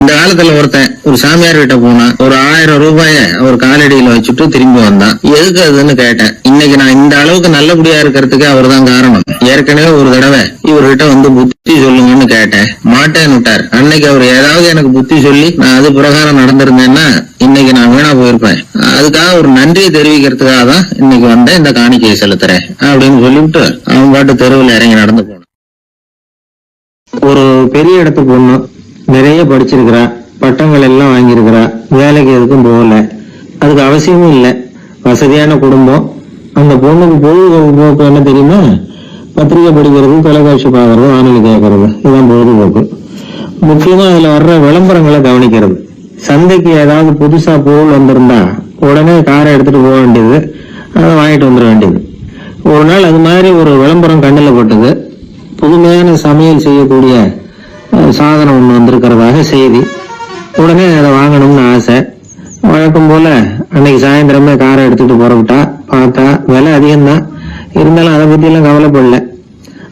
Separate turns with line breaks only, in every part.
இந்த காலத்துல ஒருத்தன் ஒரு சாமியார் கிட்ட போனா ஒரு 1000 ரூபாய அவர் காலடியில வச்சுட்டு திரும்பி வந்தான். எதுக்கு அதுன்னு கேட்டேன். இன்னைக்கு நான் இந்த அளவுக்கு நல்லபடியா இருக்கிறதுக்கு அவர் தான் காரணம். ஏற்கனவே ஒரு தடவை இவர்கிட்ட வந்து புத்தி சொல்லுங்கன்னு கேட்டேன், மாட்டேன்னு விட்டார். அன்னைக்கு அவர் ஏதாவது எனக்கு புத்தி சொல்லி நான் அது பிரகாரம் நடந்திருந்தேன்னா இன்னைக்கு நான் வீணா போயிருப்பேன். அதுக்காக ஒரு நன்றியை தெரிவிக்கிறதுக்காக தான் இன்னைக்கு வந்தேன், இந்த காணிக்கையை செலுத்துறேன் அப்படின்னு சொல்லிவிட்டு அவன் பாட்டு தெருவில் இறங்கி நடந்து போனான். ஒரு பெரிய இடத்துக்கு போகணும், நிறைய படிச்சிருக்கிறா, பட்டங்கள் எல்லாம் வாங்கியிருக்கிறா, வேலைக்கு எதுக்கும் போகல, அதுக்கு அவசியமும் இல்லை, வசதியான குடும்பம். அந்த பொண்ணுக்கு பொழுதுபோக்கு என்ன தெரியுமா? பத்திரிகை படிக்கிறது, தொலைக்காட்சி பார்க்கறது, வானொலி கேட்கறது, இதுதான் பொழுதுபோக்கு. முக்கியமா அதுல வர்ற விளம்பரங்களை கவனிக்கிறது. சந்தைக்கு ஏதாவது புதுசா பொருள் வந்திருந்தா உடனே காரை எடுத்துட்டு போக வேண்டியது, அதை வாங்கிட்டு வந்துட வேண்டியது. ஒரு நாள் அது மாதிரி ஒரு விளம்பரம் கண்ணில் பட்டது. புதுமையான சமையல் செய்யக்கூடிய சாதனம் ஒண்ணு வந்திருக்கிறதாக செய்தி. உடனே அதை வாங்கணும்னு ஆசை. வழக்கம் போல அன்னைக்கு சாயந்தரமே காரை எடுத்துட்டு புறப்பட்டா. பார்த்தா விலை அதிகம்தான், இருந்தாலும் அதை பத்தி எல்லாம் கவலைப்படல.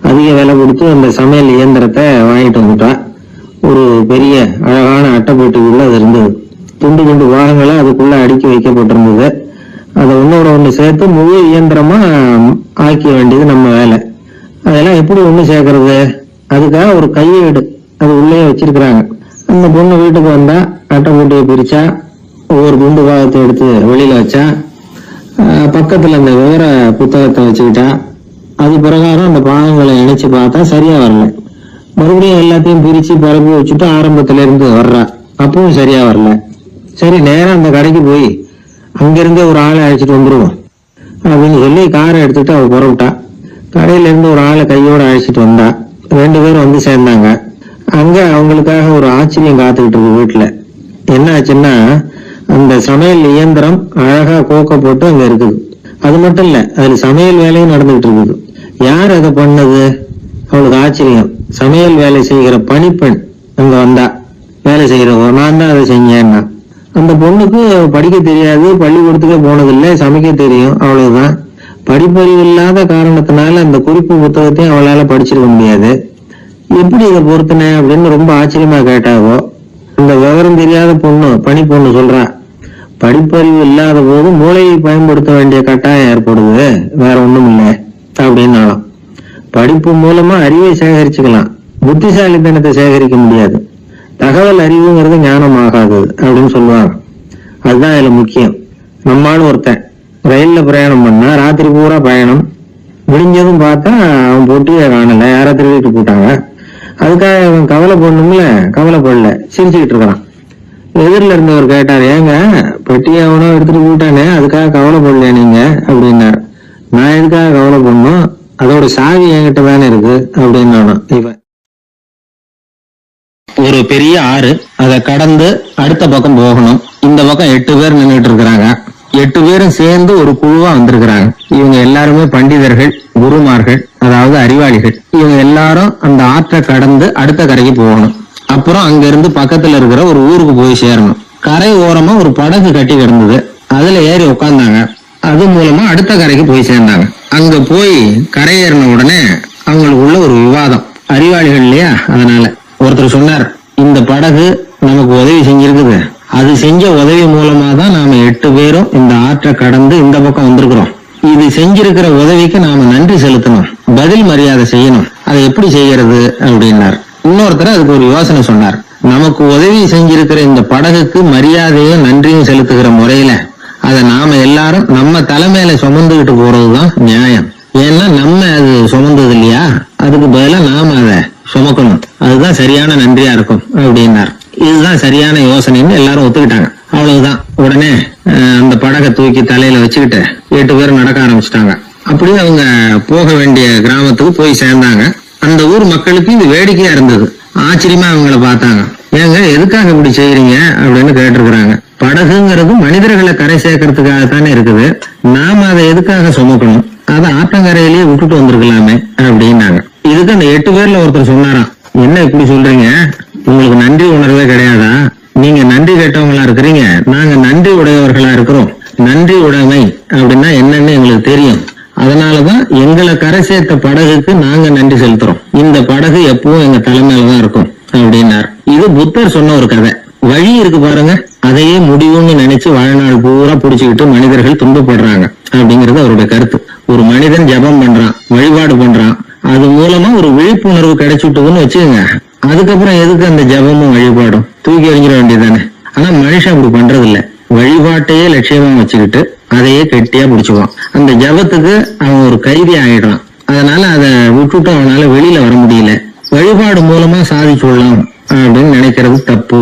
அதிக விலை கொடுத்து அந்த சமையல் இயந்திரத்தை வாங்கிட்டு வந்துட்டா. ஒரு பெரிய அழகான அட்டைப்பெட்டிக்குள்ள அது இருந்தது. துண்டு துண்டு பாகங்களை அதுக்குள்ள அடுக்கி வைக்கப்பட்டிருந்தது. அதை ஒன்னோட ஒண்ணு சேர்த்து முழு இயந்திரமா ஆக்க வேண்டியது நம்ம வேலை. அதெல்லாம் எப்படி ஒண்ணு சேர்க்கறது? அதுக்காக ஒரு கையேடு அது உள்ளே வச்சிருக்கிறாங்க. அந்த பொண்ணு வீட்டுக்கு வந்தா அட்டைப்பூட்டியை பிரிச்சா, ஒவ்வொரு துண்டு பாகத்தை எடுத்து வெளியில வச்சா, பக்கத்துல அந்த விவர புத்தகத்தை வச்சுக்கிட்டா. அது பிரகாரம் அந்த பாகங்களை இணைச்சு பார்த்தா சரியா வரல. மறுபடியும் எல்லாத்தையும் பிரிச்சு பரப்பி வச்சுட்டு ஆரம்பத்துல இருந்து வர்றா, அப்பவும் சரியா வரல. சரி, நேரம் அந்த கடைக்கு போய் அங்கிருந்தே ஒரு ஆளை அழைச்சிட்டு வந்துருவோம் அப்படின்னு சொல்லி காரை எடுத்துட்டு அவ புறப்பட்டா. கடையில இருந்து ஒரு ஆளை கையோட அழைச்சிட்டு வந்தா. 2 பேரும் வந்து சேர்ந்தாங்க. அங்க அவங்களுக்காக ஒரு ஆச்சரியம் காத்துக்கிட்டு இருக்கு. வீட்டுல என்ன ஆச்சுன்னா, அந்த சமையல் இயந்திரம் அழகா கோக்க போட்டு அங்க இருக்குது. அது மட்டும் இல்ல, அதுல சமையல் வேலையும் நடந்துகிட்டு இருக்குது. யார் அதை பண்ணது? அவளுக்கு ஆச்சரியம். சமையல் வேலை செய்கிற பணிப்பெண் அங்க வந்தா. வேலை செய்யறவோ நான் தான் அதை செஞ்சேன்னா. அந்த பொண்ணுக்கு படிக்க தெரியாது, பள்ளிக்கூடத்துக்கே போனதில்லை, சமைக்க தெரியும், அவ்வளவுதான். படிப்பறிவு இல்லாத காரணத்தினால அந்த குறிப்பு புத்தகத்தையும் அவளால படிச்சிருக்க முடியாது. எப்படி இதை பொறுத்தன அப்படின்னு ரொம்ப ஆச்சரியமா கேட்டாவோ. அந்த விவரம் தெரியாத பொண்ணு, பணி பொண்ணு சொல்றா, படிப்பறிவு இல்லாத போது மூளையை பயன்படுத்த வேண்டிய கட்டாயம் ஏற்படுது, வேற ஒண்ணும் இல்லை அப்படின்னாலும். படிப்பு மூலமா அறிவை சேகரிச்சுக்கலாம், புத்திசாலித்தனத்தை சேகரிக்க முடியாது. தகவல் அறிவுங்கிறது ஞானம் ஆகாது அப்படின்னு சொல்லுவாங்க. அதுதான் இதுல முக்கியம். நம்மாலும் ஒருத்தன் ரயில்ல பிரயாணம் பண்ணா, ராத்திரி பூரா பயணம், விடிஞ்சதும் பார்த்தா அவன் பொட்டியை காணல, யாரா திருவிட்டு போட்டாங்க. அதுக்காக அவன் கவலைப்படணும்ல, கவலைப்படல, சிரிச்சுக்கிட்டு இருக்கிறான். எதிரில இருந்தவர் கேட்டார், ஏங்க பெட்டியை அவனோ எடுத்துட்டு போட்டானே, அதுக்காக கவலைப்படலையா நீங்க அப்படின்னாரு. நான் எதுக்காக கவலைப்படணும், அதோட சாவி என்கிட்ட தானே இருக்கு அப்படின்னு. இவன் ஒரு பெரிய ஆறு, அதை கடந்து அடுத்த பக்கம் போகணும். இந்த பக்கம் 8 பேர் நின்றுட்டு இருக்கிறாங்க. 8 பேரும் சேர்ந்து ஒரு குழுவா வந்திருக்கிறாங்க. இவங்க எல்லாருமே பண்டிதர்கள், குருமார்கள், அதாவது அறிவாளிகள். இவங்க எல்லாரும் அந்த ஆற்றை கடந்து அடுத்த கரைக்கு போகணும். அப்புறம் அங்க இருந்து பக்கத்துல இருக்கிற ஒரு ஊருக்கு போய் சேரணும். கரை ஓரமா ஒரு படகு கட்டி கிடந்தது, அதுல ஏறி உட்கார்ந்தாங்க. அது மூலமா அடுத்த கரைக்கு போய் சேர்ந்தாங்க. அங்க போய் கரையேறின உடனே அவங்களுக்குள்ள ஒரு விவாதம். அறிவாளிகள் இல்லையா, அதனால ஒருத்தர் சொன்னார், இந்த படகு நமக்கு உதவி செஞ்சிருக்குது, அது செஞ்ச உதவி மூலமா தான் நாம 8 பேரும் இந்த ஆற்றை கடந்து இந்த பக்கம் வந்திருக்கிறோம். இது செஞ்சிருக்கிற உதவிக்கு நாம நன்றி செலுத்தணும், பதில் மரியாதை செய்யணும். அதை எப்படி செய்யறது அப்படின்னார். இன்னொருத்தர் அதுக்கு ஒரு யோசனை சொன்னார். நமக்கு உதவி செஞ்சிருக்கிற இந்த படகுக்கு மரியாதையும் நன்றியும் செலுத்துகிற முறையில அதை நாம எல்லாரும் நம்ம தலைமையில சுமந்துகிட்டு போறதுதான் நியாயம். ஏன்னா நம்ம அது சுமந்தது இல்லையா, அதுக்கு பதிலா நாம அதை சுமக்கணும், அதுதான் சரியான நன்றியா இருக்கும் அப்படின்னார். இதுதான் சரியான யோசனைன்னு எல்லாரும் ஒத்துக்கிட்டாங்க. அவ்வளவுதான். உடனே அந்த படகை தூக்கி தலையில வச்சுக்கிட்டு 8 பேரும் நடக்க ஆரம்பிச்சிட்டாங்க. அப்படியே அவங்க போக வேண்டிய கிராமத்துக்கு போய் சேர்ந்தாங்க. அந்த ஊர் மக்களுக்கு இது வேடிக்கையா இருந்தது. ஆச்சரியமா அவங்கள பார்த்தாங்க. ஏங்க எதுக்காக இப்படி செய்யறீங்க அப்படின்னு கேட்டிருக்கிறாங்க. படகுங்கிறது மனிதர்களை கரை சேர்க்கறதுக்காக தானே இருக்குது, நாம அதை எதுக்காக சுமக்கணும், அதை ஆற்றங்கரையிலேயே விட்டுட்டு வந்திருக்கலாமே அப்படின்னாங்க. இதுக்கு அந்த 8 பேர்ல ஒருத்தர் சொன்னாராம், என்ன இப்படி சொல்றீங்க, உங்களுக்கு நன்றி உணர்வே கிடையாதா, நீங்க நன்றி கேட்டவங்களா இருக்கிறீங்க, நாங்க நன்றி உடையவர்களா இருக்கிறோம். நன்றி உடைமை அப்படின்னா என்னன்னு எங்களுக்கு தெரியும், அதனாலதான் எங்களை கரை சேர்த்த படகுக்கு நாங்க நன்றி செலுத்துறோம். இந்த படகு எப்பவும் எங்க தலைமையிலதான் இருக்கும். அப்படின்னார். இது புத்தர் சொன்ன ஒரு கதை. வழி இருக்கு பாருங்க, அதையே முடிவுன்னு நினைச்சு வாழ்நாள் பூரா புடிச்சுக்கிட்டு மனிதர்கள் துன்பப்படுறாங்க அப்படிங்கறது அவருடைய கருத்து. ஒரு மனிதன் ஜபம் பண்றான், வழிபாடு பண்றான், அது மூலமா ஒரு விழிப்புணர்வு கிடைச்சுட்டுதுன்னு வச்சுக்கோங்க. அதுக்கப்புறம் எதுக்கு அந்த ஜபமும் வழிபாடும், தூக்கி எறிஞ்சிட வேண்டியதானே. ஆனா மனுஷன் அப்படி பண்றது இல்ல. வழிபாட்டையே லட்சியமா வச்சுக்கிட்டு அதையே கெட்டியா பிடிச்சுக்குவான். அந்த ஜபத்துக்கு அவன் ஒரு கைதி ஆயிடுறான். அதனால அதை விட்டுட்டு அவனால வெளியில வர முடியல. வழிபாடு மூலமா சாதிச்சுடலாம் அப்படின்னு நினைக்கிறது தப்பு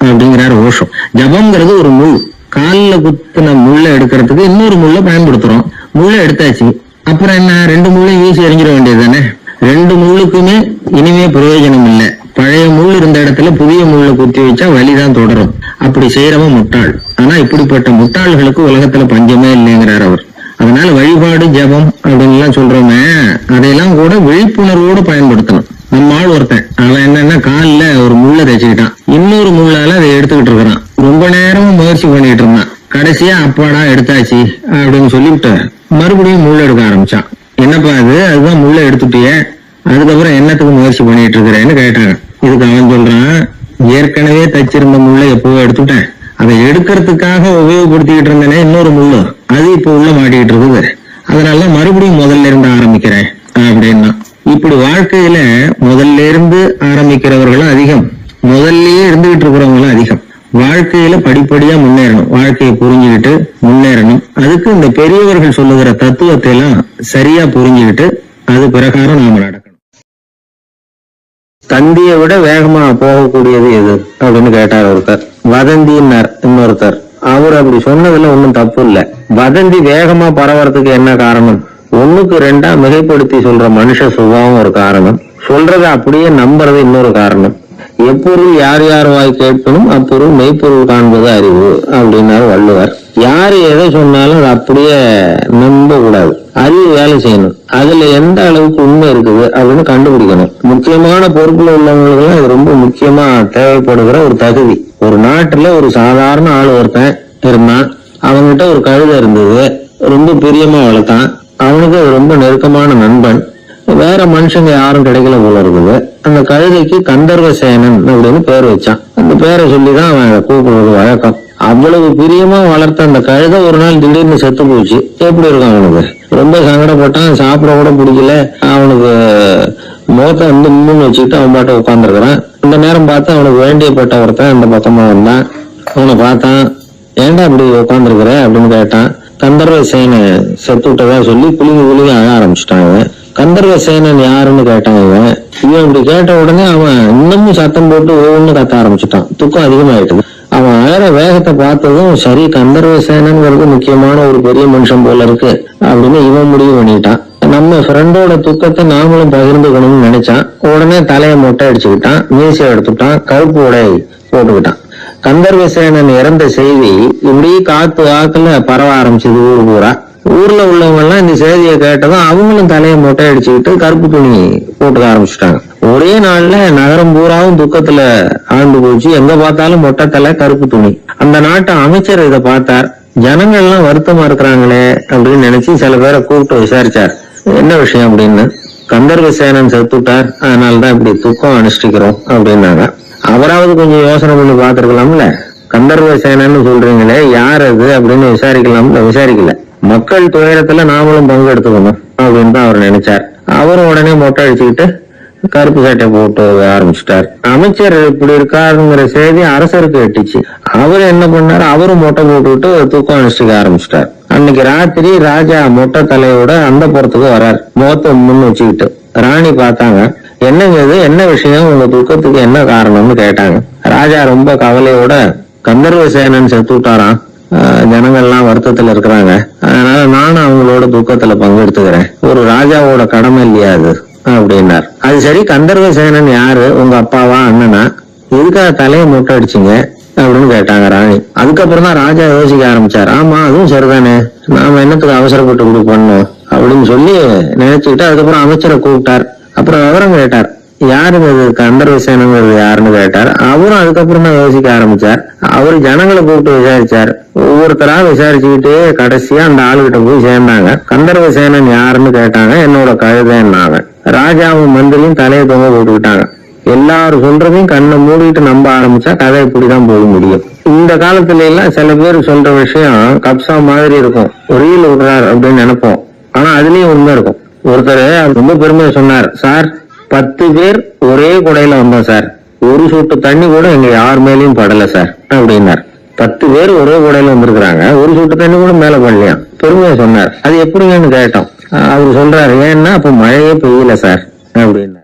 அப்படிங்கிறார் ஓஷோ. ஜபம்ங்கிறது ஒரு முள். காலில் குத்தின முள்ள எடுக்கிறதுக்கு இன்னொரு முள்ள பயன்படுத்துறோம். முள்ள எடுத்தாச்சு, அப்புறம் என்ன, 2 முள்ளையும் வீசி எறிஞ்சிட வேண்டியது தானே. 2 முள்ளுக்குமே இனிமே பிரயோஜனம் இல்லை. பழைய முள் இருந்த இடத்துல புதிய முள்ள குத்தி வச்சா வலிதான் தொடரும். அப்படி செய்யறவன் முட்டாள். ஆனா இப்படிப்பட்ட முட்டாள்களுக்கு உலகத்துல பஞ்சமே இல்லைங்கிறார் அவர். அதனால வழிபாடு ஜபம் அப்படின்னு எல்லாம் சொல்றோமே, அதையெல்லாம் கூட விழிப்புணர்வோடு பயன்படுத்தணும். நம்ம ஆள் ஒருத்தன், அவன் என்னன்னா காலில் ஒரு முள்ள தைச்சுக்கிட்டான், இன்னொரு முள்ளால அதை எடுத்துக்கிட்டு இருக்கிறான். ரொம்ப நேரமும் முயற்சி பண்ணிட்டு இருந்தான். கடைசியா அப்பாடா எடுத்தாச்சு அப்படின்னு சொல்லிவிட்டு மறுபடியும் முள்ள எடுக்க ஆரம்பிச்சான். என்னப்பா அதுதான் முள்ள எடுத்துட்டிய, அதுக்கப்புறம் என்னத்துக்கு முயற்சி பண்ணிட்டு இருக்கிறேன்னு கேட்டாங்க. இதுக்கு அவன் சொல்றான், ஏற்கனவே தச்சிருந்த முள்ளை எப்பவோ எடுத்துட்டேன், அதை எடுக்கிறதுக்காக உபயோகப்படுத்திக்கிட்டு இருந்தேனே இன்னொரு முள்ளு, அது இப்ப உள்ள மாட்டிக்கிட்டு இருக்குது, அதனால மறுபடியும் முதல்ல இருந்து ஆரம்பிக்கிறேன் அப்படின்னா. இப்படி வாழ்க்கையில முதல்ல இருந்து ஆரம்பிக்கிறவர்களும் அதிகம், முதல்லயே இருந்துகிட்டு இருக்கிறவங்களும் அதிகம். வாழ்க்கையில படிப்படியா முன்னேறணும், வாழ்க்கையை புரிஞ்சுக்கிட்டு முன்னேறணும். அதுக்கு இந்த பெரியவர்கள் சொல்லுகிற தத்துவத்தை எல்லாம் சரியா புரிஞ்சுக்கிட்டு அது பிரகாரம் நாம நடக்கணும். தந்தியை விட வேகமா போகக்கூடியது எது அப்படின்னு கேட்டார் ஒருத்தர். வதந்தின்னார் இன்னொருத்தர். அவர் அப்படி சொன்னதுல ஒன்னும் தப்பு இல்ல. வதந்தி வேகமா பரவறதுக்கு என்ன காரணம்? 1க்கு 2 மிகைப்படுத்தி சொல்ற மனுஷ சுபாவம் ஒரு காரணம், சொல்றதை அப்படியே நம்புறது இன்னொரு காரணம். எப்பொருள் யார் யார் வாய் கேட்கணும் அப்பொருள் மெய்ப்பொருள் காண்பது அறிவு அப்படின்னாரு வள்ளுவர். யாரு எதை சொன்னாலும் அதை அப்படியே நம்ப கூடாது, அறிவு வேலை செய்யணும். அதுல எந்த அளவுக்கு உண்மை இருக்குது அப்படின்னு கண்டுபிடிக்கணும். முக்கியமான பொறுப்புல உள்ளவங்களுக்கு இது ரொம்ப முக்கியமா தேவைப்படுகிற ஒரு தகுதி. ஒரு நாட்டுல ஒரு சாதாரண ஆள் ஒருத்தன் இருந்தான், அவன்கிட்ட ஒரு கழுதை இருந்தது, ரொம்ப பிரியமா வளர்த்தான். அவனுக்கு ரொம்ப நெருக்கமான நண்பன். வேற மனுஷங்க யாரும் கிடைக்கல போல இருக்குது. அந்த கழுதைக்கு கந்தர்வ சேனன் அப்படின்னு பேர் வச்சான். அந்த பேரை சொல்லிதான் அவன் கூப்பிடுறது வழக்கம். அவ்வளவு பிரியமா வளர்த்த அந்த கழுதை ஒரு நாள் திடீர்னு செத்து போச்சு. எப்படி இருக்கும் அவனுக்கு? ரொம்ப சங்கடப்பட்டான், சாப்பிட கூட பிடிக்கல. அவனுக்கு முகத்தை முன்னு வச்சுக்கிட்டு அவன் பாட்ட உட்காந்துருக்கிறான். இந்த நேரம் பார்த்து அவனுக்கு வேண்டியப்பட்ட ஒருத்தன் அந்த பக்கமா வந்தான். அவனை பார்த்தான், ஏன்டா இப்படி உட்காந்துருக்குற அப்படின்னு கேட்டான். கந்தர்வ சேனை செத்து விட்டதா சொல்லி குளிங்க அழ ஆரம்பிச்சுட்டாங்க. கந்தர்வ சேனன் யாருன்னு கேட்டாங்க. இவன் இப்படி கேட்ட உடனே அவன் இன்னமும் சத்தம் போட்டு ஒவ்வொன்னு கத்த ஆரம்பிச்சுட்டான். துக்கம் அதிகமாயிட்டு அவன் அழற வேகத்தை பார்த்ததும், சரி கந்தர்வ சேனன்ங்கிறது முக்கியமான ஒரு பெரிய மனுஷன் போல இருக்கு அப்படின்னு இவன் முடிவு பண்ணிட்டான். நம்ம ஃப்ரெண்டோட துக்கத்தை நாமளும் பகிர்ந்துக்கணும்னு நினைச்சான். உடனே தலையை மொட்டை அடிச்சுக்கிட்டான், மீசை எடுத்துட்டான், கருப்பு உடை போட்டுக்கிட்டான். கந்தர்வசேனன் இறந்த செய்தி இப்படி காத்து வாக்குல பரவ ஆரம்பிச்சது ஊர் பூரா. ஊர்ல உள்ளவங்க எல்லாம் இந்த செய்தியை கேட்டதும் அவங்களும் தலையை மொட்டை அடிச்சுக்கிட்டு கருப்பு துணி போட்டுக்க ஆரம்பிச்சுட்டாங்க. ஒரே நாள்ல நகரம் பூராவும் துக்கத்துல ஆழ்ந்து போச்சு. எங்க பார்த்தாலும் மொட்டை தலை, கருப்பு துணி. அந்த நாட்டு அமைச்சர் இதை பார்த்தார். ஜனங்கள் எல்லாம் வருத்தமா இருக்கிறாங்களே அப்படின்னு நினைச்சு சில பேரை கூப்பிட்டு விசாரிச்சார், என்ன விஷயம் அப்படின்னு. கந்தர்வசேனன் செத்துட்டார், அதனாலதான் இப்படி துக்கம் அனுஷ்டிக்கிறோம் அப்படின்னாங்க. அவராவது கொஞ்சம் யோசனை பண்ணி பார்த்திருக்கலாம்ல. கந்தர்வ சேனன்னு சொல்றீங்களே, யார் அது அப்படின்னு விசாரிக்கலாம்ல. விசாரிக்கல. மக்கள் துயரத்துல நாமளும் பங்கெடுத்துக்கணும் அப்படின்னு தான் அவர் நினைச்சார். அவரும் உடனே மொட்டை அடிச்சுக்கிட்டு கருப்பு சட்டை போட்டு ஆரம்பிச்சுட்டார். அமைச்சர் இப்படி இருக்காருங்கிற செய்தி அரசருக்கு எட்டுச்சு. அவர் என்ன பண்ணாரு, அவரும் மொட்டை போட்டுக்கிட்டு தூக்கம் அனுஷ்டிக்க ஆரம்பிச்சுட்டார். அன்னைக்கு ராத்திரி ராஜா மொட்டை தலையோட அந்த புறத்துக்கு வர்றார், முகத்தை முன்னு வச்சுக்கிட்டு. ராணி பார்த்தாங்க, என்னங்க இது, என்ன விஷயம், உங்க துக்கத்துக்கு என்ன காரணம்னு கேட்டாங்க. ராஜா ரொம்ப கவலையோட, கந்தர்வசேனன் செத்து விட்டாராம், ஜனங்கள்லாம் வருத்தத்துல இருக்கிறாங்க, அதனால நானும் அவங்களோட துக்கத்துல பங்கெடுத்துக்கிறேன், ஒரு ராஜாவோட கடமை இல்லையா அது அப்படின்னார். அது சரி, கந்தர்வசேனன் யாரு, உங்க அப்பாவா அண்ணனா, எதுக்காக தலையை மொட்டை அடிச்சிங்க அப்படின்னு கேட்டாங்க ராணி. அதுக்கப்புறம் தான் ராஜா யோசிக்க ஆரம்பிச்சார். ஆமா, அதுவும் சரிதானே, நாம என்னத்துக்கு அவசரப்பட்டு இப்படி பண்ணோம் அப்படின்னு சொல்லி நினைச்சுக்கிட்டு அதுக்கப்புறம் அமைச்சரை கூப்பிட்டார். அப்புறம் விவரம் கேட்டார், யாருங்க இது கந்தர்வசேனங்கிறது யாருன்னு கேட்டார். அவரும் அதுக்கப்புறம் தான் யோசிக்க ஆரம்பிச்சார். அவரு ஜனங்களை கூப்பிட்டு விசாரிச்சார். ஒவ்வொருத்தரா விசாரிச்சுக்கிட்டே கடைசியா அந்த ஆளுகிட்ட போய் சேர்ந்தாங்க. கந்தர்வசேனன் யாருன்னு கேட்டாங்க. என்னோட கழுதைன்னாங்க. ராஜாவும் மந்திரியும் தலையை தொங்க போட்டுக்கிட்டாங்க. எல்லாரும் சொல்றதையும் கண்ணை மூடிட்டு நம்ப ஆரம்பிச்சா கதை இப்படிதான் போக முடியும். இந்த காலத்துல எல்லாம் சில பேர் சொல்ற விஷயம் கப்சா மாதிரி இருக்கும், ரீல் விடுறார் அப்படின்னு நினைப்போம். ஆனா அதுலயும் உண்மை இருக்கும். ஒருத்தர் ரொம்ப பெருமையா சொன்னார், சார் 10 பேர் ஒரே குடையில வந்தோம் சார், ஒரு சொட்டு தண்ணி கூட எங்க யார் மேலயும் படல சார் அப்படின்னார். 10 பேர் ஒரே குடையில வந்திருக்கிறாங்க, ஒரு சொட்டு தண்ணி கூட மேல படலையா, பெருமையா சொன்னார். அது எப்படின்னு கேட்டோம். அவரு சொல்றாரு, ஏன்னா அப்ப மழையே பெய்யல சார் அப்படின்னார்.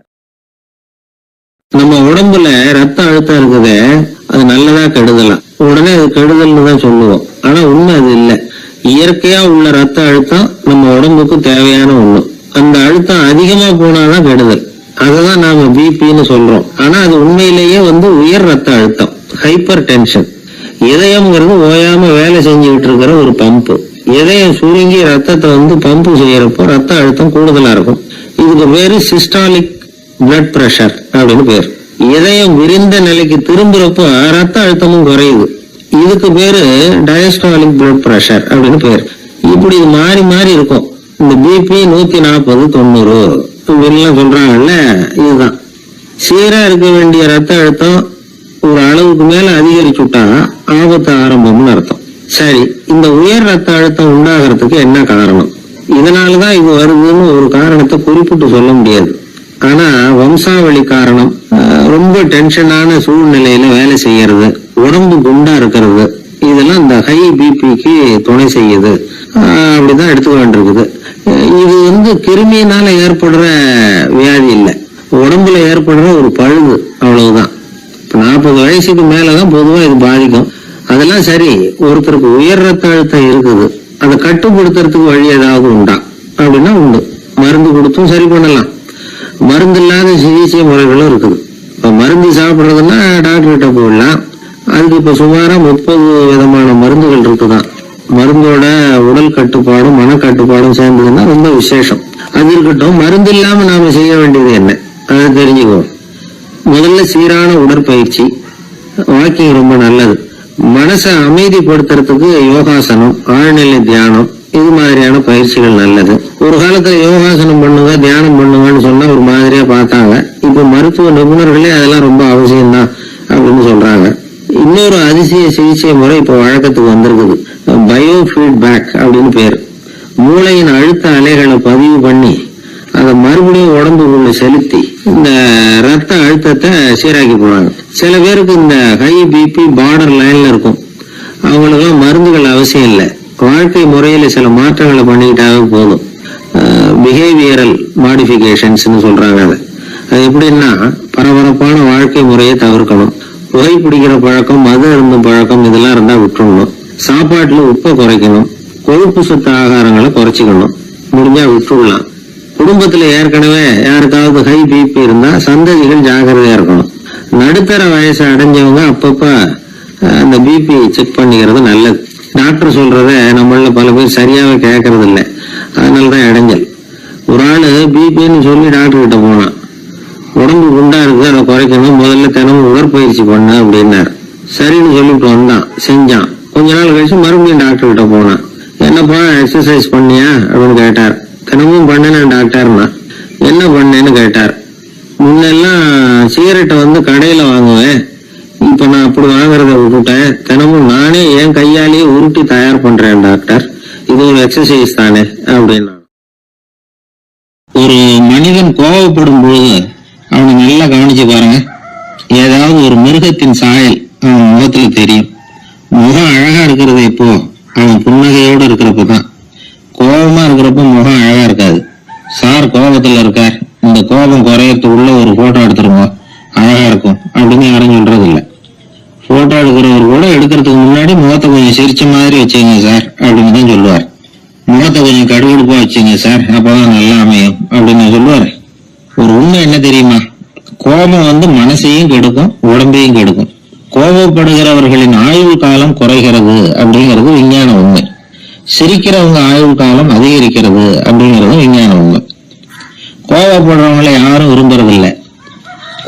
நம்ம உடம்புல ரத்த அழுத்தம் இருக்குது, அது நல்லதா கெடுதலாம். உடனே அது கெடுதல்னு தான் சொல்லுவோம். ஆனா உண்மை அது இல்லை. இயற்கையா உள்ள ரத்த அழுத்தம் நம்ம உடம்புக்கு தேவையான ஒண்ணு. அந்த அழுத்தம் அதிகமா போனாதான் கெடுதல். அததான் நாம பிபின்னு சொல்றோம். ஆனா அது உண்மையிலேயே உயர் ரத்த அழுத்தம், ஹைப்பர் டென்ஷன். இதயம்ங்கிறது ஓயாம வேலை செஞ்சுக்கிட்டு இருக்கிற ஒரு பம்பு. இதயம் சுருங்கி ரத்தத்தை பம்பு செய்யறப்போ ரத்த அழுத்தம் கூடுதலா இருக்கும். இதுக்கு பேரு சிஸ்டாலிக் பிளட் பிரஷர் அப்படின்னு பேர். இதயம் விரிந்த நிலைக்கு திரும்புறப்போ ரத்த அழுத்தமும் குறையுது. இதுக்கு பேரு டயஸ்டாலிக் பிளட் பிரஷர் அப்படின்னு பேர். இப்படி இது மாறி மாறி இருக்கும். இந்த பிபி 140 90 இப்படிலாம் சொல்றாங்கல்ல, இதுதான். சீரா இருக்க வேண்டிய ரத்த அழுத்தம் ஒரு அளவுக்கு மேல அதிகரிச்சுட்டா ஆபத்து ஆரம்பம்னு அர்த்தம். சரி, இந்த உயர் ரத்த அழுத்தம் உண்டாகிறதுக்கு என்ன காரணம்? இதனாலதான் இது வருதுன்னு ஒரு காரணத்தை குறிப்பிட்டு சொல்ல முடியாது. ஆனா வம்சாவளி காரணம், ரொம்ப டென்ஷனான சூழ்நிலையில வேலை செய்யறது, உடம்பு குண்டா இருக்கிறது, இதெல்லாம் இந்த ஹை பிபிக்கு துணை செய்யுது. அப்படிதான் எடுத்துக்க வேண்டியிருக்குது. இது கிருமியினால ஏற்படுற வியாதி இல்லை, உடம்புல ஏற்படுற ஒரு பழுது, அவ்வளவுதான். 40 வயசுக்கு மேலதான் பொதுவா இது பாதிக்கும். அதெல்லாம் சரி, ஒருத்தருக்கு உயர் ரத்த அழுத்தம் இருக்குது, அதை கட்டுப்படுத்துறதுக்கு வழி ஏதாவது உண்டா அப்படின்னா உண்டு. மருந்து கொடுத்தும் சரி பண்ணலாம். மருந்து இல்லாத சிகிச்சை முறைகளும் இருக்குது. இப்ப மருந்து சாப்பிடுறதுன்னா டாக்டர் கிட்ட போயிடலாம். அதுக்கு இப்ப சுமாரா 30 விதமான மருந்துகள் இருக்குதான். மருந்தோட உடல் கட்டுப்பாடும் மனக்கட்டுப்பாடும் சேர்ந்ததுன்னா ரொம்ப விசேஷம். அது இருக்கட்டும், மருந்து இல்லாம நாம செய்ய வேண்டியது என்ன, அதை தெரிஞ்சுக்குவோம். முதல்ல சீரான உடற்பயிற்சி, வாக்கிங் ரொம்ப நல்லது. மனசை அமைதிப்படுத்துறதுக்கு யோகாசனம், ஆழ்நிலை தியானம், இது மாதிரியான பயிற்சிகள் நல்லது. ஒரு காலத்துல யோகாசனம் பண்ணுங்க, தியானம் பண்ணுங்கன்னு சொன்னா ஒரு மாதிரியா பார்த்தாங்க. இப்ப மருத்துவ நிபுணர்களே அதெல்லாம் ரொம்ப அவசியம்தான் அப்படின்னு சொல்றாங்க. இன்னொரு அதிசய சிகிச்சை முறை இப்ப வழக்கத்துக்கு வந்திருக்குது, பயோ ஃபீட்பேக் அப்படின்னு பேரு. மூளையின் அழுத்த அலைகளை பதிவு பண்ணி அதை மறுபடியும் உடம்புக்குள்ள செலுத்தி இந்த ரத்த அழுத்தத்தை சீராக்கி போடுவாங்க. சில பேருக்கு இந்த ஹை பிபி பார்டர் லைன்ல இருக்கும், அவங்களுக்குலாம் மருந்துகள் அவசியம் இல்லை. வாழ்க்கை முறையில சில மாற்றங்களை பண்ணிக்கிட்டாவே போதும். பிஹேவியரல் மாடிஃபிகேஷன்ஸ் சொல்றாங்க. அது எப்படின்னா, பரபரப்பான வாழ்க்கை முறையை தவிர்க்கணும். புகை பிடிக்கிற பழக்கம், மது அருந்தும் பழக்கம், இதெல்லாம் இருந்தா விட்டுடணும். சாப்பாட்டுல உப்பை குறைக்கணும். கொழுப்பு சத்து ஆகாரங்களை குறைச்சிக்கணும். முடிஞ்சா விட்டுடலாம். குடும்பத்துல ஏற்கனவே யாருக்காவது ஹை பிபி இருந்தா சந்ததிகள் ஜாகிரதையா இருக்கணும். நடுத்தர வயசு அடைஞ்சவங்க அப்பப்ப அந்த பிபி செக் பண்ணிக்கிறது நல்லது. டாக்டர் சொல்றத நம்மள பல பேர் சரியாவே கேட்கறது இல்லை, அதனாலதான் இடைஞ்சல். ஒரு ஆளு பிபின்னு சொல்லி டாக்டர் கிட்ட போனான். உடம்பு குண்டா இருக்கு, அதை குறைக்கணும், முதல்ல தினமும் உடற்பயிற்சி பண்ண அப்படின்னாரு. சரின்னு சொல்லிட்டு வந்தான், செஞ்சான். கொஞ்ச நாள் கழிச்சு மறுபடியும் டாக்டர் கிட்ட போனான். என்னப்பா எக்ஸசைஸ் பண்ணியா அப்படின்னு கேட்டார். தினமும் பண்ணேன் டாக்டர்னா. என்ன பண்ணேன்னு கேட்டார். முன்னெல்லாம் சிகரெட்டை கடையில வாங்குவேன், இப்ப நான் அப்படி வாங்குறத விட்டுட்டேன். தினமும் நானே என் கையாலேயே உருட்டி தயார் பண்றேன் டாக்டர், இது ஒரு எக்ஸசைஸ் தானே அப்படின்னா. ஒரு மனிதன் கோபப்படும் பொழுது அவனை நல்லா கவனிச்சு பாருங்க. ஏதாவது ஒரு மிருகத்தின் சாயல் அவன் முகத்துல தெரியும். முகம் அழகா இருக்கிறது எப்போ, அவன் புன்னகையோடு இருக்கிறப்பதான். கோபமா இருக்கிறப்ப முகம் அழகா இருக்காது. சார் கோபத்துல இருக்கார், இந்த கோபம் குறையறதுக்குள்ள ஒரு போட்டோ எடுத்துருங்க, அழகா இருக்கும் அப்படின்னு யாரும் சொல்றது இல்லை. போட்டோ எடுக்கிறவர் கூட எடுக்கிறதுக்கு முன்னாடி முகத்தை கொஞ்சம் சிரிச்ச மாதிரி வச்சுங்க சார் அப்படின்னு தான் சொல்லுவார். முகத்தை கொஞ்சம் கடுகடுப்பா வச்சுங்க சார், அப்பதான் நல்லா அமையும் அப்படின்னு சொல்லுவார். ஒரு உண்மை என்ன தெரியுமா, கோபம் மனசையும் கெடுக்கும், உடம்பையும் கெடுக்கும். கோபப்படுகிறவர்களின் ஆயுள் காலம் குறைகிறது அப்படிங்கிறது விஞ்ஞான உண்மை. சிரிக்கிறவங்க ஆயுள் காலம் அதிகரிக்கிறது அப்படிங்கிறது விஞ்ஞான உண்மை. கோபப்படுறவங்களை யாரும் விரும்புறதில்லை.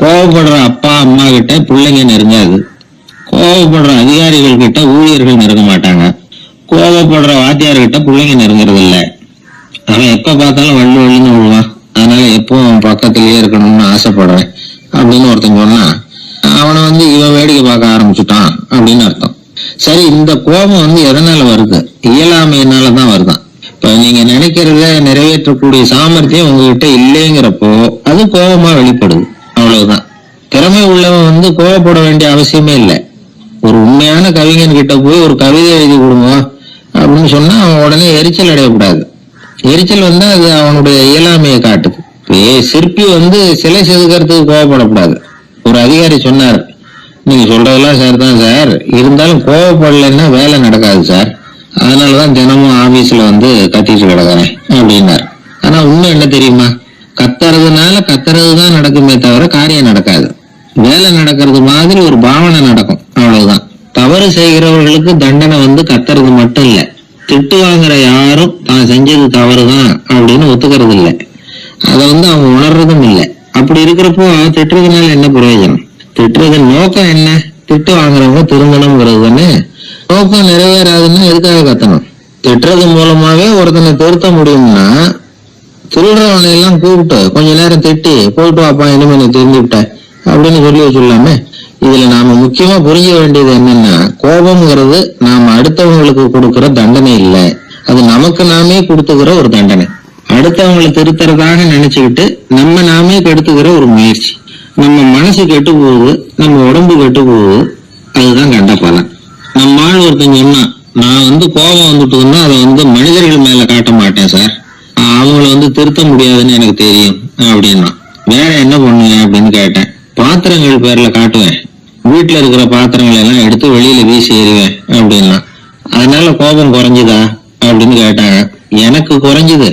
கோபப்படுற அப்பா அம்மா கிட்ட பிள்ளைங்க நெருங்காது. கோபப்படுற அதிகாரிகள் கிட்ட ஊழியர்கள் நெருங்க மாட்டாங்க. கோபப்படுற வாத்தியார்கிட்ட பிள்ளைங்க நெருங்குறது இல்லை. அவன் எப்ப பார்த்தாலும் வள்ளு வள்ளுன்னு விழுவான், அதனால எப்பவும் அவன் பக்கத்திலேயே இருக்கணும்னு ஆசைப்படுறேன் அப்படின்னு ஒருத்தன் ஒருத்தன் சொன்னா அவனை இவன் வேடிக்கை பார்க்க ஆரம்பிச்சுட்டான் அப்படின்னு அர்த்தம். சரி, இந்த கோபம் எதனால வருது? இயலாமையினாலதான் வருதான். இப்ப நீங்க நினைக்கிறத நிறைவேற்றக்கூடிய சாமர்த்தியம் உங்ககிட்ட இல்லைங்கிறப்போ அது கோபமா வெளிப்படுது, அவ்வளவுதான். திறமை உள்ளவன் கோபப்பட வேண்டிய அவசியமே இல்லை. ஒரு உண்மையான கவிஞன் கிட்ட போய் ஒரு கவிதை எழுதி கொடுங்க அப்படின்னு சொன்னா அவன் உடனே எரிச்சல் அடையக்கூடாது. எரிச்சல் அது அவனுடைய இயலாமையை காட்டுது. சிற்பி சிலை செதுக்கிறதுக்கு கோபப்படக்கூடாது. ஒரு அதிகாரி சொன்னார், நீங்க சொல்றதெல்லாம் சார் தான் சார், இருந்தாலும் கோபப்படலைன்னா வேலை நடக்காது சார், அதனாலதான் தினமும் ஆபீஸ்ல கத்திட்டு கிடக்குறேன் அப்படின்னாரு. ஆனா உண்மை என்ன தெரியுமா? கத்துறதுனால கத்துறதுதான் நடக்குமே தவிர காரியம் நடக்காது. வேலை நடக்கிறது மாதிரி ஒரு பாவனை நடக்கும், அவ்வளவுதான். தவறு செய்கிறவர்களுக்கு தண்டனை கத்துறது மட்டும் இல்ல, திட்டு வாங்குற யாரும் தான் செஞ்சது தவறுதான் அப்படின்னு ஒத்துக்கிறது இல்லை. அதை அவங்க உணர்றதும் இல்லை. அப்படி இருக்கிறப்போ திட்டுறதுனால என்ன பிரயோஜனம்? திட்டுறது நோக்கம் என்ன? திட்டு வாங்குறவங்க திருந்தணும்ங்கிறது தானே. நோக்கம் நிறைவேறாதுன்னா எதுக்காக கத்தணும்? திட்டுறது மூலமாவே ஒருத்தனை திருத்த முடியும்னா திருடுறவனை எல்லாம் கூப்பிட்டு கொஞ்ச நேரம் திட்டி போயிட்டு வாப்பா இனிமே நீ திருந்திவிட்ட அப்படின்னு சொல்லி வச்சுடலாமே. இதுல நாம முக்கியமா புரிஞ்ச வேண்டியது என்னன்னா, கோபம்ங்கிறது நாம அடுத்தவங்களுக்கு கொடுக்கிற தண்டனை இல்லை, அது நமக்கு நாமே கொடுத்துக்கிற ஒரு தண்டனை. அடுத்தவங்களை திருத்துறதாக நினைச்சுக்கிட்டு நம்ம நாமே கெடுத்துக்கிற ஒரு முயற்சி. நம்ம மனசு கெட்டு போகுது, நம்ம உடம்பு கெட்டு போகுது, அதுதான் கண்ட பலன். நம்ம ஆள் ஒருத்தன் சொன்னா, நான் கோபம் வந்துட்டுதுன்னா அதை மனிதர்கள் மேல காட்ட மாட்டேன் சார், அவங்கள திருத்த முடியாதுன்னு எனக்கு தெரியும் அப்படின்னா. வேற என்ன பண்ணுவேன் அப்படின்னு கேட்டேன். பாத்திரங்கள் பேர்ல காட்டுவேன், வீட்டுல இருக்கிற பாத்திரங்களை எல்லாம் எடுத்து வெளியில வீசி எறிவேன் அப்படின்னா. அதனால கோபம் குறைஞ்சுதா அப்படின்னு கேட்டாங்க. எனக்கு குறைஞ்சுது,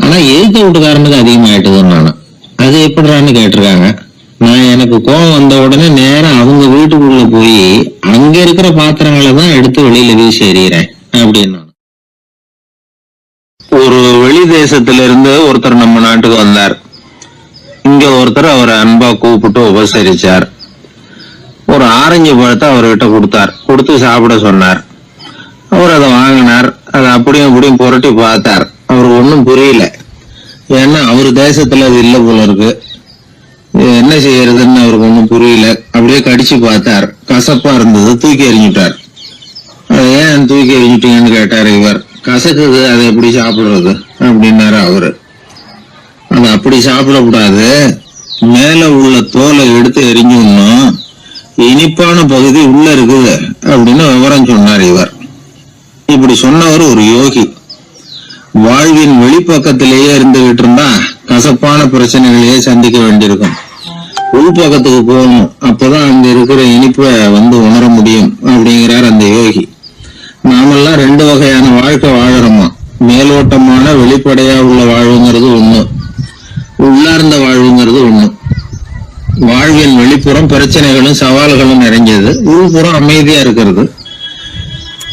ஆனா எதிர்த்த வீட்டுக்காரனுக்கு அதிகமாயிட்டுதுன்னு நானும். அது எப்படிறான்னு கேட்டிருக்காங்க. நான் எனக்கு கோபம் வந்த உடனே நேரம் அவங்க வீட்டுக்குள்ள போய் அங்க இருக்கிற பாத்திரங்களை தான் எடுத்து வெளியில வீசி எறிகிறேன் அப்படின்னு. ஒரு வெளி தேசத்துல இருந்து ஒருத்தர் நம்ம நாட்டுக்கு வந்தார். இங்க ஒருத்தர் அவரை அன்பா கூப்பிட்டு உபசரிச்சார். ஒரு ஆரஞ்சு பழத்தை அவர்கிட்ட கொடுத்தார். கொடுத்து சாப்பிட சொன்னார். அவர் அதை வாங்கினார். அதை அப்படியும் அப்படியும் புரட்டி பார்த்தார். அவருக்கு ஒன்றும் புரியல. ஏன்னா அவர் தேசத்துல அது இல்லை போல இருக்கு. என்ன செய்யறதுன்னு அவருக்கு ஒன்றும் புரியல. அப்படியே கடிச்சு பார்த்தார். கசப்பா இருந்தது. தூக்கி எறிஞ்சிட்டார். அதை ஏன் தூக்கி எறிஞ்சிட்டீங்கன்னு கேட்டார் இவர். கசக்குது, அதை எப்படி சாப்பிடுறது அப்படின்னாரு அவரு. அது அப்படி சாப்பிடக்கூடாது, மேல உள்ள தோலை எடுத்து எரிஞ்சுடணும், இனிப்பான பகுதி உள்ள இருக்குது அப்படின்னு விவரம் சொன்னார் இவர். இப்படி சொன்னவர் ஒரு யோகி. வாழ்வின் வெளிப்பக்கத்திலேயே இருந்துகிட்டு இருந்தா கசப்பான பிரச்சனைகளையே சந்திக்க வேண்டியிருக்கும். உள்பக்கத்துக்கு போகணும், அப்பதான் அங்க இருக்கிற இனிப்பை உணர முடியும் அப்படிங்கிறார் அந்த யோகி. நாமெல்லாம் ரெண்டு வகையான வாழ்க்கை வாழறோமா. மேலோட்டமான வெளிப்படையா உள்ள வாழ்வுங்கிறது ஒண்ணு, உள்ளார்ந்த வாழ்வுங்கிறது ஒண்ணு. வாழ்வின் வெளிப்புறம் பிரச்சனைகளும் சவால்களும் நிறைஞ்சது, உள்புறம் அமைதியா இருக்கிறது.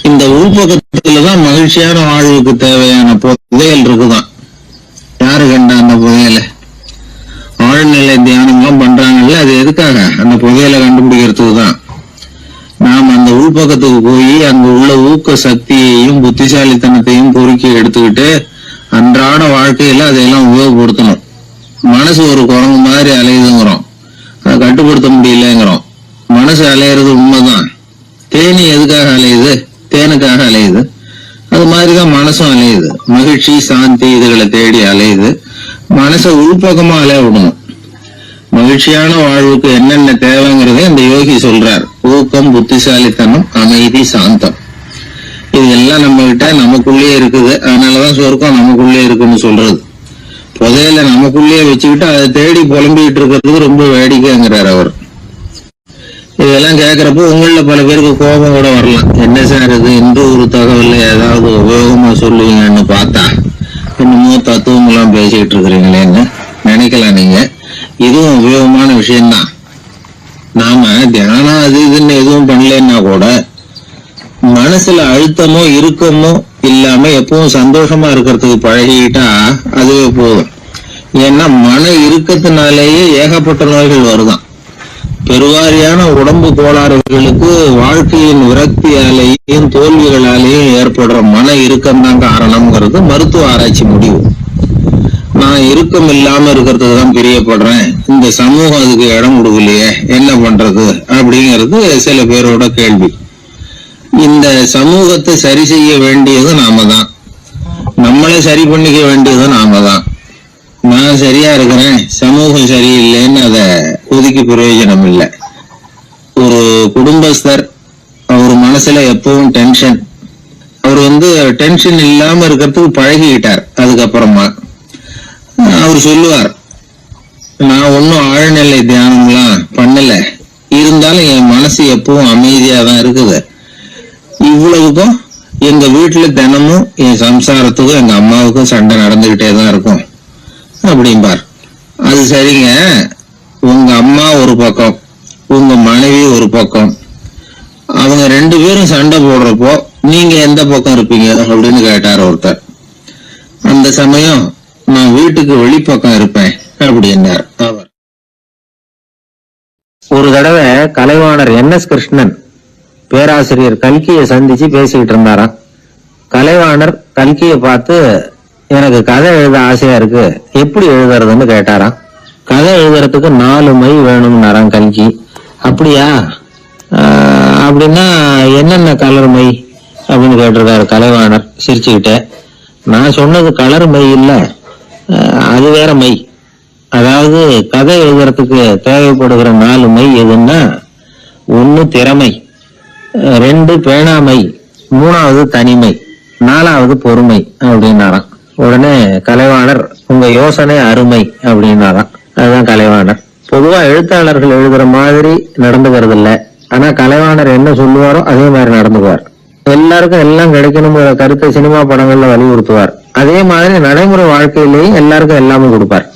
இந்த உள்பக்கத்துலதான் மகிழ்ச்சியான வாழ்வுக்கு தேவையான புதையல் இருக்குதான். யாரு கண்டா அந்த புதையல? ஆழ்நிலை தியானம்லாம் பண்றாங்கல்ல, அது எதுக்காக? அந்த புதையலை கண்டுபிடிக்கிறதுக்கு தான். நாம் அந்த உள்பக்கத்துக்கு போய் அங்க உள்ள ஊக்க சக்தியையும் புத்திசாலித்தனத்தையும் பொறுக்கி எடுத்துக்கிட்டு அன்றாட வாழ்க்கையில அதையெல்லாம் உபயோகப்படுத்தணும். மனசு ஒரு குரங்கு மாதிரி அலையுதுங்கிறோம், அதை கட்டுப்படுத்த முடியலங்கிறோம். மனசு அலையிறது உண்மைதான். தேனி எதுக்காக அலையுது? தேனுக்காக அலையுது. அது மாதிரிதான் மனசும் அலையுது. மகிழ்ச்சி, சாந்தி இதுகளை தேடி அலையுது. மனசை உள்பக்கமா அலைய விடணும். மகிழ்ச்சியான வாழ்வுக்கு என்னென்ன தேவைங்கிறத இந்த யோகி சொல்றார். ஊக்கம், புத்திசாலித்தனம், அமைதி, சாந்தம். இது எல்லாம் நம்ம கிட்ட நமக்குள்ளேயே இருக்குது. அதனாலதான் சொர்க்கம் நமக்குள்ளே இருக்குன்னு சொல்றது. புதையல நமக்குள்ளேயே வச்சுக்கிட்டு அதை தேடி புலம்பிக்கிட்டு இருக்கிறதுக்கு ரொம்ப வேடிக்கைங்கிறார் அவர். இதெல்லாம் கேட்கிறப்போ உங்கள பல பேருக்கு கோபம் கூட வரலாம். என்ன சார் இது, இந்த ஒரு தகவல்ல ஏதாவது உபயோகமா சொல்லுவீங்கன்னு பார்த்தா இன்னமும் தத்துவம் எல்லாம் பேசிக்கிட்டு இருக்கிறீங்களேன்னு நினைக்கலாம் நீங்க. இதுவும் உபயோகமான விஷயம்தான். நாம தியானம் அது இதுன்னு எதுவும் பண்ணலன்னா கூட மனசுல அழுத்தமோ இறுக்கமோ இல்லாம எப்பவும் சந்தோஷமா இருக்கிறதுக்கு பழகிட்டா அதுவே போதும். ஏன்னா மன இறுக்கத்தினாலேயே ஏகப்பட்ட நோய்கள் வருதான். பெருவாரியான உடம்பு கோளாறுகளுக்கு வாழ்க்கையின் விரக்தியாலேயும் தோல்விகளாலேயும் ஏற்படுற மன இறுக்கம் தான் காரணம்ங்கிறது மருத்துவ ஆராய்ச்சி முடிவு. நான் இறுக்கம் இல்லாம இருக்கிறதுக்கு தான் பிரியப்படுறேன், இந்த சமூகம் அதுக்கு இடம் கொடுக்கலையே, என்ன பண்றது அப்படிங்கிறது சில பேரோட கேள்வி. இந்த சமூகத்தை சரி செய்ய வேண்டியது நாம தான், நம்மளை சரி பண்ணிக்க வேண்டியது நாம தான். நான் சரியா இருக்கிறேன், சமூகம் சரியில்லைன்னு அதை ஒதுக்கி பிரயோஜனம் இல்லை. ஒரு குடும்பஸ்தர், அவர் மனசுல எப்பவும் டென்ஷன். அவர் டென்ஷன் இல்லாம இருக்கிறதுக்கு பழகிக்கிட்டார். அதுக்கப்புறமா அவர் சொல்லுவார், நான் ஒன்னும் ஆழ்நிலை தியானம்லாம் பண்ணல, இருந்தாலும் என் மனசு எப்பவும் அமைதியா தான் இருக்குது. இவ்வளவுக்கும் எங்க வீட்டுல தினமும் என் சம்சாரத்துக்கும் எங்க அம்மாவுக்கும் சண்டை நடந்துகிட்டே தான் இருக்கும் அப்படிம்பார். அது சரிங்க, உங்க அம்மா ஒரு பக்கம், உங்க மனைவி ஒரு பக்கம், அவங்க 2 பேரும் சண்டை போடுறப்போ நீங்க எந்த பக்கம் இருப்பீங்க அப்படின்னு கேட்டார் ஒருத்தர். அந்த சமயம் நான் வீட்டுக்கு வெளிப்பக்கம் இருப்பேன் அப்படின்னார் அவர். ஒரு தடவை கலைவாணர் NS கிருஷ்ணன் பேராசிரியர் கல்கியை சந்திச்சு பேசிக்கிட்டு இருந்தாராம். கலைவாணர் கல்கியை பார்த்து, எனக்கு கதை எழுத ஆசையா இருக்கு, எப்படி எழுதுறதுன்னு கேட்டாராம். கதை எழுதுறதுக்கு 4 மை வேணும்னாராம் கல்கி. அப்படியா, அப்படின்னா என்னென்ன கலர் மை அப்படின்னு கேட்டிருக்காரு கலைவாணர் சிரிச்சுக்கிட்டே. நான் சொன்னது கலர் மை இல்ல, அது வேற மை. அதாவது கதை எழுதுறதுக்கு தேவைப்படுகிற 4 மை எதுன்னா, 1 திறமை, 2 பேணாமை, 3வது தனிமை, 4வது பொறுமை அப்படின்னாராம். உடனே கலைவாணர், உங்க யோசனை அருமை அப்படின்னாராம். அதுதான் கலைவாணர். பொதுவா எழுத்தாளர்கள் எழுதுற மாதிரி நடந்துக்கிறது இல்ல, ஆனா கலைவாணர் என்ன சொல்லுவாரோ அதே மாதிரி நடந்துக்குவார். எல்லாருக்கும் எல்லாம் கிடைக்கணுங்கிற கருத்தை சினிமா படங்கள்ல வலியுறுத்துவார். அதே மாதிரி நடைமுறை வாழ்க்கையிலேயும் எல்லாருக்கும் எல்லாமே கொடுப்பார்.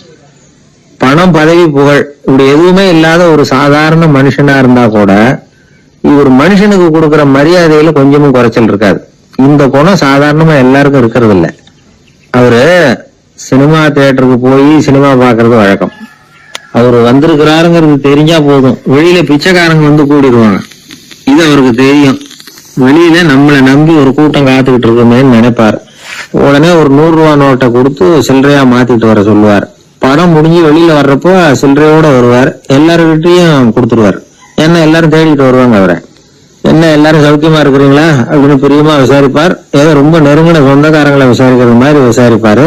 பணம், பதவி, புகழ் இப்படி எதுவுமே இல்லாத ஒரு சாதாரண மனுஷனா இருந்தா கூட இவர் மனுஷனுக்கு கொடுக்கற மரியாதையில கொஞ்சமும் குறைச்சல் இருக்காது. இந்த குணம் சாதாரணமா எல்லாருக்கும் இருக்கிறது இல்ல. அவரு சினிமா தியேட்டருக்கு போய் சினிமா பாக்குறது வழக்கம். அவரு வந்திருக்கிறாருங்கிறது தெரிஞ்சா போதும், வெளியில பிச்சைக்காரங்க வந்து கூடிடுவாங்க. இது அவருக்கு தெரியும். வெளியில நம்மளை நம்பி ஒரு கூட்டம் காத்துக்கிட்டு இருக்குமேன்னு நினைப்பார். உடனே ஒரு 100 ரூபா நோட்டை கொடுத்து சில்லறையா மாத்திட்டு வர சொல்லுவார். படம் முடிஞ்சு வெளியில வர்றப்போ சில்லறையோட வருவார். எல்லாருக்கிட்டையும் கொடுத்துருவார். ஏன்னா எல்லாரும் தேடிட்டு வருவாங்க அவரை. என்ன எல்லாரும் சௌக்கியமா இருக்கிறீங்களா அப்படின்னு பிரியமா விசாரிப்பார். ஏதோ ரொம்ப நெருங்கின சொந்தக்காரங்களை விசாரிக்கிறது மாதிரி விசாரிப்பாரு.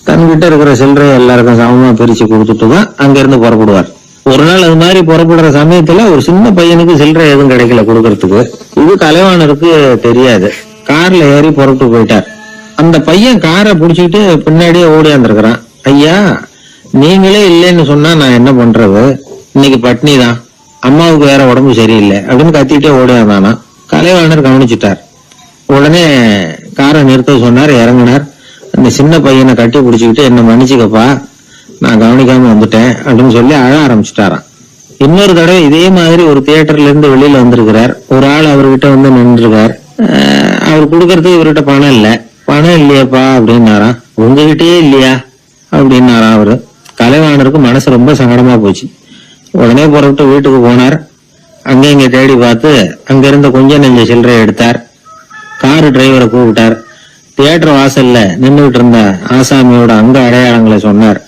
தன்கிட்ட இருக்கிற சில்லறையை எல்லாருக்கும் சமமா பிரிச்சு கொடுத்துட்டு தான் அங்கிருந்து புறப்படுவார். ஒரு நாள் அது மாதிரி புறப்படுற சமயத்துல ஒரு சின்ன பையனுக்கு சில்லறை எதுவும் கிடைக்கல கொடுக்கறதுக்கு. இது கலைவாணருக்கு தெரியாது. கார்ல ஏறி புறப்பட்டு போயிட்டார். அந்த பையன் காரை புடிச்சுக்கிட்டு பின்னாடியே ஓடியாந்துருக்கிறான். ஐயா, நீங்களே இல்லைன்னு சொன்னா நான் என்ன பண்றது, இன்னைக்கு பட்னி தான், அம்மாவுக்கு வேற உடம்பு சரியில்லை அப்படின்னு கத்திட்டே ஓடியாந்தானா. கலைவாணர் கவனிச்சுட்டார். உடனே காரை நிறுத்த சொன்னார். இறங்கினார். அந்த சின்ன பையனை கட்டி பிடிச்சுக்கிட்டு, என்ன மன்னிச்சுக்கப்பா, நான் கவனிக்காம வந்துட்டேன் அப்படின்னு சொல்லி அழ ஆரம்பிச்சுட்டாராம். இன்னொரு தடவை இதே மாதிரி ஒரு தியேட்டர்ல இருந்து வெளியில வந்திருக்கிறார். ஒரு ஆள் அவர்கிட்ட வந்து நின்றுருக்கார். அவர் கொடுக்கறதுக்கு இவர்கிட்ட பணம் இல்ல. பணம் இல்லையாப்பா அப்படின்னாராம். உங்ககிட்டயே இல்லையா அப்படின்னாராம் அவரு. கலைவாணருக்கு மனசு ரொம்ப சங்கடமா போச்சு. உடனே புறப்பட்டு வீட்டுக்கு போனார். அங்க இங்க தேடி பார்த்து அங்க இருந்த கொஞ்சம் நெஞ்ச சில்லறை எடுத்தார். காரு டிரைவரை கூப்பிட்டார். தியேட்டர் வாசல்ல நின்றுகிட்டு இருந்த ஆசாமியோட அங்க அடையாளங்களை சொன்னார்.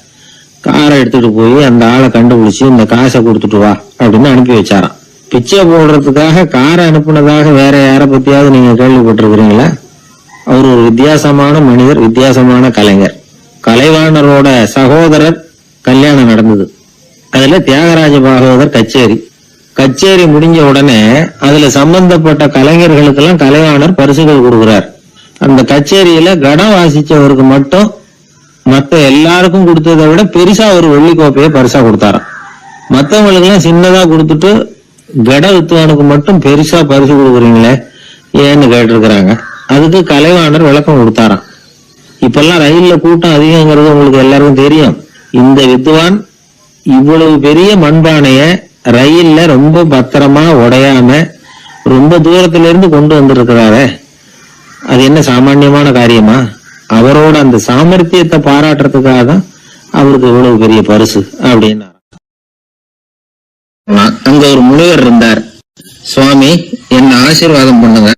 காரை எடுத்துட்டு போய் அந்த ஆளை கண்டுபிடிச்சு இந்த காசை கொடுத்துட்டு வா அப்படின்னு அனுப்பி வச்சாராம். பிச்சை போடுறதுக்காக காரை அனுப்புனதாக வேற யார பத்தியாவது நீங்க கேள்விப்பட்டிருக்கிறீங்களா? அவர் ஒரு வித்தியாசமான மனிதர், வித்தியாசமான கலைஞர். கலைவாணரோட சகோதரர் கல்யாணம் நடந்தது. அதுல தியாகராஜ பாகவதர் கச்சேரி முடிஞ்ச உடனே அதுல சம்பந்தப்பட்ட கலைஞர்களுக்கெல்லாம் கலைவாணர் பரிசுகள் கொடுக்கிறார். அந்த கச்சேரியில கடம் வாசிச்சவருக்கு மட்டும் மத்த எல்லாருக்கும் கொடுத்ததை விட பெருசா ஒரு வெள்ளி கோப்பையை பரிசா கொடுத்தாராம். மத்தவங்களுக்கு எல்லாம் சின்னதா கொடுத்துட்டு கட வித்துவானுக்கு மட்டும் பெருசா பரிசு கொடுக்குறீங்களே ஏன்னு கேட்டிருக்கிறாங்க. அதுக்கு கலைவாணர் விளக்கம் கொடுத்தாராம். இப்பெல்லாம் ரயில்ல கூட்டம் அதிகங்கிறது உங்களுக்கு எல்லாருக்கும் தெரியும். இந்த வித்துவான் இவ்வளவு பெரிய மண்பானைய ரயில்ல ரொம்ப பத்திரமா உடையாம ரொம்ப தூரத்துல இருந்து கொண்டு வந்திருக்கிறாரே, அது என்ன சாமான்யமான காரியமா? அவரோட அந்த சாமர்த்தியத்தை பாராட்டுறதுக்காக தான் அவருக்கு இவ்வளவு பெரிய பரிசு அப்படின்னா. அங்க ஒரு முனிவர் இருந்தார். சுவாமி, என்ன ஆசீர்வாதம் பண்ணுங்க,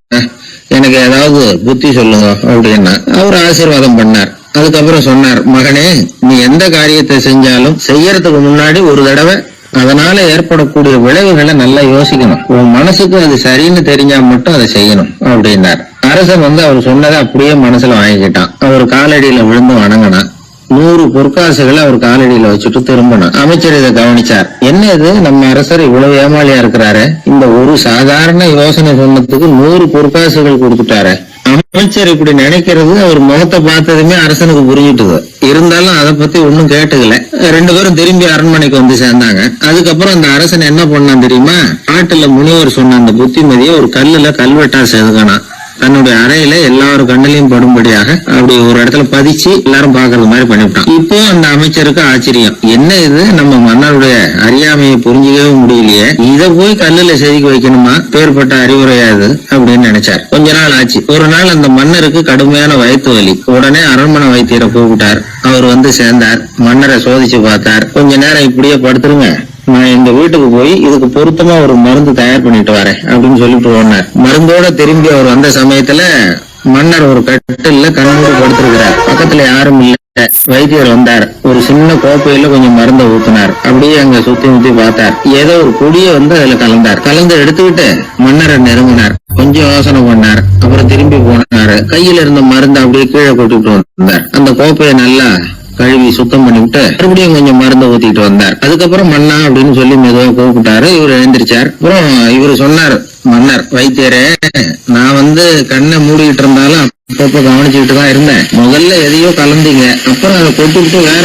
எனக்கு ஏதாவது புத்தி சொல்லுங்க அப்படின்னா அவர் ஆசீர்வாதம் பண்ணார். அதுக்கப்புறம் சொன்னார், மகனே, நீ எந்த காரியத்தை செஞ்சாலும் செய்யறதுக்கு முன்னாடி ஒரு தடவை அதனால ஏற்படக்கூடிய விளைவுகளை நல்லா யோசிக்கணும். உன் மனசுக்கு அது சரின்னு தெரிஞ்சா மட்டும் அதை செய்யணும் அப்படின்னார். அரசன் அவர் சொன்னதை அப்படியே மனசுல வாங்கிக்கிட்டான். அவர் காலடியில விழுந்து வணங்கினான். 100 பொற்காசுகளை அவர் காலடியில வச்சுட்டு திரும்பணும். அமைச்சர் இதை கவனிச்சார். என்ன இது, நம்ம அரசர் இவ்வளவு ஏமாளியா இருக்கிறாரு, இந்த ஒரு சாதாரண யோசனை சொன்னதுக்கு 100 பொற்காசுகள் கொடுத்துட்டாரு. அமைச்சர் இப்படி நினைக்கிறது அவர் முகத்தை பார்த்ததுமே அரசனுக்கு புரிஞ்சுட்டுது. இருந்தாலும் அதை பத்தி ஒன்னும் கேட்டுக்கல. 2 பேரும் திரும்பி அரண்மனைக்கு வந்து சேர்ந்தாங்க. அதுக்கப்புறம் அந்த அரசன் என்ன பண்ணான் தெரியுமா? காட்டுல முனிவர் சொன்ன அந்த புத்திமதியை ஒரு கல்லுல கல்வெட்டா செதுக்கானான். தன்னுடைய அறையில எல்லாரும் கண்ணிலையும் படும்படியாக அப்படி ஒரு இடத்துல பதிச்சு எல்லாரும் பாக்குறது மாதிரி பண்ணிவிட்டான். இப்போ அந்த அமைச்சருக்கு ஆச்சரியம், என்ன இது, நம்ம மன்னருடைய அறியாமையை புரிஞ்சுக்கவே முடியலையே, இத போய் கல்லுல செதுக்கி வைக்கணுமா, பேர்பட்ட அறிவுரையாது அப்படின்னு நினைச்சார். கொஞ்ச நாள் ஆச்சு. ஒரு நாள் அந்த மன்னருக்கு கடுமையான வயிற்று வலி. உடனே அரண்மனை வைத்தியரை கூப்பிட்டார். அவர் சேர்ந்தார். மன்னரை சோதிச்சு பார்த்தார். கொஞ்ச நேரம் இப்படியே படுத்துருங்க, நான் எங்க வீட்டுக்கு போய் இதுக்கு பொருத்தமா ஒரு மருந்து தயார் பண்ணிட்டு வரேன் அப்படின்னு சொல்லிட்டு போனார். மருந்தோட திரும்பி அவர் வந்த சமயத்துல மன்னர் ஒரு கட்டில கண்ணூர் படுத்திருக்கிறார். பக்கத்துல யாரும் இல்ல. வைத்தியர் வந்தார். ஒரு சின்ன கோப்பையில கொஞ்சம் மருந்தை ஊத்தினார். அப்படியே அங்க சுத்தி முத்தி பார்த்தார். ஏதோ ஒரு பொடியை அதுல கலந்தார். கலந்து எடுத்துக்கிட்டு மன்னரை நெருங்கினார். கொஞ்சம் யோசனை பண்ணார். அப்புறம் திரும்பி போனாரு. கையில இருந்த மருந்து அப்படியே கீழே கொட்டிட்டு வந்தார். அந்த கோப்பையை நல்லா கழுவி சுத்தம் பண்ணிவிட்டு மறுபடியும் கொஞ்சம் மருந்து ஊத்திட்டு வந்தார். அதுக்கப்புறம் மன்னா அப்படின்னு சொல்லி மெதுவா கூப்பிட்டாரு. இவர் எழுந்திரிச்சார். அப்புறம் இவரு சொன்னார், மன்னர், வைத்தியரே, நான் கண்ணை மூடிக்கிட்டு இருந்தாலும் அப்பப்ப கவனிச்சுக்கிட்டு தான் இருந்தேன். முதல்ல எதையோ கலந்தீங்க, அப்புறம் அதை கொட்டுக்கிட்டு வேற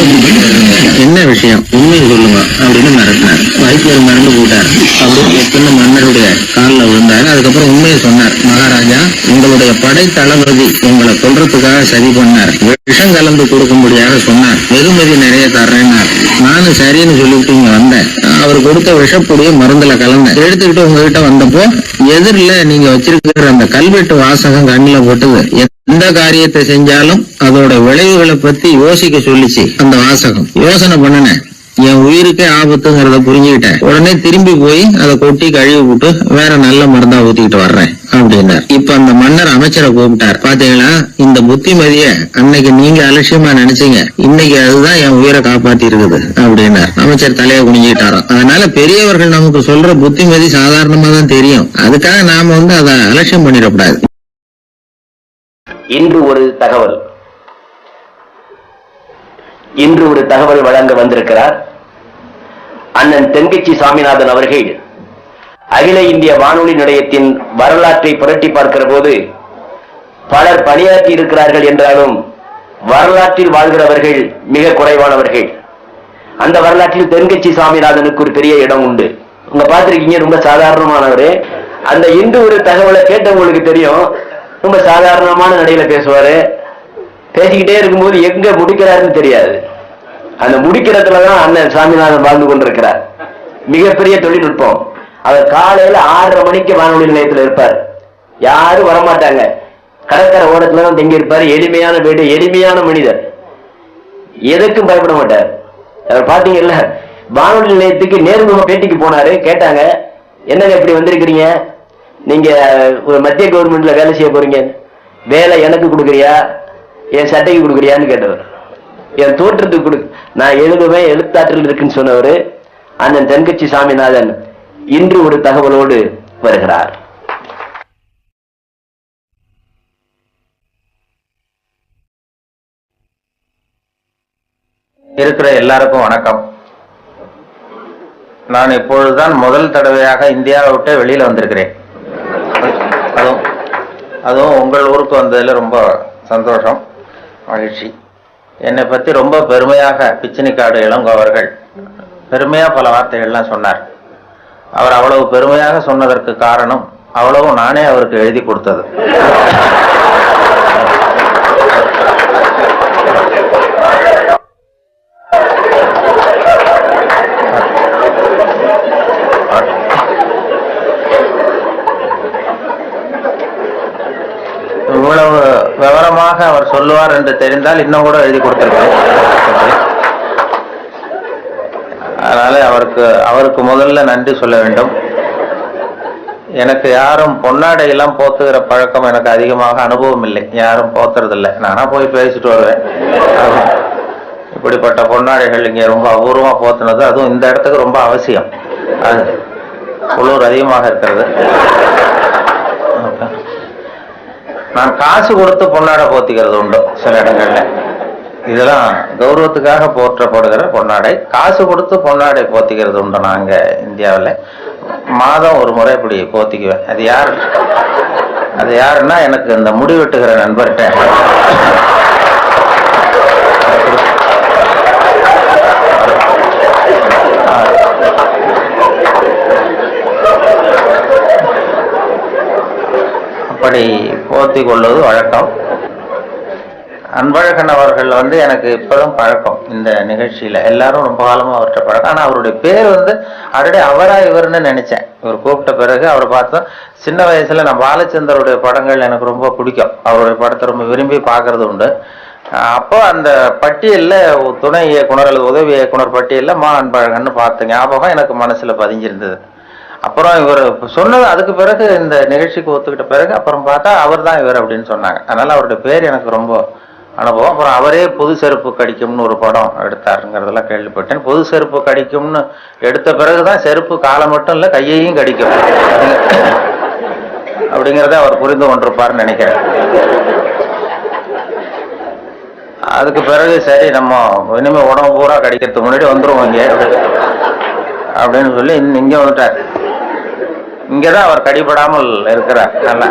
என்ன விஷயம், உண்மையை சொல்லுங்க அப்படின்னு மிரட்டினார். வைத்தியர் மிரண்டு போட்டார். அப்படியே மன்னருடைய காலில் விழுந்தாரு. அதுக்கப்புறம் உண்மையை சொன்னார். மகாராஜா, உங்களுடைய படை தளபதி உங்களை கொல்றதுக்காக சதி பண்ணார். விஷம் கலந்து கொடுக்கும்படியாக சொன்னார். வெகுமதி நிறைய தர்றேன்னார். நானும் சரின்னு சொல்லிட்டு இங்க வந்தேன். அவர் கொடுத்த விஷப்பொடியை மருந்துல கலந்தேன். எடுத்துக்கிட்டு உங்ககிட்ட வந்தப்போ எதிரில நீங்க வச்சிருக்கிற அந்த கல்வெட்டு வாசகம் கண்ணில போட்டது. எந்த காரியத்தை செஞ்சாலும் அதோட விளைவுகளை பத்தி யோசிக்க சொல்லிச்சு அந்த வாசகம். யோசனை பண்ணினேன், என் உயிருக்கே ஆபத்துங்கிறத புரிஞ்சுக்கிட்டேன். உடனே திரும்பி போய் அதை கொட்டி கழுவி விட்டு வேற நல்ல மருந்தா ஊத்திக்கிட்டு வர்றேன் அப்படின்னார். இப்ப அந்த மன்னர் அமைச்சரை கூப்பிட்டார். பாத்தீங்களா, இந்த புத்திமதிய அன்னைக்கு நீங்க அலட்சியமா நினைச்சீங்க, இன்னைக்கு அதுதான் என் உயிரை காப்பாத்தி இருக்குது அப்படின்னார். அமைச்சர் தலையை குனிஞ்சிட்டாராம். அதனால பெரியவர்கள் நமக்கு சொல்ற புத்திமதி சாதாரணமா தான் தெரியும். அதுக்காக நாம அதை அலட்சியம் பண்ணிடக்கூடாது.
இன்று ஒரு தகவல் வழங்க வந்திருக்கிறார் அண்ணன் தென்கட்சி சாமிநாதன் அவர்கள். அகில இந்திய வானொலி நிலையத்தின் வரலாற்றை புரட்டி பார்க்கிற போது பலர் பணியாற்றி இருக்கிறார்கள் என்றாலும் வரலாற்றில் வாழ்கிறவர்கள் மிக குறைவானவர்கள். அந்த வரலாற்றில் தென்கட்சி சாமிநாதனுக்கு ஒரு பெரிய இடம் உண்டு. உங்க பார்த்திருக்கீங்க, ரொம்ப சாதாரணமானவரு. அந்த இன்று ஒரு தகவலை கேட்டவங்களுக்கு தெரியும், ரொம்ப சாதாரணமான நடையில பேசுவாரு. பேசிக்கிட்டே இருக்கும்போது எங்க முடிக்கிறாருன்னு தெரியாது. அந்த முடிக்கிறதுலதான் அண்ணன் சாமிநாதன் வாழ்ந்து கொண்டிருக்கிறார். மிகப்பெரிய தொழில்நுட்பம். அவர் காலையில 6:30 மணிக்கு வானொலி நிலையத்தில் இருப்பார். யாரும் வரமாட்டாங்க. கடற்கரை ஓரத்துலதான் தங்கி இருப்பாரு. எளிமையான வீடு, எளிமையான மனிதர், எதுக்கும் பயப்பட மாட்டார். அவர் பாத்தீங்கல்ல, வானொலி நிலையத்துக்கு நேர்முக பேட்டிக்கு போனாரு. கேட்டாங்க, என்னங்க இப்படி வந்திருக்கிறீங்க, நீங்க ஒரு மத்திய கவர்மெண்ட்ல வேலை செய்ய போறீங்க, வேலை எனக்கு கொடுக்குறியா என் சட்டைக்கு கொடுக்குறியான்னு கேட்டவர். என் தோற்றத்துக்கு கொடு, நான் எழுதுவேன், எழுத்தாற்றல் இருக்குன்னு சொன்னவர் அண்ணன் தென்கட்சி சாமிநாதன் இன்று ஒரு தகவலோடு வருகிறார்.
இருக்கிற எல்லாருக்கும் வணக்கம். நான் இப்பொழுதுதான் முதல் தடவையாக இந்தியாவை விட்டு வெளியில வந்திருக்கிறேன். அதுவும் உங்கள் ஊருக்கு வந்ததுல ரொம்ப சந்தோஷம், மகிழ்ச்சி. என்னை பத்தி ரொம்ப பெருமையாக பிச்சினிக்காடு இளங்கோ அவர்கள் பெருமையா பல வார்த்தைகள்லாம் சொன்னார். அவர் அவ்வளவு பெருமையாக சொன்னதற்கு காரணம் அவ்வளவு நானே அவருக்கு எழுதி கொடுத்தது. இவ்வளவு விவரமாக அவர் சொல்லுவார் என்று தெரிந்தால் இன்னும் கூட எழுதி கொடுத்திருக்கேன். அதனால அவருக்கு முதல்ல நன்றி சொல்ல வேண்டும். எனக்கு யாரும் பொன்னாடை எல்லாம் போத்துகிற பழக்கம் எனக்கு அதிகமாக அனுபவம் இல்லை. யாரும் போத்துறது இல்லை. நானா போய் பேசிட்டு வருவேன். இப்படிப்பட்ட பொன்னாடைகள் இங்கே ரொம்ப அபூர்வமா போத்துனது, அதுவும் இந்த இடத்துக்கு ரொம்ப அவசியம். அது குளிர் அதிகமாக இருக்கிறது. நான் காசு கொடுத்து பொன்னாடை போத்திக்கிறது உண்டு சில இடங்கள்ல. இதெல்லாம் கௌரவத்துக்காக போற்றப்படுகிற பொன்னாடை. காசு கொடுத்து பொன்னாடை போத்திக்கிறது உண்டு நாங்க இந்தியாவில். மாதம் ஒரு முறை இப்படி போத்திக்குவேன். அது யாருன்னா எனக்கு இந்த முடி வெட்டுகிற நண்பர்கிட்ட அப்படி போத்தி கொள்வது வழக்கம். அன்பழகன் அவர்கள் எனக்கு இப்பதான் பழக்கம். இந்த நிகழ்ச்சியில எல்லாரும் ரொம்ப காலமா அவர்கிட்ட பழக்கம். ஆனா அவருடைய பேர் ஆல்ரெடி அவரா இவர்னு நினைச்சேன். இவர் கூப்பிட்ட பிறகு அவரை பார்த்தோம். சின்ன வயசுல நான் பாலச்சந்தருடைய படங்கள் எனக்கு ரொம்ப பிடிக்கும். அவருடைய படத்தை ரொம்ப விரும்பி பார்க்கறது உண்டு. அப்போ அந்த பட்டியல்ல துணை இயக்குனர் அல்லது உதவி இயக்குனர் பட்டியல்ல மா அன்பழகன் பார்த்த ஞாபகம் எனக்கு மனசுல பதிஞ்சிருந்தது. அப்புறம் இவர் சொன்னது அதுக்கு பிறகு இந்த நிகழ்ச்சிக்கு ஒத்துக்கிட்ட பிறகு அப்புறம் பார்த்தா அவர் தான் இவர் அப்படின்னு சொன்னாங்க. அதனால அவருடைய பேர் எனக்கு ரொம்ப அனுபவம். அப்புறம் அவரே பொது செருப்பு கடிக்கும்னு ஒரு படம் எடுத்தாருங்கிறதெல்லாம் கேள்விப்பட்டேன். பொது செருப்பு கடிக்கும்னு எடுத்த பிறகுதான் செருப்பு காலை மட்டும் இல்லை கையையும் கடிக்கும் அப்படிங்கிறத அவர் புரிந்து கொண்டிருப்பார்னு நினைக்கிறேன். அதுக்கு பிறகு சரி நம்ம இனிமே உடம்பு பூரா கடிக்கிறதுக்கு முன்னாடி வந்துருவோம் இங்கே அப்படின்னு சொல்லி இங்க வந்துட்டார். இங்கதான் அவர் கடிபடாமல் இருக்கிறார். நல்லா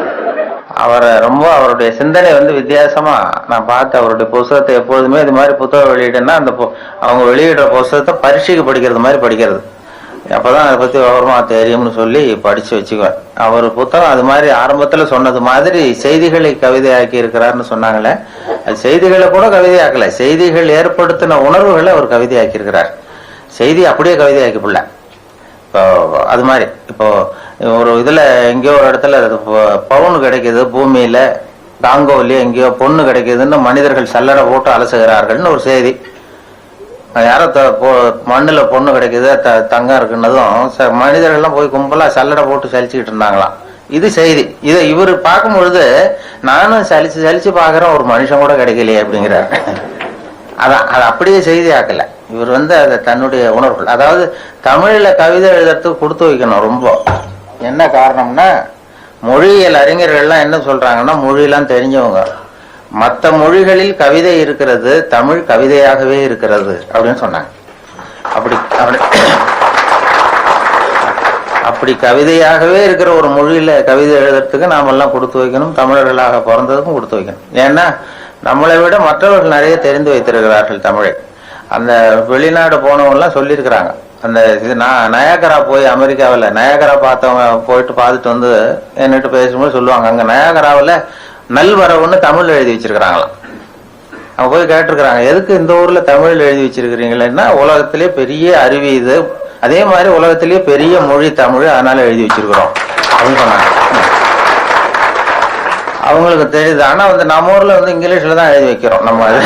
அவருடைய சிந்தனை வித்தியாசமா நான் பார்த்து அவருடைய புத்தகத்தை எப்பொழுதுமே இது மாதிரி புத்தகம் வெளியிட்டேன்னா அந்த அவங்க வெளியிடுற புத்தகத்தை பரீட்சைக்கு படிக்கிறது மாதிரி படிக்கிறது. அப்பதான் அதை பத்தி விவரமா தெரியும்னு சொல்லி படிச்சு வச்சுக்குவேன். அவர் புத்தகம் அது மாதிரி ஆரம்பத்துல சொன்னது மாதிரி செய்திகளை கவிதையாக்கி இருக்கிறாருன்னு சொன்னாங்களே, அது செய்திகளை கூட கவிதையாக்கல, செய்திகள் ஏற்படுத்தின உணர்வுகளை அவர் கவிதையாக்கி இருக்கிறார். செய்தி அப்படியே கவிதையாக்கி பிள்ள. இப்போ அது மாதிரி இப்போ ஒரு இதுல எங்கேயோ ஒரு இடத்துல பவுன் கிடைக்குது, பூமியில காங்கோவிலேயே எங்கேயோ பொண்ணு கிடைக்குதுன்னு மனிதர்கள் சல்லடை போட்டு அலசுகிறார்கள்னு ஒரு செய்தி. யாரோ மண்ணுல பொண்ணு கிடைக்குது தங்கம் இருக்குன்னதும் மனிதர்கள்லாம் போய் கும்பலா சல்லடை போட்டு சலிச்சுக்கிட்டு இருந்தாங்களாம். இது செய்தி. இதை இவர் பார்க்கும் பொழுது நானும் சலிச்சு சலிச்சு பாக்குறேன், ஒரு மனுஷன் கூட கிடைக்கலையே அப்படிங்கிறார். அதான் அது அப்படியே செய்தி ஆக்கல. இவர் அதை தன்னுடைய உணர்வுகள், அதாவது தமிழ்ல கவிதை எழுதுறதுக்கு கொடுத்து வைக்கணும் ரொம்ப. என்ன காரணம்னா மொழியியல் அறிஞர்கள்லாம் என்ன சொல்றாங்கன்னா, மொழியெல்லாம் தெரிஞ்சவங்க, மற்ற மொழிகளில் கவிதை இருக்கிறது, தமிழ் கவிதையாகவே இருக்கிறது அப்படின்னு சொன்னாங்க. அப்படி கவிதையாகவே இருக்கிற ஒரு மொழியில கவிதை எழுதுறதுக்கு நாமெல்லாம் கொடுத்து வைக்கணும். தமிழர்களாக பிறந்ததுக்கும் கொடுத்து வைக்கணும். ஏன்னா நம்மளை விட மற்றவர்கள் நிறைய தெரிந்து வைத்திருக்கிறார்கள் தமிழை. அந்த வெளிநாடு போனவங்கலாம் சொல்லியிருக்கிறாங்க. அந்த இது நான் நயாகரா போய் அமெரிக்காவில் நயாகரா பார்த்தவங்க போயிட்டு பார்த்துட்டு என்கிட்ட பேசும்போது சொல்லுவாங்க, அங்க நயாகராவில் நல்வரவுன்னு தமிழ் எழுதி வச்சிருக்கிறாங்களாம். அவங்க போய் கேட்டிருக்கிறாங்க, எதுக்கு இந்த ஊர்ல தமிழ் எழுதி வச்சிருக்கிறீங்களா? உலகத்திலேயே பெரிய அருவி இது, அதே மாதிரி உலகத்திலேயே பெரிய மொழி தமிழ், அதனால எழுதி வச்சிருக்கிறோம் அப்படின்னு சொன்னாங்க. அவங்களுக்கு தெரியுது. ஆனா நம்ம ஊர்ல இங்கிலீஷ்ல தான் எழுதி வைக்கிறோம் நம்ம. அது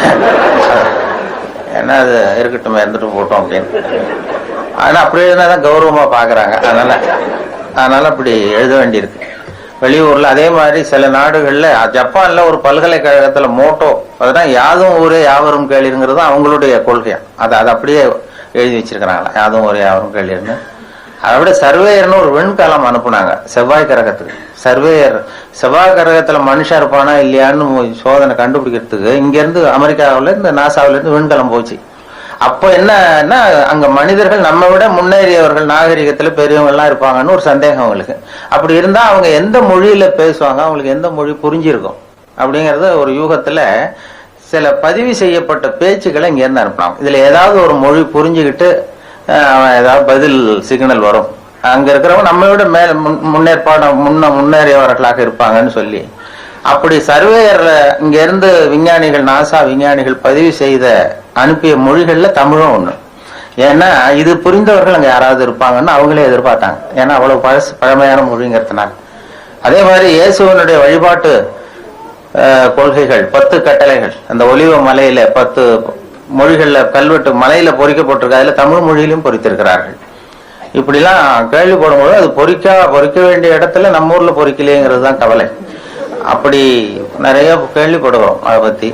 ஏன்னா அது இருக்கட்டும், இருந்துட்டு போட்டோம் அப்படின்னு. ஆனா அப்படி எழுதினாதான் கௌரவமா பாக்குறாங்க. அதனால அப்படி எழுத வேண்டியிருக்கு. வெளியூர்ல அதே மாதிரி சில நாடுகள்ல, ஜப்பான்ல ஒரு பல்கலைக்கழகத்துல மோட்டோ, அதுதான் யாதும் ஊரே யாவரும் கேளிருங்கிறது அவங்களுடைய கொள்கையா. அது அப்படியே எழுதி வச்சிருக்கிறாங்களா, யாதும் ஊரே யாவரும் கேளிர்னு. அதை விட சர்வேயர்னு ஒரு விண்கலம் அனுப்புனாங்க செவ்வாய் கிரகத்துக்கு. சர்வேயர் செவ்வாய் கிரகத்துல மனுஷன் இருப்பானா இல்லையான்னு சோதனை கண்டுபிடிக்கிறதுக்கு இங்க இருந்து அமெரிக்காவில இருந்து நாசாவில இருந்து விண்கலம் போச்சு. அப்ப என்னன்னா அங்க மனிதர்கள் நம்ம விட முன்னேறியவர்கள், நாகரிகத்துல பெரியவங்க எல்லாம் இருப்பாங்கன்னு ஒரு சந்தேகம் அவங்களுக்கு. அப்படி இருந்தா அவங்க எந்த மொழியில பேசுவாங்க, அவங்களுக்கு எந்த மொழி புரிஞ்சிருக்கும் அப்படிங்கறது ஒரு யூகத்துல சில பதிவு செய்யப்பட்ட பேச்சுக்களை இங்க இருந்து அனுப்பலாம். இதுல ஏதாவது ஒரு மொழி புரிஞ்சுக்கிட்டு ஏதாவது பதில் சிக்னல் வரும். அங்க இருக்கிறவங்க நம்ம விட மேல முன்னேறியவர்களாக இருப்பாங்கன்னு சொல்லி அப்படி சர்வேயர் இங்க இருந்து விஞ்ஞானிகள், நாசா விஞ்ஞானிகள் பதிவு செய்த அனுப்பிய மொழிகள்ல தமிழும் ஒண்ணு. ஏன்னா இது புரிந்தவர்கள் அங்க யாராவது இருப்பாங்கன்னு அவங்களே எதிர்பார்த்தாங்க. ஏன்னா அவ்வளவு பழமையான மொழிங்கிறதுனால. அதே மாதிரி இயேசுவனுடைய வழிபாட்டு கொள்கைகள் 10 கட்டளைகள் அந்த ஒலிவ மலையில 10 மொழிகள்ல கல்வெட்டு மலையில பொறிக்கப்பட்டிருக்க, அதுல தமிழ் மொழியிலும் பொறித்திருக்கிறார்கள். இப்படிலாம் கேள்விப்படும்போது அது பொறிக்க வேண்டிய இடத்துல நம்ம ஊர்ல பொறிக்கலையேங்கிறது தான் கவலை. அப்படி நிறைய கேள்விப்படுவோம் அதை பத்தி.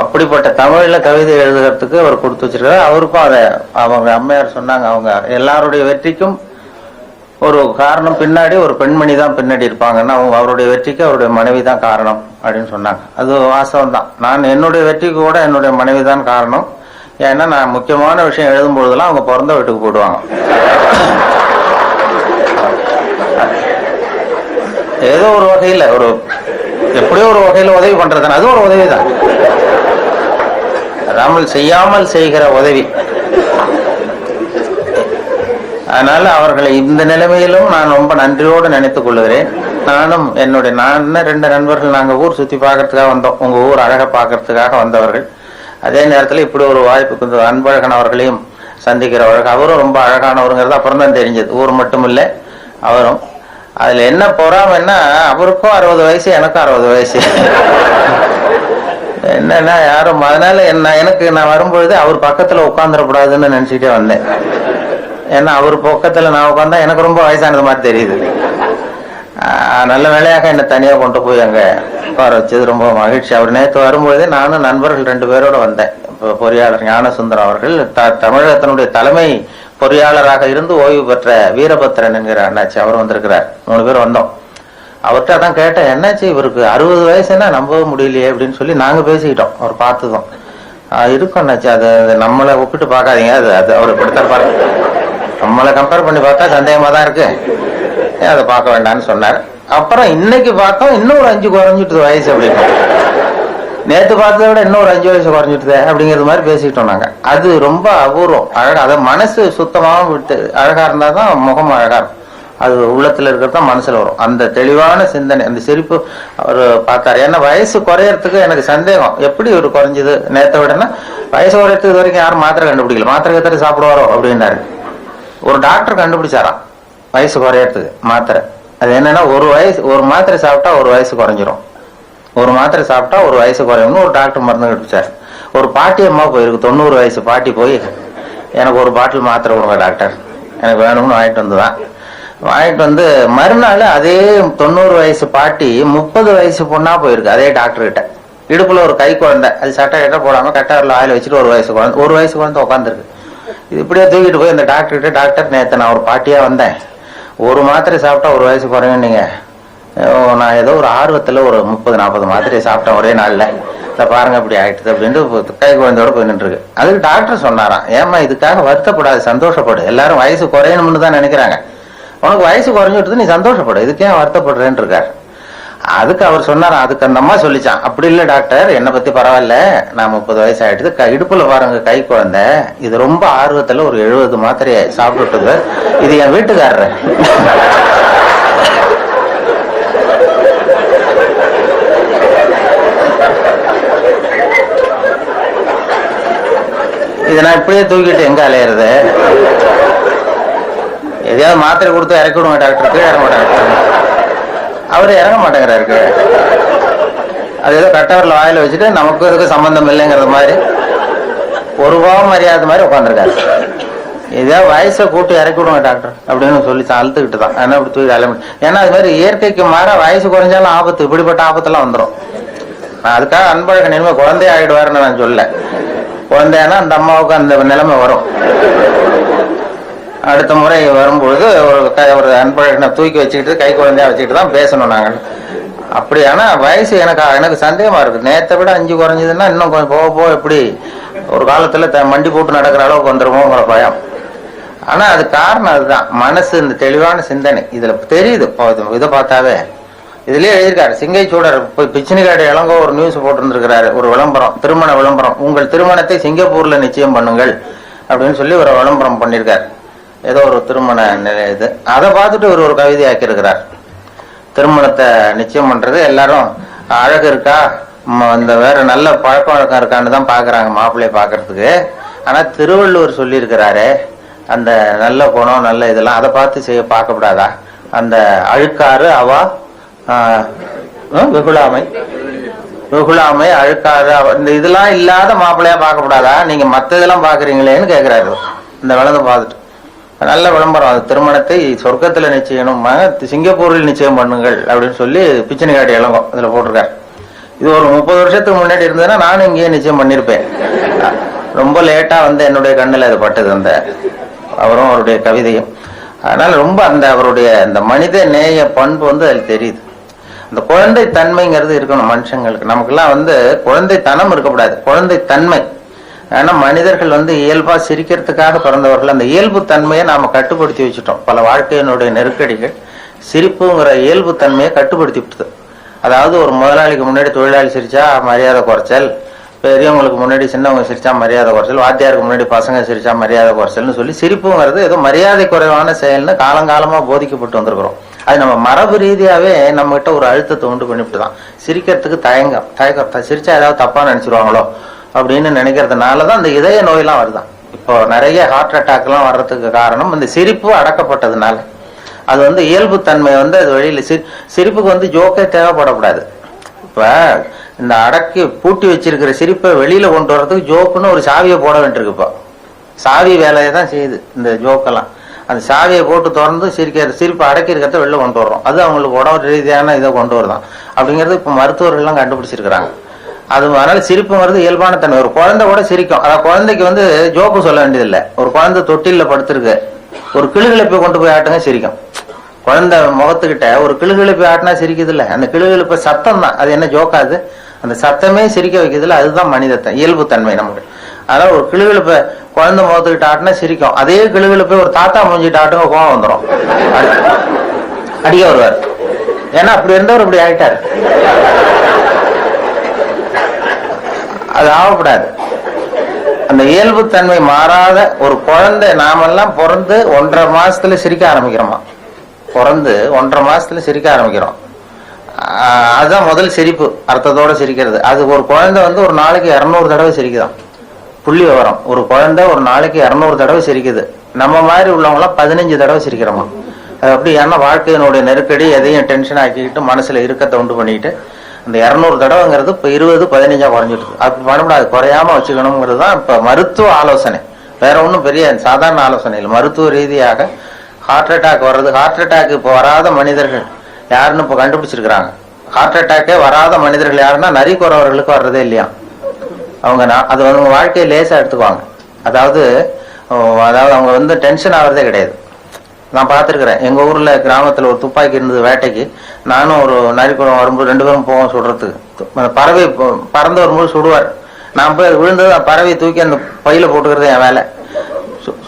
அப்படிப்பட்ட தமிழ்ல கவிதை எழுதுறதுக்கு அவர் கொடுத்து வச்சிருக்காரு. அவருக்கும் அதை அவங்க அம்மையார் சொன்னாங்க, அவங்க எல்லாருடைய வெற்றிக்கும் ஒரு காரணம் பின்னாடி ஒரு பெண்மணி தான் பின்னாடி இருப்பாங்கன்னா அவருடைய வெற்றிக்கு அவருடைய மனைவி தான் காரணம் அப்படின்னு சொன்னாங்க. அது வாசகம் தான். நான் என்னுடைய வெற்றிக்கு கூட என்னுடைய மனைவி தான் காரணம். ஏன்னா நான் முக்கியமான விஷயம் எழுதும் பொழுதெல்லாம் அவங்க பிறந்த வீட்டுக்கு போயிடுவாங்க. ஏதோ ஒரு வகையில எப்படியோ ஒரு வகையில உதவி பண்றதுன்னு அது ஒரு உதவி தான். அதாமல் செய்யாமல் செய்கிற உதவி. அதனால அவர்களை இந்த நிலைமையிலும் நான் ரொம்ப நன்றியோடு நினைத்துக் கொள்ளுகிறேன். நான் 2 நண்பர்கள் நாங்க ஊர் சுத்தி பார்க்கறதுக்காக வந்தோம். உங்க ஊர் அழகை பார்க்கறதுக்காக வந்தவர்கள். அதே நேரத்துல இப்படி ஒரு வாய்ப்புக்கு அன்பழகன் அவர்களையும் சந்திக்கிறவர்கள். அவரும் ரொம்ப அழகானவருங்கிறது அப்புறம் தான் தெரிஞ்சது. ஊர் மட்டும் இல்லை, அவரும். அதுல என்ன பொறாமைன்னா அவருக்கும் 60 வயசு, எனக்கும் 60 வயசு. என்னன்னா யாரும் அதனால நான் வரும்பொழுது அவர் பக்கத்துல உட்காந்துடக்கூடாதுன்னு நினைச்சுட்டே வந்தேன். ஏன்னா அவர் பக்கத்துல நான் உட்காந்தா எனக்கு ரொம்ப வயசானது மாதிரி தெரியுது. நல்ல வேலையாக என்னை தனியா கொண்டு போய் அங்க உட்கார வச்சது ரொம்ப மகிழ்ச்சி. அவர் நேற்று வரும்பொழுது நானும் நண்பர்கள் 2 பேரோட வந்தேன். பொறியாளர் ஞானசுந்தரம் அவர்கள், தமிழகத்தினுடைய தலைமை பொறியாளராக இருந்து ஓய்வு பெற்ற வீரபத்திரன் என்கிற அண்ணாச்சி, அவர் வந்திருக்கிறார். 3 பேர் வந்தோம். அவர்கிட்ட அதான் கேட்டேன், என்னாச்சு இவருக்கு 60 வயசுன்னா நம்பவே முடியலையே அப்படின்னு சொல்லி நாங்க பேசிக்கிட்டோம். அவர் பார்த்ததும் இருக்கும் அண்ணாச்சி, அது நம்மளை ஒப்பிட்டு பார்க்காதீங்க, அது அவர் இப்படித்தான் பாருங்க, நம்மளை கம்பேர் பண்ணி பார்த்தா சந்தேகமா தான் இருக்கு, அதை பார்க்க வேண்டாம்னு சொன்னார். அப்புறம் இன்னைக்கு பார்த்தோம் இன்னும் ஒரு 5 குறைஞ்சிட்டு வயசு அப்படின்னு. நேத்து பார்த்ததை விட இன்னொரு 5 வயசு குறைஞ்சிட்டுதே அப்படிங்கிறது மாதிரி பேசிக்கிட்டோம் நாங்க. அது ரொம்ப அபூர்வம், அழகா. அதை மனசு சுத்தமாகவும் விட்டு அழகா இருந்தாதான் முகம் அழகா இருக்கும். அது உள்ளத்துல இருக்கிறது தான் மனசுல வரும். அந்த தெளிவான சிந்தனை, அந்த சிரிப்பு அவர் பார்த்தாரு. ஏன்னா வயசு குறையறதுக்கு எனக்கு சந்தேகம், எப்படி ஒரு குறைஞ்சது நேற்றை விடனா வயசு குறையறதுக்கு இது வரைக்கும் யாரும் மாத்திரை கண்டுபிடிக்கல. மாத்திரை கத்திரி சாப்பிடுவாரோ அப்படின்னாரு. ஒரு டாக்டர் கண்டுபிடிச்சாராம் வயசு குறையறதுக்கு மாத்திரை. அது என்னன்னா ஒரு மாத்திரை சாப்பிட்டா 1 வயசு குறைஞ்சிரும், 1 மாத்திரை சாப்பிட்டா 1 வயசு குறையும்னு ஒரு டாக்டர் மருந்து கண்டுபிடிச்சாரு. ஒரு பாட்டி அம்மா போயிருக்கு, 90 வயசு பாட்டி போய் எனக்கு ஒரு பாட்டில் மாத்திரை கொடுங்க டாக்டர், எனக்கு வேணும்னு வாங்கிட்டு வந்து மறுநாள் அதே 90 வயசு பாட்டி 30 வயசு பொண்ணா போயிருக்கு அதே டாக்டர் கிட்ட. இடுப்புல ஒரு கை குழந்தை, அது சட்டை கிட்ட போடாம கட்டாரில் ஆயில் வச்சுட்டு 1 வயசு குழந்தை உட்காந்துருக்கு. இது இப்படியே தூக்கிட்டு போய் அந்த டாக்டர் கிட்ட, டாக்டர் நேற்று நான் ஒரு பாட்டியா வந்தேன், 1 மாத்திரை சாப்பிட்டா 1 வயசு குறையும், நீங்க நான் ஏதோ ஒரு ஆர்வத்துல ஒரு 30-40 மாத்திரையை சாப்பிட்டேன் ஒரே நாள்ல, இதை பாருங்க இப்படி ஆயிடுது அப்படின்ட்டு கை குழந்தையோட போய் நின்றுருக்கு. அதுக்கு டாக்டர் சொன்னாராம், ஏமா இதுக்காக வருத்தப்படாது, சந்தோஷப்படு, எல்லாரும் வயசு குறையணும்னு தான் நினைக்கிறாங்க, உனக்கு வயசு குறைஞ்சிட்டு நீ சந்தோஷப்படு, இதுக்கே வருத்தப்படுறேன்னு இருக்காரு. அதுக்கு அவர் சொன்னாராம், அதுக்கு அந்த அம்மா சொல்லிச்சான், அப்படி இல்லை டாக்டர், என்னை பத்தி பரவாயில்ல, நான் 30 வயசு ஆயிடுது, இடுப்புல பாருங்க கை குழந்தை, இது ரொம்ப ஆர்வத்துல ஒரு 70 மாத்திரையை சாப்பிட்டுட்டு, இது என் வீட்டுக்காரர். இதை நான் இப்படியே தூக்கிட்டு எங்க அலையிறது, எதையாவது மாத்திரை கொடுத்து இறக்கி விடுங்க டாக்டர், கீழே இறங்க மாட்டாங்க, அவரு இறங்க மாட்டேங்கிறாருக்கு. அது ஏதோ கட்டவரில் வாயில வச்சுட்டு நமக்கு இதுக்கு சம்பந்தம் இல்லைங்கிறது மாதிரி ஒரு பாவம் மரியாதை மாதிரி உட்காந்துருக்காரு. இதே வயசை கூட்டி இறக்கி விடுங்க டாக்டர் அப்படின்னு சொல்லி அழுத்துக்கிட்டு தான் ஏன்னா இப்படி தூக்கி அலைய. ஏன்னா அது மாதிரி இயற்கைக்கு மாற வயசு குறைஞ்சாலும் ஆபத்து, இப்படிப்பட்ட ஆபத்தெல்லாம் வந்துடும். அதுக்காக அன்பழகன் இனிமே குழந்தைய ஆயிடுவாருன்னு நான் சொல்ல, குழந்தையானா அந்த அம்மாவுக்கு அந்த நிலைமை வரும். அடுத்த முறை வரும்பொழுது ஒரு அன்பழகனை தூக்கி வச்சுக்கிட்டு கை குழந்தையா வச்சுக்கிட்டு தான் பேசணும் நாங்கள். அப்படி ஆனா வயசு எனக்கு சந்தேகமா இருக்கு, நேற்றை விட 5 குறைஞ்சதுன்னா இன்னும் கொஞ்சம் போக எப்படி ஒரு காலத்துல மண்டி போட்டு நடக்கிற அளவுக்கு வந்துருமோங்கிற பயம். ஆனா அது காரணம் அதுதான், மனசு, இந்த தெளிவான சிந்தனை இதுல தெரியுது. இதை பார்த்தாவே இதுலயே எழுதியிருக்காரு, சிங்கை சூடர் பிச்சினிகாடு இளங்கோ ஒரு நியூஸ் போட்டிருந்திருக்கிறாரு, ஒரு விளம்பரம், திருமண விளம்பரம், உங்கள் திருமணத்தை சிங்கப்பூர்ல நிச்சயம் பண்ணுங்கள் அப்படின்னு சொல்லி ஒரு விளம்பரம் பண்ணியிருக்காரு. ஏதோ ஒரு திருமண நிலை இது. அதை பார்த்துட்டு ஒரு கவிதை ஆக்கியிருக்கிறார். திருமணத்தை நிச்சயம் பண்றது எல்லாரும் அழகு இருக்கா, இந்த வேற நல்ல பழக்க வழக்கம் இருக்கான்னு தான் பாக்குறாங்க மாப்பிள்ளைய பாக்குறதுக்கு. ஆனா திருவள்ளுவர் சொல்லி இருக்கிறாரு, அந்த நல்ல குணம் நல்ல இதெல்லாம் அதை பார்த்து பார்க்கப்படாதா, அந்த அழுக்காறு அவா வெகுளாமை அழுக்காறு இந்த இதெல்லாம் இல்லாத மாப்பிள்ளையா பார்க்கப்படாதா, நீங்க மத்த இதெல்லாம் பாக்குறீங்களேன்னு கேக்குறாரு இந்த விளக்கம் பார்த்துட்டு. நல்ல விளம்பரம். அது திருமணத்தை சொர்க்கத்துல நிச்சயம், சிங்கப்பூரில் நிச்சயம் பண்ணுங்கள் அப்படின்னு சொல்லி பிச்சனிக்காட்டு இளங்கம் இதுல போட்டிருக்காரு. இது ஒரு 30 வருஷத்துக்கு முன்னாடி இருந்ததுன்னா நானும் இங்கேயே நிச்சயம் பண்ணிருப்பேன். ரொம்ப லேட்டா வந்து என்னுடைய கண்ணில் அது பட்டது, அந்த அவரும் அவருடைய கவிதையும். அதனால ரொம்ப அந்த அவருடைய அந்த மனித நேய பண்பு வந்து அதில் தெரியுது. அந்த குழந்தை தன்மைங்கிறது இருக்கணும் மனுஷங்களுக்கு. நமக்கெல்லாம் வந்து குழந்தைத்தனம் இருக்கக்கூடாது, குழந்தை தன்மை. ஆனா மனிதர்கள் வந்து இயல்பா சிரிக்கிறதுக்காக பிறந்தவர்கள். அந்த இயல்பு தன்மையை நாம கட்டுப்படுத்தி வச்சுட்டோம். பல வாழ்க்கையினுடைய நெருக்கடிகள் சிரிப்புங்கிற இயல்பு தன்மையை கட்டுப்படுத்தி விட்டுது. அதாவது ஒரு முதலாளிக்கு முன்னாடி தொழிலாளி சிரிச்சா மரியாதை குறைச்சல், பெரியவங்களுக்கு முன்னாடி சின்னவங்க சிரிச்சா மரியாதை குறைச்சல், வாத்தியாருக்கு முன்னாடி பசங்க சிரிச்சா மரியாதை குறைச்சல்னு சொல்லி சிரிப்புங்கிறது ஏதோ மரியாதை குறைவான செயல்னு காலங்காலமா போதிக்கப்பட்டு வந்திருக்கிறோம். அது நம்ம மரபு ரீதியாவே நம்ம கிட்ட ஒரு அழுத்தத்தை உண்டு பண்ணிவிட்டு தான் சிரிக்கிறதுக்கு தயக்கம் சிரிச்சா ஏதாவது தப்பா நினைச்சிருவாங்களோ அப்படின்னு நினைக்கிறதுனாலதான் அந்த இதய நோயெல்லாம் வருதான். இப்போ நிறைய ஹார்ட் அட்டாக் எல்லாம் வர்றதுக்கு காரணம் இந்த சிரிப்பு அடக்கப்பட்டதுனால. அது வந்து இயல்பு தன்மை வந்து அது வெளியில சிரிப்புக்கு வந்து ஜோக்கே தேவைப்படக்கூடாது. இப்ப இந்த அடக்கி பூட்டி வச்சிருக்கிற சிரிப்பை வெளியில கொண்டு வர்றதுக்கு ஜோக்குன்னு ஒரு சாவியை போட வேண்டியிருக்கு. இப்போ சாவி வேலையை தான் செய்யுது இந்த ஜோக்கெல்லாம். அந்த சாவியை போட்டு திறந்து சிரிப்பை அடக்கி இருக்கிறத வெளில கொண்டு வர்றோம். அது அவங்களுக்கு உடம்பு ரீதியான இதை கொண்டு வருதான் அப்படிங்கிறது இப்போ மருத்துவர்கள்லாம் கண்டுபிடிச்சிருக்கிறாங்க. அது அதனால சிரிப்புங்கிறது இயல்பான தன்மை. ஒரு குழந்தை கூட சிரிக்கும். அதாவது குழந்தைக்கு வந்து ஜோக்கு சொல்ல வேண்டியதில்லை. ஒரு குழந்தை தொட்டில படுத்திருக்கு, ஒரு கிளுகிழப்பை கொண்டு போய் ஆட்டுங்க சிரிக்கும். குழந்தை முகத்துக்கிட்ட ஒரு கிளுகிழப்பை ஆட்டினா சிரிக்குது இல்ல, அந்த கிளுகிழப்ப சத்தம் தான். அது என்ன ஜோக்காது? அந்த சத்தமே சிரிக்க வைக்கிறது இல்லை. அதுதான் மனிதத்தை இயல்பு தன்மை நமக்கு. அதனால ஒரு கிளுகிழப்ப குழந்தை முகத்துக்கிட்ட ஆட்டினா சிரிக்கும். அதே கிளுகிழப்பை ஒரு தாத்தா மூஞ்சிட்டு ஆட்டுங்க கோவம் வந்துடும், அடிக்க வருவார். ஏன்னா அப்படி இருந்தவர் இப்படி ஆயிட்டாரு. அது ஆகக்கூடாது. அந்த இயல்பு தன்மை மாறாத ஒரு குழந்தை, நாமெல்லாம் பிறந்து 1.5 மாசத்துல சிரிக்க ஆரம்பிக்கிறோமா? பிறந்து 1.5 மாசத்துல சிரிக்க ஆரம்பிக்கிறோம். அதுதான் முதல் சிரிப்பு, அர்த்தத்தோட சிரிக்கிறது. அது ஒரு குழந்தை வந்து ஒரு நாளைக்கு 200 தடவை சிரிக்குதான். புள்ளி விவரம், ஒரு குழந்தை ஒரு நாளைக்கு 200 தடவை சிரிக்குது. நம்ம மாதிரி உள்ளவங்களாம் 15 தடவை சிரிக்கிறோமா? அது அப்படி. ஏன்னா வாழ்க்கையினுடைய நெருக்கடி எதையும் டென்ஷன் ஆக்கிக்கிட்டு மனசுல இறுக்கத்தை உண்டு பண்ணிட்டு அந்த 200 தடவைங்கிறது இப்ப 20-15 குறைஞ்சிட்டு. அப்படி பண்ணக்கூடாது, குறையாம வச்சுக்கணுங்கிறது தான் இப்ப மருத்துவ ஆலோசனை. வேற ஒன்றும் பெரிய சாதாரண ஆலோசனை இல்லை. மருத்துவ ரீதியாக ஹார்ட் அட்டாக் வர்றது, ஹார்ட் அட்டாக் இப்போ வராத மனிதர்கள் யாருன்னு இப்போ கண்டுபிடிச்சிருக்கிறாங்க. ஹார்ட் அட்டாக்கே வராத மனிதர்கள் யாருன்னா நரி குறவர்களுக்கு வர்றதே இல்லையா. அவங்க அது அவங்க வாழ்க்கையை லேசா எடுத்துக்குவாங்க. அதாவது அவங்க வந்து டென்ஷன் ஆகிறதே கிடையாது. நான் பார்த்துருக்கிறேன். எங்க ஊர்ல கிராமத்துல ஒரு துப்பாக்கி இருந்தது வேட்டைக்கு. நானும் ஒரு நரிக்குளம் வரும்போது 2 பேரும் போவோம் சுடுறதுக்கு. பறவை பறந்து வரும்போது சுடுவார். நான் போய் விழுந்தது பறவையை தூக்கி அந்த பையில போட்டுக்கிறது என் வேலை.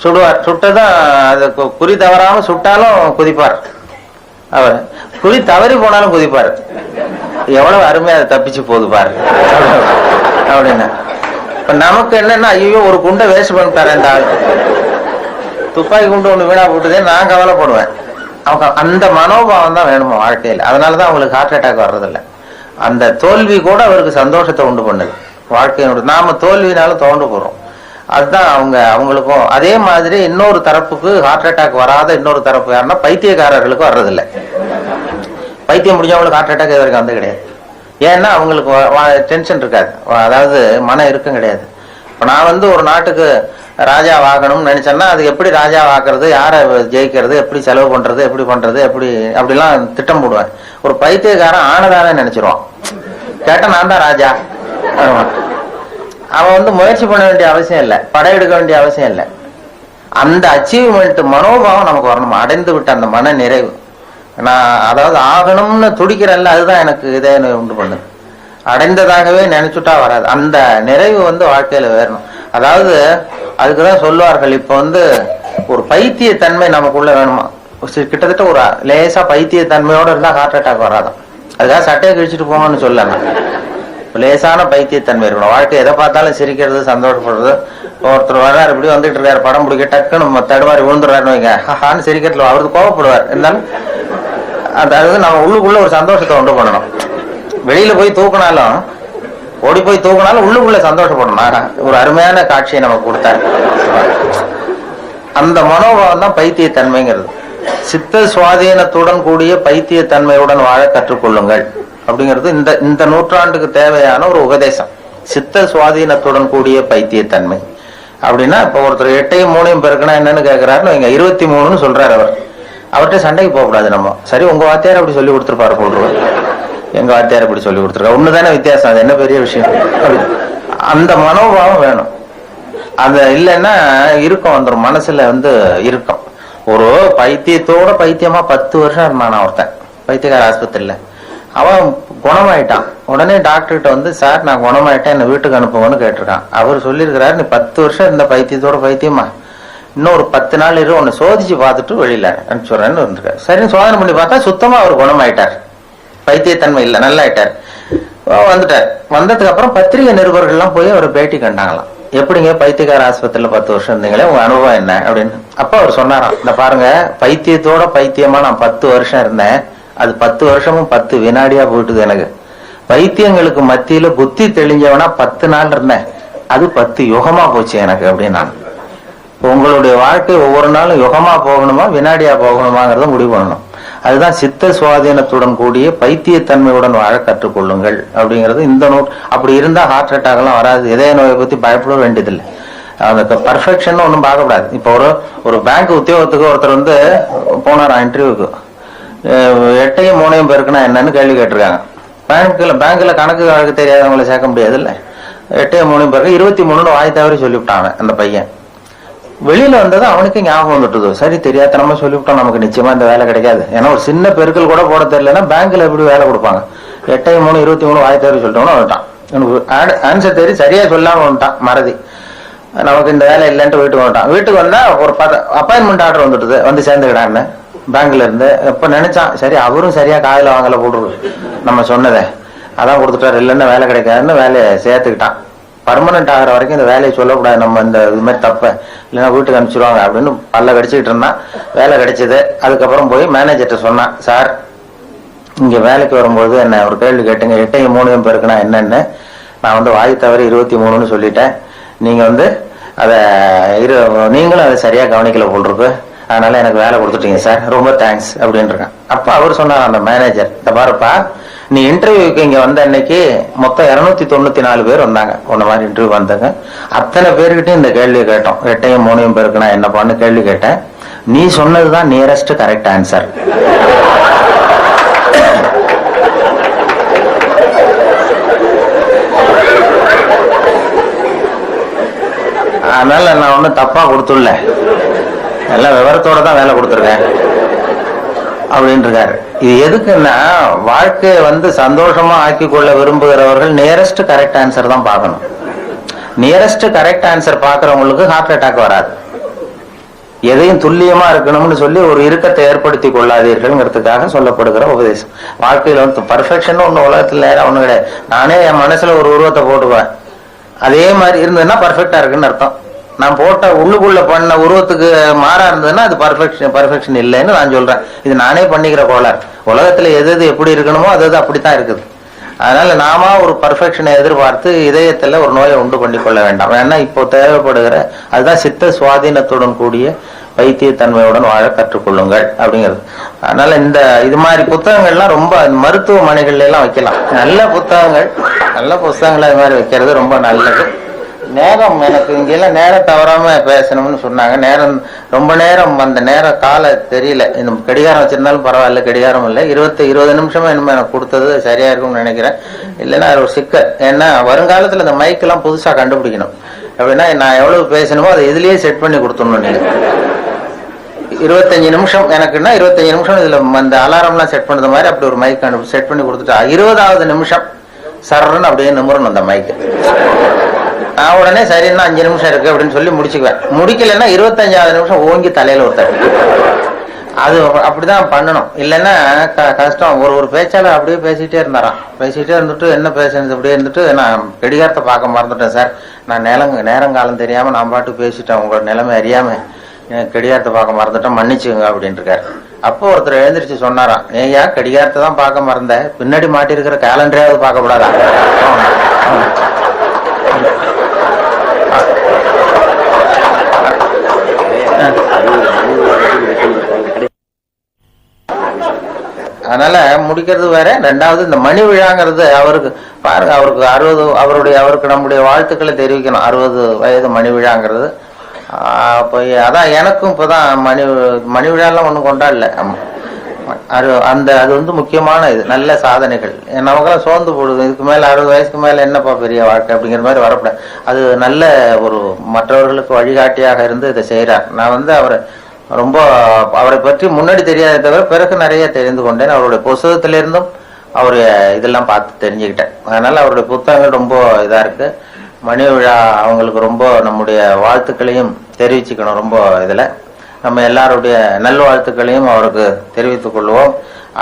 சுடுவார். சுட்டதான் அது குறி தவறாம சுட்டாலும் குதிப்பார். அவர் குறி தவறி போனாலும் குதிப்பார். எவ்வளவு அருமையா அதை தப்பிச்சு போகுது பாரு அப்படின்னு. இப்ப நமக்கு என்னன்னா, ஐயோ ஒரு குண்டை வேஸ்ட் பண்ணிட்டாரு இந்த ஆள், துப்பாக்கி குண்டு ஒண்ணு வீணா போட்டுதே நான் கவலைப்படுவேன். அவங்க அந்த மனோபாவம் தான் வேணுமா வாழ்க்கையில். அதனாலதான் அவங்களுக்கு ஹார்ட் அட்டாக் வர்றதில்லை. அந்த தோல்வி கூட அவருக்கு சந்தோஷத்தை உண்டு பண்ணுது. வாழ்க்கையினுடைய நாம தோல்வினாலும் தோண்டு போறோம். அதுதான் அவங்களுக்கும். அதே மாதிரி இன்னொரு தரப்புக்கு ஹார்ட் அட்டாக் வராத இன்னொரு தரப்பு யாருன்னா பைத்தியக்காரர்களுக்கு வர்றதில்லை. பைத்தியம் முடிஞ்சவங்களுக்கு ஹார்ட் அட்டாக் வரைக்கும் வந்து கிடையாது. ஏன்னா அவங்களுக்கு டென்ஷன் இருக்காது, அதாவது மன இறுக்கம் கிடையாது. இப்ப நான் வந்து ஒரு நாட்டுக்கு ராஜா வாங்கணும்னு நினைச்சேன்னா அது எப்படி ராஜா வாக்குறது, யாரை ஜெயிக்கிறது, எப்படி செலவு பண்றது, எப்படி பண்றது, அப்படிலாம் திட்டம் போடுவேன். ஒரு பைத்தியக்காரன் ஆனதானே நினைச்சிருவான். கேட்டா நான் தான் ராஜா. அவன் வந்து முயற்சி பண்ண வேண்டிய அவசியம் இல்லை, படையெடுக்க வேண்டிய அவசியம் இல்லை. அந்த அச்சீவ்மெண்ட் மனோபாவம் நமக்கு வரணும். அடைந்து விட்ட அந்த மன நிறைவு. நான் அதாவது ஆகணும்னு துடிக்கிறேன்ல, அதுதான் எனக்கு இதே உண்டு பண்ணுது. அடைந்ததாகவே நினைச்சுட்டா வராது. அந்த நிறைவு வந்து வாழ்க்கையில வேறணும். அதாவது அதுக்குதான் சொல்லுவார்கள், இப்ப வந்து ஒரு பைத்திய தன்மை நமக்குள்ள வேணுமா. கிட்டத்தட்ட ஒரு லேசா பைத்திய தன்மையோட இருந்தா ஹார்ட் அட்டாக் வராதான். அதுக்காக சட்டையை கிழிச்சிட்டு போங்கன்னு சொல்லலாம். லேசான பைத்தியத்தன்மை இருக்கணும். வாழ்க்கை எதை பார்த்தாலும் சிரிக்கிறது, சந்தோஷப்படுறது. ஒருத்தர் வர்றாரு, இப்படி வந்துட்டு இருக்காரு, படம் பிடிக்க டக்குன்னு தடுமாறி விழுந்துடுறாருன்னு வைங்க, ஹான்னு சிரிக்கிறதுல அவருக்கு கோவப்படுவார். இருந்தாலும் அதாவது நம்ம உள்ளுக்குள்ள ஒரு சந்தோஷத்தை உண்டு பண்ணணும். வெளியில போய் தூக்கினாலும், ஓடி போய் தூக்கினாலும் உள்ளுக்குள்ள சந்தோஷப்படணும். ஒரு அருமையான காட்சியை நமக்கு கொடுத்தாரு. அந்த மனோபாவம் தான் பைத்தியத்தன்மைங்கிறது. சித்த சுவாதீனத்துடன் கூடிய பைத்தியத்தன்மையுடன் வாழ கற்றுக்கொள்ளுங்கள் அப்படிங்கிறது இந்த நூற்றாண்டுக்கு தேவையான ஒரு உபதேசம். சித்த சுவாதீனத்துடன் கூடிய பைத்தியத்தன்மை. அப்படின்னா இப்போ ஒருத்தர் 8ஐயும் 3ஐயும் பெருக்கினா என்னன்னு கேட்கிறாருன்னு வைங்க, 23ன்னு சொல்றாரு அவர். அவர்கிட்ட சண்டைக்கு போகக்கூடாது நம்ம. சரி, உங்க வாத்தியார் அப்படி சொல்லி கொடுத்துருப்பாரு போடுவோம், எங்க வாத்தியார் இப்படி சொல்லி கொடுத்துருக்கா, ஒண்ணுதானே வித்தியாசம், அது என்ன பெரிய விஷயம். அந்த மனோபாவம் வேணும். அது இல்லைன்னா இருக்கும், வந்துடும் மனசுல இருக்கும். ஒரு பைத்தியத்தோட பைத்தியமா 10 வருஷம் இருந்தான் ஒருத்தன் பைத்தியக்கார ஆஸ்பத்திரியில. அவன் குணமாயிட்டான். உடனே டாக்டர்கிட்ட சார் நான் குணமாயிட்டேன், என்ன வீட்டுக்கு அனுப்புங்கன்னு கேட்டிருக்கான். அவர் சொல்லியிருக்கிறாரு, நீ 10 வருஷம் இந்த பைத்தியத்தோட பைத்தியமா, இன்னும் ஒரு 10 நாள் இரு, உன்னை சோதிச்சு பார்த்துட்டு வெளியில அனுப்பிச்சுடுறேன்னு இருந்திருக்காரு. சரின்னு சோதனை பண்ணி பார்த்தா சுத்தமா அவர் குணமாயிட்டார், பைத்தியத்தன்மை இல்லை, நல்லா ஆயிட்டார், வந்துட்டார். வந்ததுக்கு அப்புறம் பத்திரிகை நிருபர்கள்லாம் போய் அவர் பேட்டி கண்டாங்களாம். எப்படிங்க பைத்தியக்கார ஆஸ்பத்திரியில 10 வருஷம் இருந்தீங்களே, உங்க அனுபவம் என்ன அப்படின்னு. அப்ப அவர் சொன்னாராம், இந்த பாருங்க, பைத்தியத்தோட பைத்தியமா நான் 10 வருஷம் இருந்தேன், அது 10 வருஷமும் 10 வினாடியா போயிட்டுது எனக்கு. பைத்தியங்களுக்கு மத்தியில புத்தி தெளிஞ்சவனா 10 நாள் இருந்தேன், அது 10 யுகமா போச்சு எனக்கு அப்படின்னு. நான் உங்களுடைய வாழ்க்கை ஒவ்வொரு நாளும் யுகமா போகணுமா வினாடியா போகணுமாங்கிறத முடிவு பண்ணணும். அதுதான் சித்த சுவாதீனத்துடன் கூடிய பைத்தியத்தன்மையுடன் வாழ கற்றுக்கொள்ளுங்கள் அப்படிங்கிறது இந்த நோட். அப்படி இருந்தா ஹார்ட் அட்டாக் எல்லாம் வராது, இதய நோயை பத்தி பயப்பட வேண்டியதில்லை. அந்த பர்ஃபெக்ஷன் ஒன்றும் பார்க்கக்கூடாது. இப்போ ஒரு பேங்க் உத்தியோகத்துக்கு ஒருத்தர் போனாராம் இன்டர்வியூக்கு. 8ஐயும் 3ஐயும் பெருக்குனா என்னன்னு கேள்வி கேட்டிருக்காங்க. பேங்க்ல கணக்கு தெரியாதவங்களை சேர்க்க முடியாது இல்ல. 8ஐயும் 3ஐயும் பெருக்க 23ன்னு வாய் தவறி சொல்லிவிட்டாங்க அந்த பையன். வெளியில வந்தது அவனுக்கு ஞாபகம் வந்துட்டுது, சரி தெரியாதனமா சொல்லிவிட்டோம், நமக்கு நிச்சயமா இந்த வேலை கிடைக்காது. ஏன்னா ஒரு சின்ன பெருக்கல் கூட போட தெரியலன்னா பேங்க்ல எப்படி வேலை கொடுப்பாங்க. 8ஐயும் 3 23 வாய் தவறி சொல்லிட்டோம்னு வந்துட்டான். ஆன்சர் தெரி சரியா சொல்லாம வந்துட்டான், மறதி. நமக்கு இந்த வேலை இல்லைன்ட்டு வீட்டுக்கு வந்துட்டான். வீட்டுக்கு வந்தா ஒரு அப்பாயின்மெண்ட் ஆர்டர் வந்துட்டுது, வந்து சேர்ந்துக்கிடான்னு பேங்க்ல இருந்து. இப்ப நினைச்சான், சரி அவரும் சரியா காதல வாங்கல போடுறது நம்ம சொன்னதை, அதான் கொடுத்துட்டாரு, இல்லைன்னா வேலை கிடைக்காதுன்னு வேலையை சேர்த்துக்கிட்டான். பர்மனன்ட் ஆகிற வரைக்கும் இந்த வேலையை சொல்லக்கூடாது நம்ம, இந்த இது மாதிரி தப்ப இல்லைன்னா வீட்டுக்கு அனுப்பிச்சிருவாங்க அப்படின்னு பல்ல கடிச்சிக்கிட்டு இருந்தான். வேலை கிடைச்சது. அதுக்கப்புறம் போய் மேனேஜர்கிட்ட சொன்னான், சார் இங்க வேலைக்கு வரும்போது என்ன ஒரு கேள்வி கேட்டுங்க, 8ஐயும் 3ஐயும் பெருக்குனா என்னன்னு நான் வாய் தவறி 23ன்னு சொல்லிட்டேன், நீங்க அதை நீங்களும் அதை சரியா கவனிக்கல போல் இருக்கு, அதனால எனக்கு வேலை கொடுத்துட்டீங்க சார், ரொம்ப தேங்க்ஸ் அப்படின்னு இருக்கான். அப்ப அவர் சொன்னார் அந்த மேனேஜர், இந்த பாருப்பா நீ இன்டர்வியூக்கு இங்க வந்த அன்னைக்கு மொத்தம் 294 பேர் வந்தாங்க, உன்ன மாதிரி இன்டர்வியூ வந்தாங்க. அத்தனை பேருக்கிட்டையும் இந்த கேள்வியை கேட்டோம், 8ஐயும் 3ஐயும் பெருக்குனா என்னப்பான்னு கேள்வி கேட்டேன், நீ சொன்னதுதான் நியரஸ்ட் கரெக்ட் ஆன்சர். அதனால நான் ஒன்னும் தப்பா கொடுத்துடல, எல்லாம் விவரத்தோட தான் வேலை கொடுத்துருக்கேன் அப்படின்னு இருக்காரு. இது எதுக்குன்னா வாழ்க்கையை சந்தோஷமா ஆக்கி கொள்ள விரும்புகிறவர்கள் நியரஸ்ட் கரெக்ட் ஆன்சர் தான் பார்க்கணும். நியரஸ்ட் கரெக்ட் ஆன்சர் பார்க்கறவங்களுக்கு ஹார்ட் அட்டாக் வராது. எதையும் துல்லியமா இருக்கணும்னு சொல்லி ஒரு இறுக்கத்தை ஏற்படுத்தி கொள்ளாதீர்கள்ங்கிறதுக்காக சொல்லப்படுகிற உபதேசம். வாழ்க்கையில பர்ஃபெக்ஷன் ஒண்ணு உலகத்துல நேரம் ஒண்ணு கிடையாது. நானே என் மனசுல ஒரு உருவத்தை போட்டுவேன், அதே மாதிரி இருந்ததுன்னா பர்ஃபெக்டா இருக்குன்னு அர்த்தம். நான் போட்ட உள்ளுக்குள்ள பண்ண உருவத்துக்கு மாறா இருந்ததுன்னா அது பர்ஃபெக்ஷன் இல்லைன்னு நான் சொல்றேன். இது நானே பண்ணிக்கிற கோளாறு. உலகத்துல எது எப்படி இருக்கணுமோ அது அப்படித்தான் இருக்குது. அதனால நாம ஒரு பர்ஃபெக்ஷனை எதிர்பார்த்து இதயத்துல ஒரு நோயை உண்டு பண்ணி கொள்ள வேண்டாம். ஏன்னா இப்போ தேவைப்படுகிற அதுதான் சித்த சுவாதீனத்துடன் கூடிய வைத்தியத்தன்மையுடன் வாழ கற்றுக்கொள்ளுங்கள் அப்படிங்கிறது. அதனால இது மாதிரி புத்தகங்கள்லாம் ரொம்ப மருத்துவமனைகள்ல எல்லாம் வைக்கலாம். நல்ல புத்தகங்களை அது மாதிரி வைக்கிறது ரொம்ப நல்லது. நேரம் எனக்கு இங்கெல்லாம் நேரம் தவறாம பேசணும்னு சொன்னாங்க. நேரம் ரொம்ப நேரம் அந்த கால தெரியல. இந்த கடிகாரம் வச்சிருந்தாலும் பரவாயில்ல, கடிகாரம் இல்லை. 20 நிமிஷமா இனிமே எனக்கு கொடுத்தது சரியா இருக்கும்னு நினைக்கிறேன். இல்லைன்னா ஒரு சிக்கல். ஏன்னா வருங்காலத்துல இந்த மைக்கெல்லாம் புதுசா கண்டுபிடிக்கணும். அப்படின்னா நான் எவ்வளவு பேசணுமோ அதை இதுலயே செட் பண்ணி கொடுத்துடணும். நீங்க 25 நிமிஷம் எனக்குன்னா 25 நிமிஷம் இதுல அந்த அலாரம்லாம் செட் பண்ணது மாதிரி அப்படி ஒரு மைக் செட் பண்ணி கொடுத்துட்டா 20வது நிமிஷம் சர்ன்னு அப்படியே நிமிரணும் அந்த மைக்கு. நான் உடனே சரின்னா 5 நிமிஷம் இருக்கு அப்படின்னு சொல்லி முடிச்சுக்குவேன். முடிக்கலன்னா 25வது நிமிஷம் ஓங்கி தலையில ஒருத்தர். அது அப்படிதான் பண்ணணும். இல்லைன்னா கஷ்டம். ஒரு பேச்சாளர் அப்படியே பேசிட்டே இருந்துட்டு என்ன பேசுறது அப்படியே இருந்துட்டு, நான் கடிகாரத்தை பார்க்க மறந்துட்டேன் சார், நான் நேரங்காலம் தெரியாம நான் பாட்டு பேசிட்டேன், உங்களோட நிலைமை அறியாம கடிகாரத்தை பார்க்க மறந்துட்டேன், மன்னிச்சுங்க அப்படின்னு இருக்காரு. அப்போ ஒருத்தர் எழுந்திரிச்சு சொன்னாராம், ஏயா கடிகாரத்தை தான் பார்க்க மறந்த, பின்னாடி மாட்டிருக்கிற கேலண்டரையாவது பார்க்கப்படாதா? அதனால முடிக்கிறது வேற. ரெண்டாவது இந்த மணி விழாங்கிறது அவருக்கு பாருங்க, அவருக்கு 60, அவருக்கு நம்முடைய வாழ்த்துக்களை தெரிவிக்கணும். 60 வயது மணி விழாங்கிறது. அப்போ அதான் எனக்கும் இப்பதான் மணி விழாலாம் ஒன்றும் கொண்டாடல. அது வந்து முக்கியமான இது, நல்ல சாதனைகள். நமக்கெல்லாம் சோர்ந்து போடுது, இதுக்கு மேல 60 வயசுக்கு மேல என்னப்பா பெரிய வாழ்க்கை அப்படிங்கிற மாதிரி வரப்படாது. அது நல்ல ஒரு மற்றவர்களுக்கு வழிகாட்டியாக இருந்து இதை செய்யறார். நான் வந்து அவரை பற்றி முன்னாடி தெரியாத தவிர பிறகு நிறைய தெரிந்து கொண்டேன். அவருடைய புத்தகத்திலிருந்தும் அவருடைய இதெல்லாம் பார்த்து தெரிஞ்சுக்கிட்டேன். அதனால அவருடைய புத்தகங்கள் ரொம்ப இதா இருக்கு. மணி விழா அவங்களுக்கு ரொம்ப நம்முடைய வாழ்த்துக்களையும் தெரிவிச்சுக்கணும். ரொம்ப இதுல நம்ம எல்லாருடைய நல்வாழ்த்துக்களையும் அவருக்கு தெரிவித்துக் கொள்வோம்.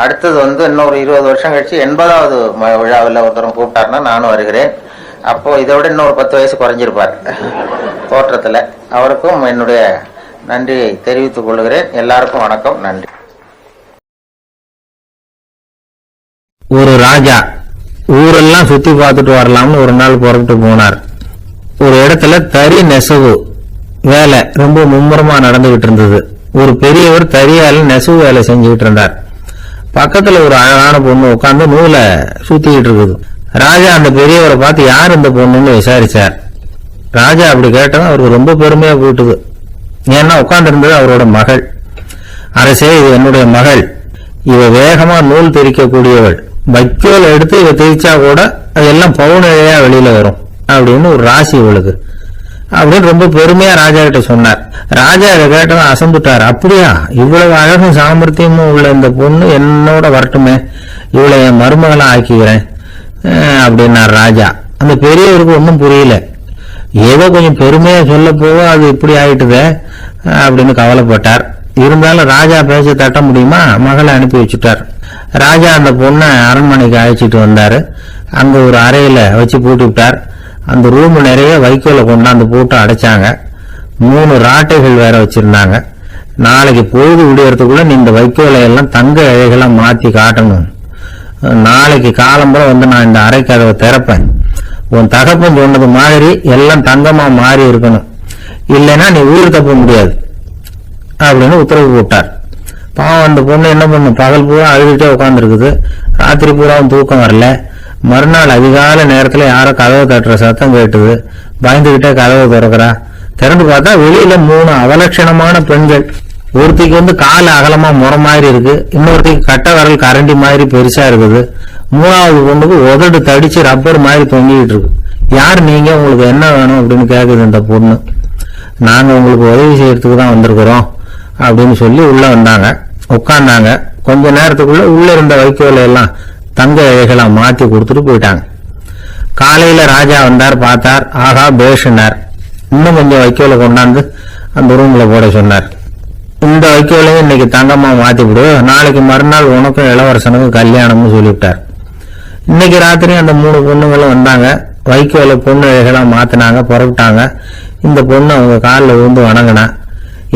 அடுத்தது வந்து இன்னொரு 20 வருஷம் கழிச்சு 80வது விழாவில் ஒருத்தரும் கூப்பிட்டாருன்னா நானும் வருகிறேன். அப்போ இதை விட இன்னொரு 10 வயசு குறைஞ்சிருப்பார் தோற்றத்துல. அவருக்கும் என்னுடைய நன்றியை தெரிவித்துக் கொள்கிறேன். எல்லாருக்கும் வணக்கம், நன்றி.
ஒரு ராஜா ஊரெல்லாம் சுத்தி பார்த்துட்டு வரலாம்னு ஒரு நாள் புறப்பட்டு போனார். ஒரு இடத்துல தறி நெசவு வேலை ரொம்ப மும்முரமா நடந்துகிட்டு இருந்தது. ஒரு பெரியவர் தறியால நெசவு வேலை செஞ்சுக்கிட்டு இருந்தார். பக்கத்துல ஒரு அழகான பொண்ணு உட்காந்து நூலை சுத்திக்கிட்டு இருக்குது. ராஜா அந்த பெரியவரை பார்த்து யார் இந்த பொண்ணுன்னு விசாரிச்சார். ராஜா அப்படி கேட்டதும் அவருக்கு ரொம்ப பெருமையா போயிட்டுது. ஏன்னா உட்கார்ந்து இருந்தது அவரோட மகள். அரசே, இது என்னுடைய மகள். இவ வேகமா நூல் தெரிக்கக்கூடியவள். வைக்கோல் எடுத்து இவ தெரிச்சா கூட அதெல்லாம் பவுனிழையா வெளியில வரும் அப்படின்னு ஒரு ராசி இவளுக்கு அப்படின்னு ரொம்ப பெருமையா ராஜா கிட்ட சொன்னார். ராஜா இதை கேட்டவன் அசந்துட்டார். அப்படியா, இவ்வளவு அழகும் சாமர்த்தியமும் உள்ள இந்த பொண்ணு என்னோட வரட்டுமே, இவளை என் மருமகளா ஆக்கிக்கிறேன் அப்படின்னார் ராஜா. அந்த பெரியவருக்கு ஒன்றும் புரியல. ஏதோ கொஞ்சம் பெருமையா சொல்ல போக அது இப்படி ஆயிட்டுதே அப்படின்னு கவலைப்பட்டார். இருந்தாலும் ராஜா பேச தட்ட முடியுமா, மகளை அனுப்பி வச்சுட்டார். ராஜா அந்த பொண்ணை அரண்மனைக்கு அழைச்சிட்டு வந்தாரு. அங்க ஒரு அறையில வச்சு பூட்டி விட்டார். அந்த ரூம் நிறைய வைக்கோலை கொண்டாந்து போட்டு அடைச்சாங்க. 3 ராட்டைகள் வேற வச்சிருந்தாங்க. நாளைக்கு பொழுது விடியறதுக்குள்ள நீ இந்த வைக்கோலை எல்லாம் தங்க இழைகளா மாத்தி காட்டணும். நாளைக்கு காலம்புற வந்து நான் இந்த அறை கதவை திறப்பேன். உன் தகப்பன் சொன்னது மாதிரி எல்லாம் தங்கமா மாறி இருக்கணும், இல்லைன்னா நீ ஊர் தப்ப முடியாது அப்படின்னு உத்தரவு போட்டார். பாவம் அந்த பொண்ணு என்ன பண்ணும், பகல் பூரா அழுதுட்டே உட்காந்துருக்குது. ராத்திரி பூராவும் தூக்கம் வரல. மறுநாள் அதிகால நேரத்துல யாரோ கதவை தட்டுற சத்தம் கேட்டுது. பயந்துகிட்டே கதவை திறக்கிறா. திறந்து பார்த்தா வெளியில 3 அவலட்சணமான பெண்கள். ஒருத்திக்கு வந்து கால் அகலமா முறை மாதிரி இருக்கு, இன்னொருத்திக்கு கட்ட விரல் கரண்டி மாதிரி பெருசா இருக்குது, 3வது பொண்ணுக்கு உதடு தடிச்சு ரப்பர் மாதிரி தொங்கிட்டு இருக்கு. யார் நீங்க, உங்களுக்கு என்ன வேணும் அப்படின்னு கேக்குது இந்த பொண்ணு. நாங்க உங்களுக்கு உதவி செய்யறதுக்கு தான் வந்திருக்கிறோம் அப்படின்னு சொல்லி உள்ள வந்தாங்க, உட்கார்ந்தாங்க. கொஞ்ச நேரத்துக்குள்ள உள்ள இருந்த வைக்கோலை எல்லாம் தங்க இழைகளா மாத்தி கொடுத்துட்டு போயிட்டாங்க. காலையில ராஜா வந்தார், பார்த்தார். ஆகா பேஷனார். இன்னும் கொஞ்சம் வைக்கோலை கொண்டாந்து அந்த ரூம்ல போட சொன்னார். இந்த வைக்கோலையும் இன்னைக்கு தங்கமா மாத்தி விடு, நாளைக்கு மறுநாள் உனக்கும் இளவரசனுக்கும் கல்யாணம்னு சொல்லிவிட்டார். இன்னைக்கு ராத்திரி அந்த 3 பொண்ணுங்களும் வந்தாங்க. வைக்கோலை பொண்ணு இழைகளா மாத்தினாங்க, புறப்பட்டாங்க. இந்த பொண்ணு அவங்க காலில் விழுந்து வணங்கினா.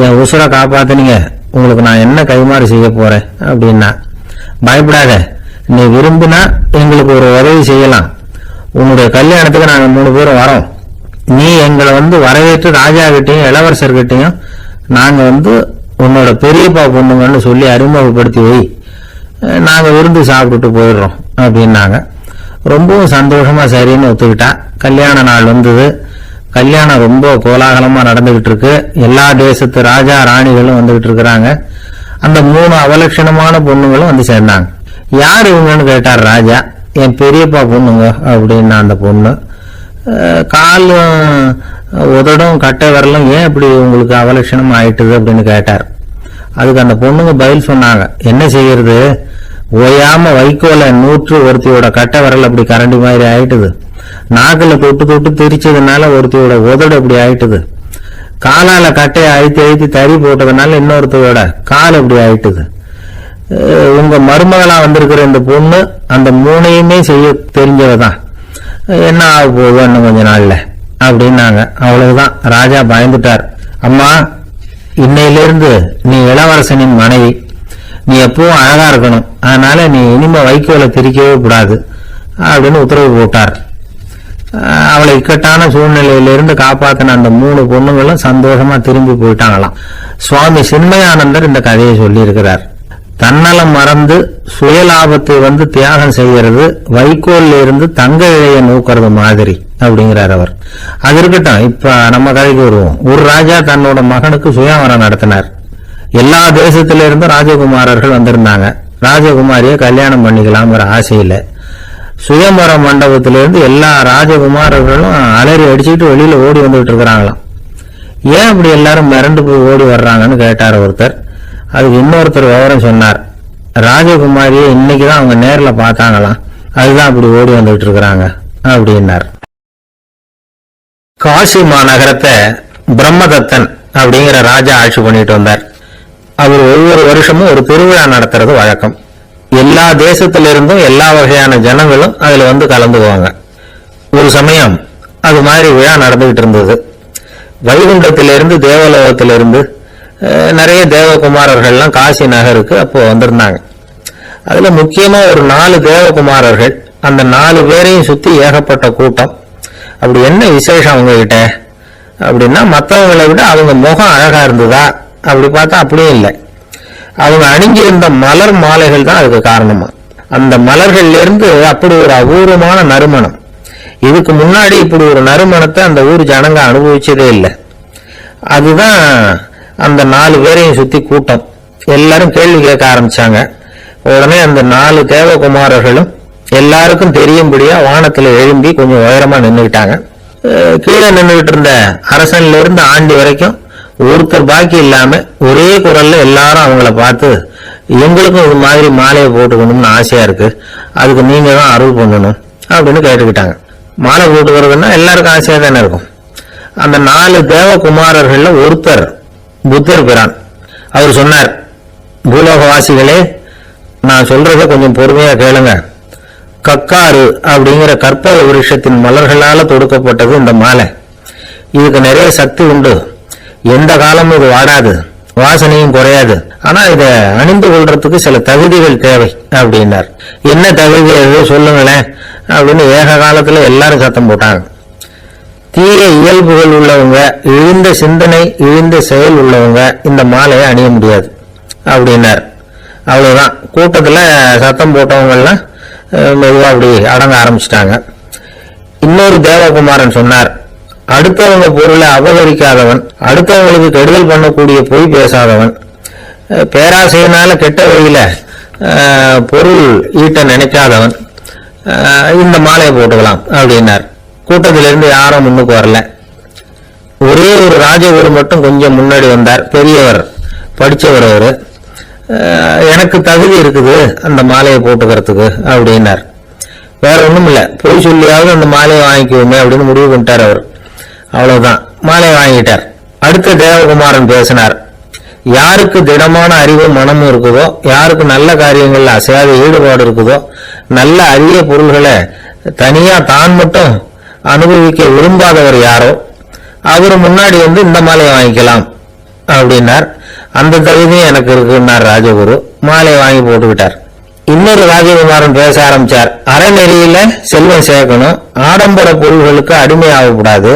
என் உசுரை காப்பாத்தினீங்க, உங்களுக்கு நான் என்ன கைமாறு செய்ய போறேன் அப்படின்னா. பயப்படாத, நீ விரும்பினா எங்களுக்கு ஒரு உதவி செய்யலாம். உன்னுடைய கல்யாணத்துக்கு நாங்க 3 பேரும் வரோம். நீ எங்களை வந்து வரவேற்று ராஜா கிட்டையும் இளவரசர்கிட்டையும் நாங்க வந்து உன்னோட பெரியப்பா பொண்ணுங்கன்னு சொல்லி அறிமுகப்படுத்தி வை, நாங்க விருந்து சாப்பிட்டுட்டு போயிடுறோம் அப்படின்னாங்க. ரொம்பவும் சந்தோஷமா சரின்னு ஒத்துக்கிட்டா. கல்யாண நாள் வந்தது. கல்யாணம் ரொம்ப கோலாகலமா நடந்துகிட்டு இருக்கு. எல்லா தேசத்து ராஜா ராணிகளும் வந்துகிட்டு இருக்கிறாங்க. அந்த 3 அவலட்சணமான பொண்ணுங்களும் வந்து சேர்ந்தாங்க. யார் இவங்கன்னு கேட்டார் ராஜா. என் பெரியப்பா பொண்ணுங்க அப்படின்னா அந்த பொண்ணு. காலும் உதடும் கட்டை விரலும் ஏன் இப்படி உங்களுக்கு அவலட்சணம் ஆயிட்டுது அப்படின்னு கேட்டார். அதுக்கு அந்த பொண்ணுங்க பதில் சொன்னாங்க. என்ன செய்யறது, ஓயாம வைக்கோல 100 ஒருத்தியோட கட்டை விரல் அப்படி கரண்டி மாதிரி ஆயிட்டுது. நாக்குல தொட்டு தொட்டு திரிச்சதுனால ஒருத்தியோட உதடு அப்படி ஆயிட்டுது. காலால கட்டையை அழுத்தி தறி போட்டதுனால இன்னொருத்தையோட கால் அப்படி ஆயிட்டுது. உங்க மருமகளா வந்திருக்கிற இந்த பொண்ணு அந்த 3ஐயுமே செய்ய தெரிஞ்சவதான். என்ன ஆக போகுது இன்னும் கொஞ்ச நாள்ல அப்படின்னாங்க. அவ்வளவுதான், ராஜா பயந்துட்டார். அம்மா, இன்னையிலிருந்து நீ இளவரசனின் மனைவி. நீ எப்பவும் அழகா இருக்கணும், அதனால நீ இனிமே வைக்கோலை திரிக்கவே கூடாது அப்படின்னு உத்தரவு போட்டார். அவளை இக்கட்டான சூழ்நிலையிலிருந்து காப்பாத்தின அந்த 3 பொண்ணுங்களும் சந்தோஷமா திரும்பி போயிட்டாங்களாம். சுவாமி சின்மயானந்தர் இந்த கதையை சொல்லி இருக்கிறார்.
தன்னலம் மறந்து சுயலாபத்தை தியாகம் செய்யறது வைக்கோல்ல இருந்து தங்க இழைய நோக்கிறது மாதிரி அப்படிங்கிறார் அவர். அது இருக்கட்டும், இப்ப நம்ம கதைக்கு வருவோம். ஒரு ராஜா தன்னோட மகனுக்கு சுயவரம் நடத்தினார். எல்லா தேசத்தில இருந்தும் ராஜகுமாரர்கள் வந்திருந்தாங்க. ராஜகுமாரிய கல்யாணம் பண்ணிக்கலாம்ங்கிற ஆசையில சுயம்பர மண்டபத்திலிருந்து எல்லா ராஜகுமாரர்களும் அலறி அடிச்சுட்டு வெளியில ஓடி வந்துட்டு இருக்கிறாங்களாம். ஏன் அப்படி எல்லாரும் மிரண்டு போய் ஓடி வர்றாங்கன்னு கேட்டார் ஒருத்தர். அதுக்கு இன்னொருத்தர் விவரம் சொன்னார். ராஜகுமாரியை இன்னைக்குதான் அவங்க நேர்ல பார்த்தாங்களாம், அதுதான் அப்படி ஓடி வந்துட்டு இருக்கிறாங்க அப்படின்னார். காசி மாநகரத்தை பிரம்மதத்தன் அப்படிங்கிற ராஜா ஆட்சி பண்ணிட்டு வந்தார். அவர் ஒவ்வொரு வருஷமும் ஒரு திருவிழா நடத்துறது வழக்கம். எல்லா தேசத்திலிருந்தும் எல்லா வகையான ஜனங்களும் அதுல கலந்துக்குவாங்க. ஒரு சமயம் அது மாதிரி விழா நடந்துகிட்டு இருந்தது. வைகுண்டத்திலிருந்து தேவலோகத்திலிருந்து நிறைய தேவகுமாரர்கள்லாம் காசி நகருக்கு அப்போ வந்திருந்தாங்க. அதுல முக்கியமா ஒரு 4 தேவகுமாரர்கள், அந்த 4 பேரையும் சுத்தி ஏகப்பட்ட கூட்டம். அப்படி என்ன விசேஷம் அவங்க கிட்ட அப்படின்னா, மற்றவங்களை விட அவங்க முகம் அழகா இருந்ததா அப்படி பார்த்தா அப்படியே இல்லை. அவங்க அணிஞ்சிருந்த மலர் மாலைகள் தான் அதுக்கு காரணமா. அந்த மலர்கள்ல இருந்து அப்படி ஒரு அபூர்வமான நறுமணம். இதுக்கு முன்னாடி இப்படி ஒரு நறுமணத்தை அந்த ஊர் ஜனங்க அனுபவிச்சதே இல்லை. அதுதான் அந்த 4 பேரையும் சுத்தி கூட்டம். எல்லாரும் கேள்வி கேட்க ஆரம்பிச்சாங்க. உடனே அந்த 4 தேவகுமாரர்களும் எல்லாருக்கும் தெரியும்படியா வானத்துல எழும்பி கொஞ்சம் உயரமா நின்றுக்கிட்டாங்க. கீழே நின்றுகிட்டு இருந்த அரசன்ல இருந்து ஆண்டி வரைக்கும் ஒருத்தர் பாக்கி இல்லாம ஒரே குரல்ல எல்லாரும் அவங்கள பார்த்து, எங்களுக்கும் இது மாதிரி மாலையை போட்டுக்கணும்னு ஆசையா இருக்கு, அதுக்கு நீங்க தான் அருள் பண்ணணும் அப்படின்னு கேட்டுக்கிட்டாங்க. மாலை போட்டுக்கிறதுன்னா எல்லாருக்கும் ஆசையா தானே இருக்கும். அந்த 4 தேவகுமாரர்கள்ல ஒருத்தர் புத்தர் பிரான். அவர் சொன்னார், பூலோகவாசிகளே, நான் சொல்றத கொஞ்சம் பொறுமையா கேளுங்க. கக்காரு அப்படிங்கிற கற்பக விருஷத்தின் மலர்களால தொடுக்கப்பட்டது இந்த மாலை. இதுக்கு நிறைய சக்தி உண்டு. எந்த காலமும் இது வாடாது, வாசனையும் குறையாது. ஆனா இத அணிந்து கொள்றதுக்கு சில தகுதிகள் தேவை அப்படின்னார். என்ன தகுதி எது சொல்லுங்களேன் அப்படின்னு ஏக காலத்துல எல்லாரும் சத்தம் போட்டாங்க. தீய இயல்புகள் உள்ளவங்க, இழிந்த சிந்தனை, இழிந்த செயல் உள்ளவங்க இந்த மாலையை அணிய முடியாது அப்படின்னார். அவ்வளவுதான். கூட்டத்துல சத்தம் போட்டவங்க எல்லாம் மெதுவா அப்படி அடங்க ஆரம்பிச்சிட்டாங்க. இன்னொரு தேவகுமாரன் சொன்னார், அடுத்தவங்க பொருளை அபகரிக்காதவன், அடுத்தவங்களுக்கு கெடுதல் பண்ணக்கூடிய பொய் பேசாதவன், பேராசையினால கெட்ட வழியில பொருள் ஈட்ட நினைக்காதவன் இந்த மாலையை போட்டுக்கலாம் அப்படின்னார். கூட்டத்திலிருந்து யாரும் முன்னுக்கு வரல. ஒரே ஒரு ராஜகுரு மட்டும் கொஞ்சம் முன்னாடி வந்தார். பெரியவர், படிச்சவர். அவரு, எனக்கு தகுதி இருக்குது அந்த மாலையை போட்டுக்கிறதுக்கு அப்படின்னார். வேற ஒண்ணும் இல்ல, போய் சொல்லியாவது அந்த மாலையை வாங்கிக்குவோமே அப்படின்னு முடிவு பண்ணிட்டார் அவர். அவ்வளவுதான், மாலையை வாங்கிட்டார். அடுத்த தேவகுமாரன் பேசினார். யாருக்கு திடமான அறிவும் மனமும் இருக்குதோ, யாருக்கு நல்ல காரியங்கள்ல அசையாத ஈடுபாடு இருக்குதோ, நல்ல அரிய பொருள்களை தனியா தான் மட்டும் அனுபவிக்க விரும்பாதவர் யாரோ அவரு முன்னாடி இந்த மாலையை வாங்கிக்கலாம் அப்படின்னார். அந்த தகுதியும் எனக்கு இருக்குன்னார் ராஜகுரு. மாலையை வாங்கி போட்டுக்கிட்டார். இன்னொரு ராஜகுமாரன் பேச ஆரம்பிச்சார். அறநெறியில செல்வம் சேர்க்கணும், ஆடம்பர பொருள்களுக்கு அடிமையாகக்கூடாது,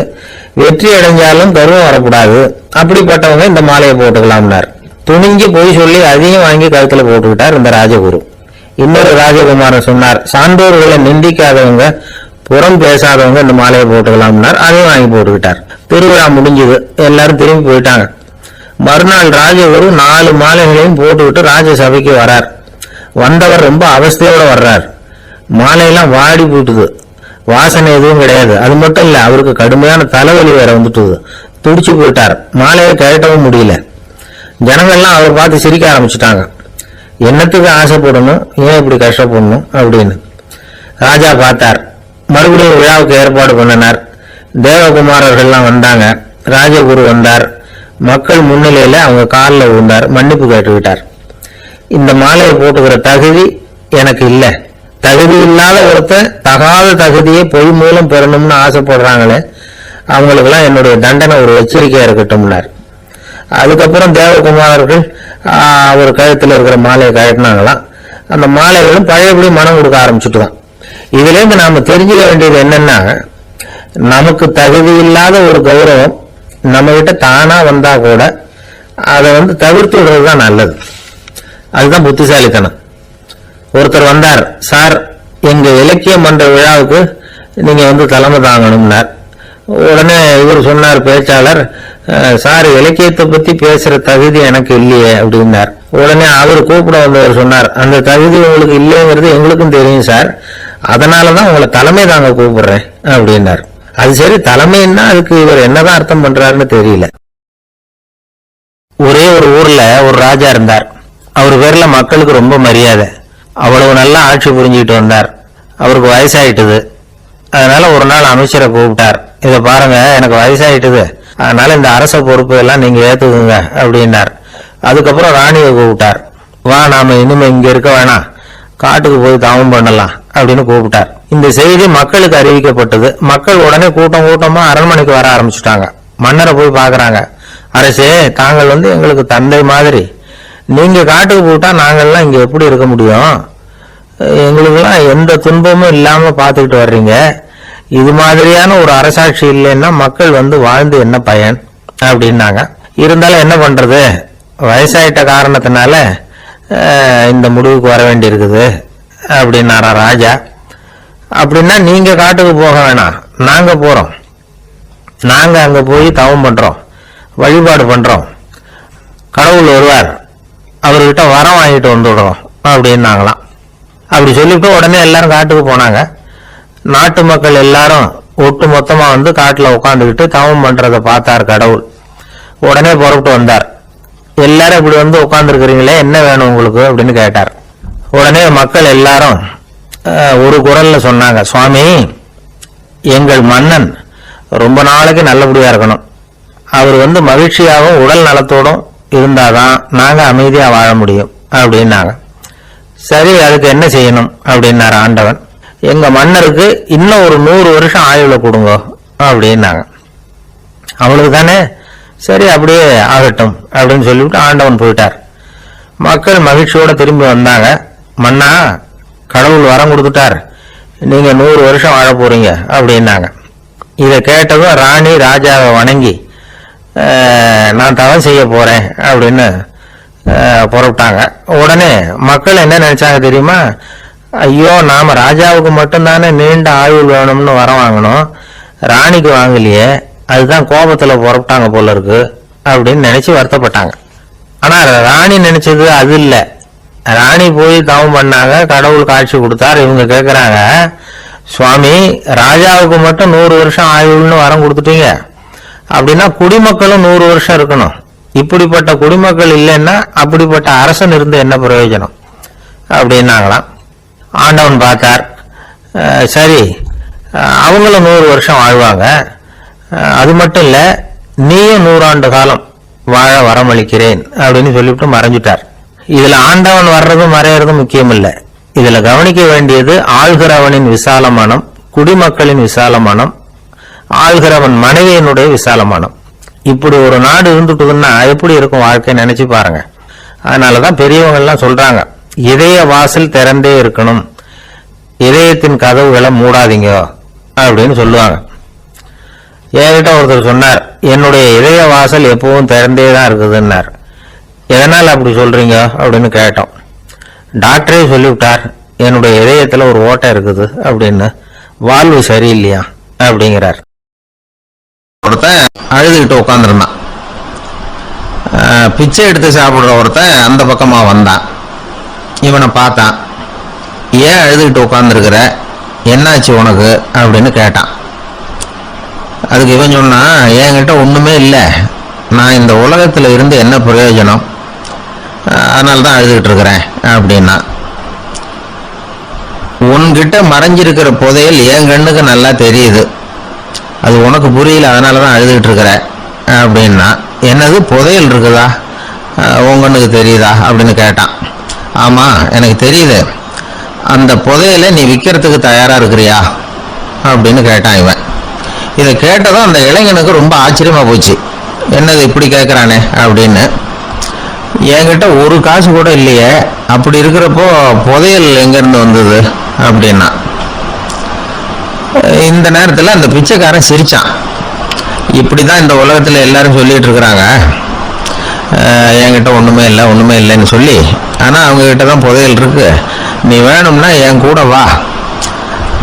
வெற்றி அடைஞ்சாலும் கர்வம் வரக்கூடாது, அப்படிப்பட்டவங்க இந்த மாலையை போட்டுக்கலாம்னார். துணிஞ்சு போய் சொல்லி அதையும் வாங்கி கழுத்துல போட்டுக்கிட்டார் இந்த ராஜகுரு. இன்னொரு ராஜகுமாரன் சொன்னார், சான்றோர்களை நிந்திக்காதவங்க, புறம் பேசாதவங்க இந்த மாலையை போட்டுக்கலாம்னார். அதையும் வாங்கி போட்டுக்கிட்டார். திருவிழா முடிஞ்சது, எல்லாரும் திரும்பி போயிட்டாங்க. மறுநாள் ராஜகுரு 4 மாலைகளையும் போட்டுவிட்டு ராஜசபைக்கு வரார். வந்தவர் ரொம்ப அவஸ்தையோட வர்றார். மாலையெல்லாம் வாடி போட்டுது, வாசனை எதுவும் கிடையாது. அது மட்டும் இல்ல, அவருக்கு கடுமையான தலைவலி வேற வந்துட்டுது. துடிச்சு போயிட்டார். மாலையை கழட்டவும் முடியல. ஜனங்கள்லாம் அவர் பார்த்து சிரிக்க ஆரம்பிச்சுட்டாங்க. என்னத்துக்கு ஆசைப்படணும், ஏன் இப்படி கஷ்டப்படணும் அப்படின்னு. ராஜா பார்த்தார். மறுபடியும் விழாவுக்கு ஏற்பாடு பண்ணினார். தேவகுமாரர்கள்லாம் வந்தாங்க. ராஜகுரு வந்தார். மக்கள் முன்னிலையில அவங்க காலில் விழுந்தார், மன்னிப்பு கேட்டுக்கிட்டார். இந்த மாலையை போட்டுக்கிற தகுதி எனக்கு இல்லை. தகுதி இல்லாத ஒருத்தர் தகாத தகுதியை பொய் மூலம் பெறணும்னு ஆசைப்படுறாங்களே, அவங்களுக்கெல்லாம் என்னுடைய தண்டனை ஒரு எச்சரிக்கையா இருக்கட்டும்னார். அதுக்கப்புறம் தேவகுமாரர்கள் அவர் கழுத்துல இருக்கிற மாலையை கழட்டினாங்களாம். அந்த மாலைகளும் பழையபடி மனம் கொடுக்க ஆரம்பிச்சுட்டுதான். இதுல இருந்து நாம தெரிஞ்சுக்க வேண்டியது என்னன்னா, நமக்கு தகுதி இல்லாத ஒரு கௌரவம் நம்ம கிட்ட தானா வந்தா கூட அதை தவிர்த்து விடுறதுதான் நல்லது. அதுதான் புத்திசாலித்தனம். ஒருத்தர் வந்தார், சார் எங்க இலக்கிய மன்ற விழாவுக்கு நீங்க வந்து தலைமை தாங்கணும்னார். உடனே இவர் சொன்னார், பேச்சாளர், சார் இலக்கியத்தை பத்தி பேசுற தகுதி எனக்கு இல்லையே அப்படின்னார். உடனே அவர் கூப்பிட வந்தவர் சொன்னார், அந்த தகுதி உங்களுக்கு இல்லைங்கிறது எங்களுக்கும் தெரியும் சார், அதனாலதான் உங்களை தலைமை தாங்க கூப்பிடுறேன் அப்படின்னார். அது சரி, தலைமைன்னா அதுக்கு இவர் என்னதான் அர்த்தம் பண்றாருன்னு தெரியல. ஒரே ஒரு ஊர்ல ஒரு ராஜா இருந்தார். அவர் பேர்ல மக்களுக்கு ரொம்ப மரியாதை. அவ்வளவு நல்லா ஆட்சி புரிஞ்சுக்கிட்டு வந்தார். அவருக்கு வயசாயிட்டுது. அதனால ஒரு நாள் அமைச்சரை கூப்பிட்டார். இதை பாருங்க, எனக்கு வயசாயிட்டுது, அதனால இந்த அரச பொறுப்பு எல்லாம் நீங்க ஏத்துக்குங்க அப்படின்னார். அதுக்கப்புறம் ராணியை கூப்பிட்டார். வா, நாம இனிமே இங்க இருக்க வேணாம், காட்டுக்கு போய் தவம் பண்ணலாம் அப்படின்னு கூப்பிட்டார். இந்த செய்தி மக்களுக்கு அறிவிக்கப்பட்டது. மக்கள் உடனே கூட்டம் கூட்டமா அரண்மனைக்கு வர ஆரம்பிச்சுட்டாங்க. மன்னரை போய் பாக்குறாங்க. அரசே, தாங்கள் வந்து எங்களுக்கு தந்தை மாதிரி, நீங்க காட்டுக்கு போட்டா நாங்கள்லாம் இங்க எப்படி இருக்க முடியும்? எங்களுக்கெல்லாம் எந்த துன்பமும் இல்லாம பாத்துக்கிட்டு வர்றீங்க. இது மாதிரியான ஒரு அரசாட்சி இல்லைன்னா மக்கள் வந்து வாழ்ந்து என்ன பயன் அப்படின்னாங்க. இருந்தாலும் என்ன பண்றது, வயசாயிட்ட காரணத்தினால இந்த முடிவுக்கு வர வேண்டி இருக்குது அப்படின்னாரா ராஜா. அப்படின்னா நீங்க காட்டுக்கு போக வேணாம், நாங்க போறோம். நாங்க அங்க போய் தவம் பண்றோம், வழிபாடு பண்றோம். கடவுள் வருவார், அவர்கிட்ட வரம் வாங்கிட்டு வந்துடுறோம் அப்படின்னாங்களாம். அப்படி சொல்லிட்டு உடனே எல்லாரும் காட்டுக்கு போனாங்க. நாட்டு மக்கள் எல்லாரும் ஒட்டு மொத்தமா வந்து காட்டுல உட்காந்துக்கிட்டு தவம் பண்றதை பார்த்தார் கடவுள். உடனே புறப்பட்டு வந்தார். எல்லாரும் இப்படி வந்து உட்கார்ந்துருக்கிறீங்களே, என்ன வேணும் உங்களுக்கு அப்படின்னு கேட்டார். உடனே மக்கள் எல்லாரும் ஒரு குரல்ல சொன்னாங்க, சுவாமி, எங்கள் மன்னன் ரொம்ப நாளைக்கு நல்லபடியா இருக்கணும். அவர் வந்து மகிழ்ச்சியாகவும் உடல் நலத்தோடும் இருந்தாதான் நாங்க அமைதியா வாழ முடியும் அப்படின்னாங்க. சரி, அதுக்கு என்ன செய்யணும் அப்படின்னாரு ஆண்டவன். எங்க மன்னருக்கு இன்னும் ஒரு 100 வருஷம் ஆயுள கொடுங்க அப்படின்னாங்க. அவளுக்கு தானே, சரி அப்படியே ஆகட்டும் அப்படின்னு சொல்லிவிட்டு ஆண்டவன் போயிட்டார். மக்கள் மகிழ்ச்சியோட திரும்பி வந்தாங்க. மன்னா, கடவுள் வரம் கொடுத்துட்டார், நீங்க 100 வருஷம் வாழ போறீங்க அப்படின்னாங்க. இதை கேட்டதும் ராணி ராஜாவை வணங்கி, நான் தவம் செய்ய போறேன் அப்படின்னு புறப்பட்டாங்க. உடனே மக்கள் என்ன நினைச்சாங்க தெரியுமா? ஐயோ, நாம ராஜாவுக்கு மட்டும்தானே நீண்ட ஆயுள் வேணும்னு வரம் வாங்கணும், ராணிக்கு வாங்கலையே, அதுதான் கோபத்துல புறப்பட்டாங்க போல இருக்கு அப்படின்னு நினைச்சு வருத்தப்பட்டாங்க. ஆனா ராணி நினைச்சது அது இல்ல. ராணி போய் தவம் பண்ணாங்க, கடவுள் காட்சி கொடுத்தார். இவங்க கேக்குறாங்க, சுவாமி, ராஜாவுக்கு மட்டும் 100 வருஷம் ஆயுள்னு வரம் கொடுத்துட்டீங்க, அப்படின்னா குடிமக்களும் 100 வருஷம் இருக்கணும். இப்படிப்பட்ட குடிமக்கள் இல்லைன்னா அப்படிப்பட்ட அரசன் இருந்து என்ன பிரயோஜனம் அப்படின்னாங்களாம். ஆண்டவன் பார்த்தார். சரி, அவங்களும் 100 வருஷம் வாழ்வாங்க, அது மட்டும் இல்ல, நீயும் 100 ஆண்டு காலம் வாழ வரமளிக்கிறேன் அப்படின்னு சொல்லிவிட்டு மறைஞ்சிட்டார். இதுல ஆண்டவன் வர்றதும் மறையறதும் முக்கியம் இல்ல. இதுல கவனிக்க வேண்டியது ஆள்கிறவனின் விசால மனம், குடிமக்களின் விசால மனம், ஆள்கிறவன் மனைவியினுடைய விசால மனம். இப்படி ஒரு நாடு இருந்துட்டுதுன்னா எப்படி இருக்கும் வாழ்க்கை நினைச்சு பாருங்க. அதனாலதான் பெரியவங்க எல்லாம் சொல்றாங்க, இதய வாசல் திறந்தே இருக்கணும், இதயத்தின் கதவுகளை மூடாதீங்க அப்படின்னு சொல்லுவாங்க. என்கிட்ட ஒருத்தர் சொன்னார், என்னுடைய இதய வாசல் எப்பவும் திறந்தே தான் இருக்குதுன்னார். எதனால் அப்படி சொல்றீங்க அப்படின்னு கேட்டோம். டாக்டரே சொல்லிவிட்டார், என்னுடைய இதயத்துல ஒரு ஓட்டை இருக்குது அப்படின்னு, வாழ்வு சரியில்லையா அப்படிங்கிறார்.
ஒருத்தன் அழுதுகிட்டு உட்காந்துருந்தான். பிச்சை எடுத்து சாப்பிடுற ஒருத்தன் அந்த பக்கமா வந்தான். இவனை பார்த்தான். ஏன் அழுதுகிட்டு உட்காந்துருக்கிற, என்னாச்சு உனக்கு அப்படின்னு கேட்டான். அதுக்கு இவன் சொன்னா, என்கிட்ட ஒண்ணுமே இல்லை, நான் இந்த உலகத்துல இருந்து என்ன பிரயோஜனம், அதனால்தான் அழுதுகிட்டு இருக்கிறேன் அப்படின்னா. உன்கிட்ட மறைஞ்சிருக்கிற புதையல் என் கண்ணுக்கு நல்லா தெரியுது, அது உனக்கு புரியல, அதனாலதான் அழுதுகிட்டு இருக்கிற அப்படின்னா. என்னது, புதையல் இருக்குதா, உன் கண்ணுக்கு தெரியுதா அப்படின்னு கேட்டான். ஆமா, எனக்கு தெரியுது, அந்த புதையலை நீ விற்கிறதுக்கு தயாரா இருக்கிறியா அப்படின்னு கேட்டான் இவன். இதை கேட்டதும் அந்த இளைஞனுக்கு ரொம்ப ஆச்சரியமா போச்சு. என்னது இப்படி கேட்கறானே அப்படின்னு. என்கிட்ட ஒரு காசு கூட இல்லையே, அப்படி இருக்கிறப்போ புதையல் எங்க இருந்து வந்தது அப்படின்னா. இந்த நேரத்துல அந்த பிச்சைக்காரன் சிரிச்சான். இப்படிதான் இந்த உலகத்துல எல்லாரும் சொல்லிட்டு இருக்கிறாங்க, என்கிட்ட ஒண்ணுமே இல்லை ஒண்ணுமே இல்லைன்னு சொல்லி
ஆனா அவங்க கிட்ட தான் புதையல் இருக்கு. நீ வேணும்னா என் கூட வா,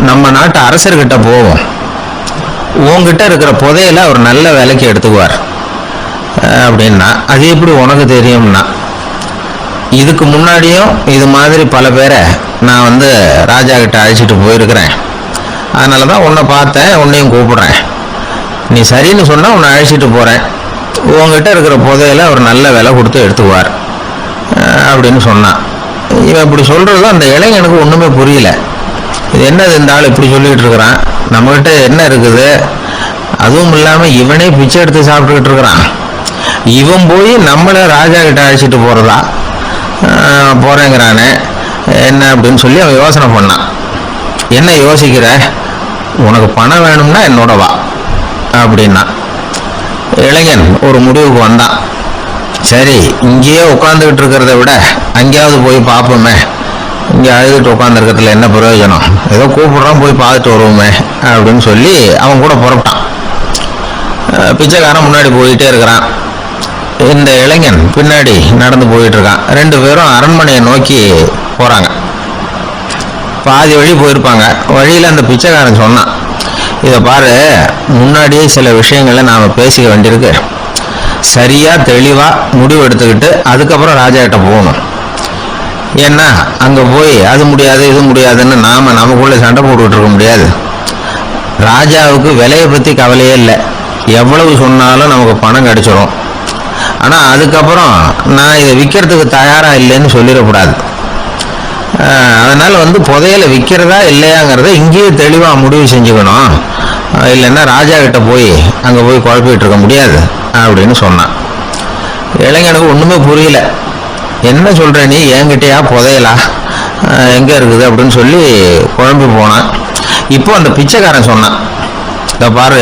நம்ம நாட்டு அரசர்கிட்ட போவோம், உங்ககிட்ட இருக்கிற புதையலை அவர் நல்ல விலைக்கு எடுத்துக்குவார் அப்படின்னா. அது எப்படி உனக்கு தெரியும்னா, இதுக்கு முன்னாடியும் இது மாதிரி பல பேரை நான் ராஜா கிட்ட அழைச்சிட்டு போயிருக்கிறேன். அதனால தான் உன்னை பார்த்தேன், உன்னையும் கூப்பிடுறேன். நீ சரின்னு சொன்னா உன்னை அழைச்சிட்டு போறேன், உங்ககிட்ட இருக்கிற புதையலை அவர் நல்ல விலை கொடுத்து எடுத்துக்குவார் அப்படின்னு சொன்னான். இவன் இப்படி சொல்றது அந்த இளைஞனுக்கு ஒண்ணுமே புரியல. இது என்னது இந்த ஆள் இப்படி சொல்லிட்டு இருக்கிறான், நம்மகிட்ட என்ன இருக்குது, அதுவும் இல்லாம இவனே பிச்சை எடுத்து சாப்பிட்டுக்கிட்டு இருக்கிறான், இவன் போய் நம்மளை ராஜா கிட்ட அழைச்சிட்டு போறதா போறேங்கிறானே என்ன அப்படின்னு சொல்லி அவன் யோசனை பண்ணான். என்ன யோசிக்கிற, உனக்கு பணம் வேணும்னா என்னோட வா அப்படின்னா. இளைஞன் ஒரு முடிவுக்கு வந்தான். சரி, இங்கேயே உட்காந்துக்கிட்டு இருக்கிறத விட அங்கேயாவது போய் பார்ப்போமே, இங்கே அழுதுட்டு உட்காந்துருக்கிறதுல என்ன பிரயோஜனம், ஏதோ கூப்பிடுறான் போய் பார்த்துட்டு வருவோமே அப்படின்னு சொல்லி அவன் கூட புறப்பட்டான். பிச்சைக்காரன் முன்னாடி போயிட்டே இருக்கிறான், இந்த இளைஞன் பின்னாடி நடந்து போயிட்டு இருக்கான். ரெண்டு பேரும் அரண்மனையை நோக்கி போறாங்க. பாதி வழி போயிருப்பாங்க. வழியில அந்த பிச்சைக்காரன் சொன்னான், இதை பாரு, முன்னாடியே சில விஷயங்களை நாம பேசிக்க வேண்டியிருக்கு, சரியா தெளிவா முடிவு எடுத்துக்கிட்டு அதுக்கப்புறம் ராஜா கிட்ட போகணும். ஏன்னா அங்க போய் அது முடியாது இது முடியாதுன்னு நாம நமக்குள்ள சண்டை போட்டுக்கிட்டு இருக்க முடியாது. ராஜாவுக்கு விலையை பத்தி கவலையே இல்லை, எவ்வளவு சொன்னாலும் நமக்கு பணம் கிடைச்சிடும். ஆனா அதுக்கப்புறம் நான் இதை விற்கிறதுக்கு தயாரா இல்லைன்னு சொல்லிடக்கூடாது. அதனால புதையலை விற்கிறதா இல்லையாங்கிறத இங்கேயே தெளிவா முடிவு செஞ்சுக்கணும், இல்லைன்னா ராஜா கிட்ட போய் அங்க போய் குழப்பிட்டு இருக்க முடியாது அப்படின்னு சொன்னான். இளைஞனுக்கு ஒண்ணுமே புரியல. என்ன சொல்ற நீ, என்கிட்டயா புதையலா, எங்க இருக்குது அப்படின்னு சொல்லி குழம்பி போனான். இப்போ அந்த பிச்சைக்காரன் சொன்னான், இத பாரு,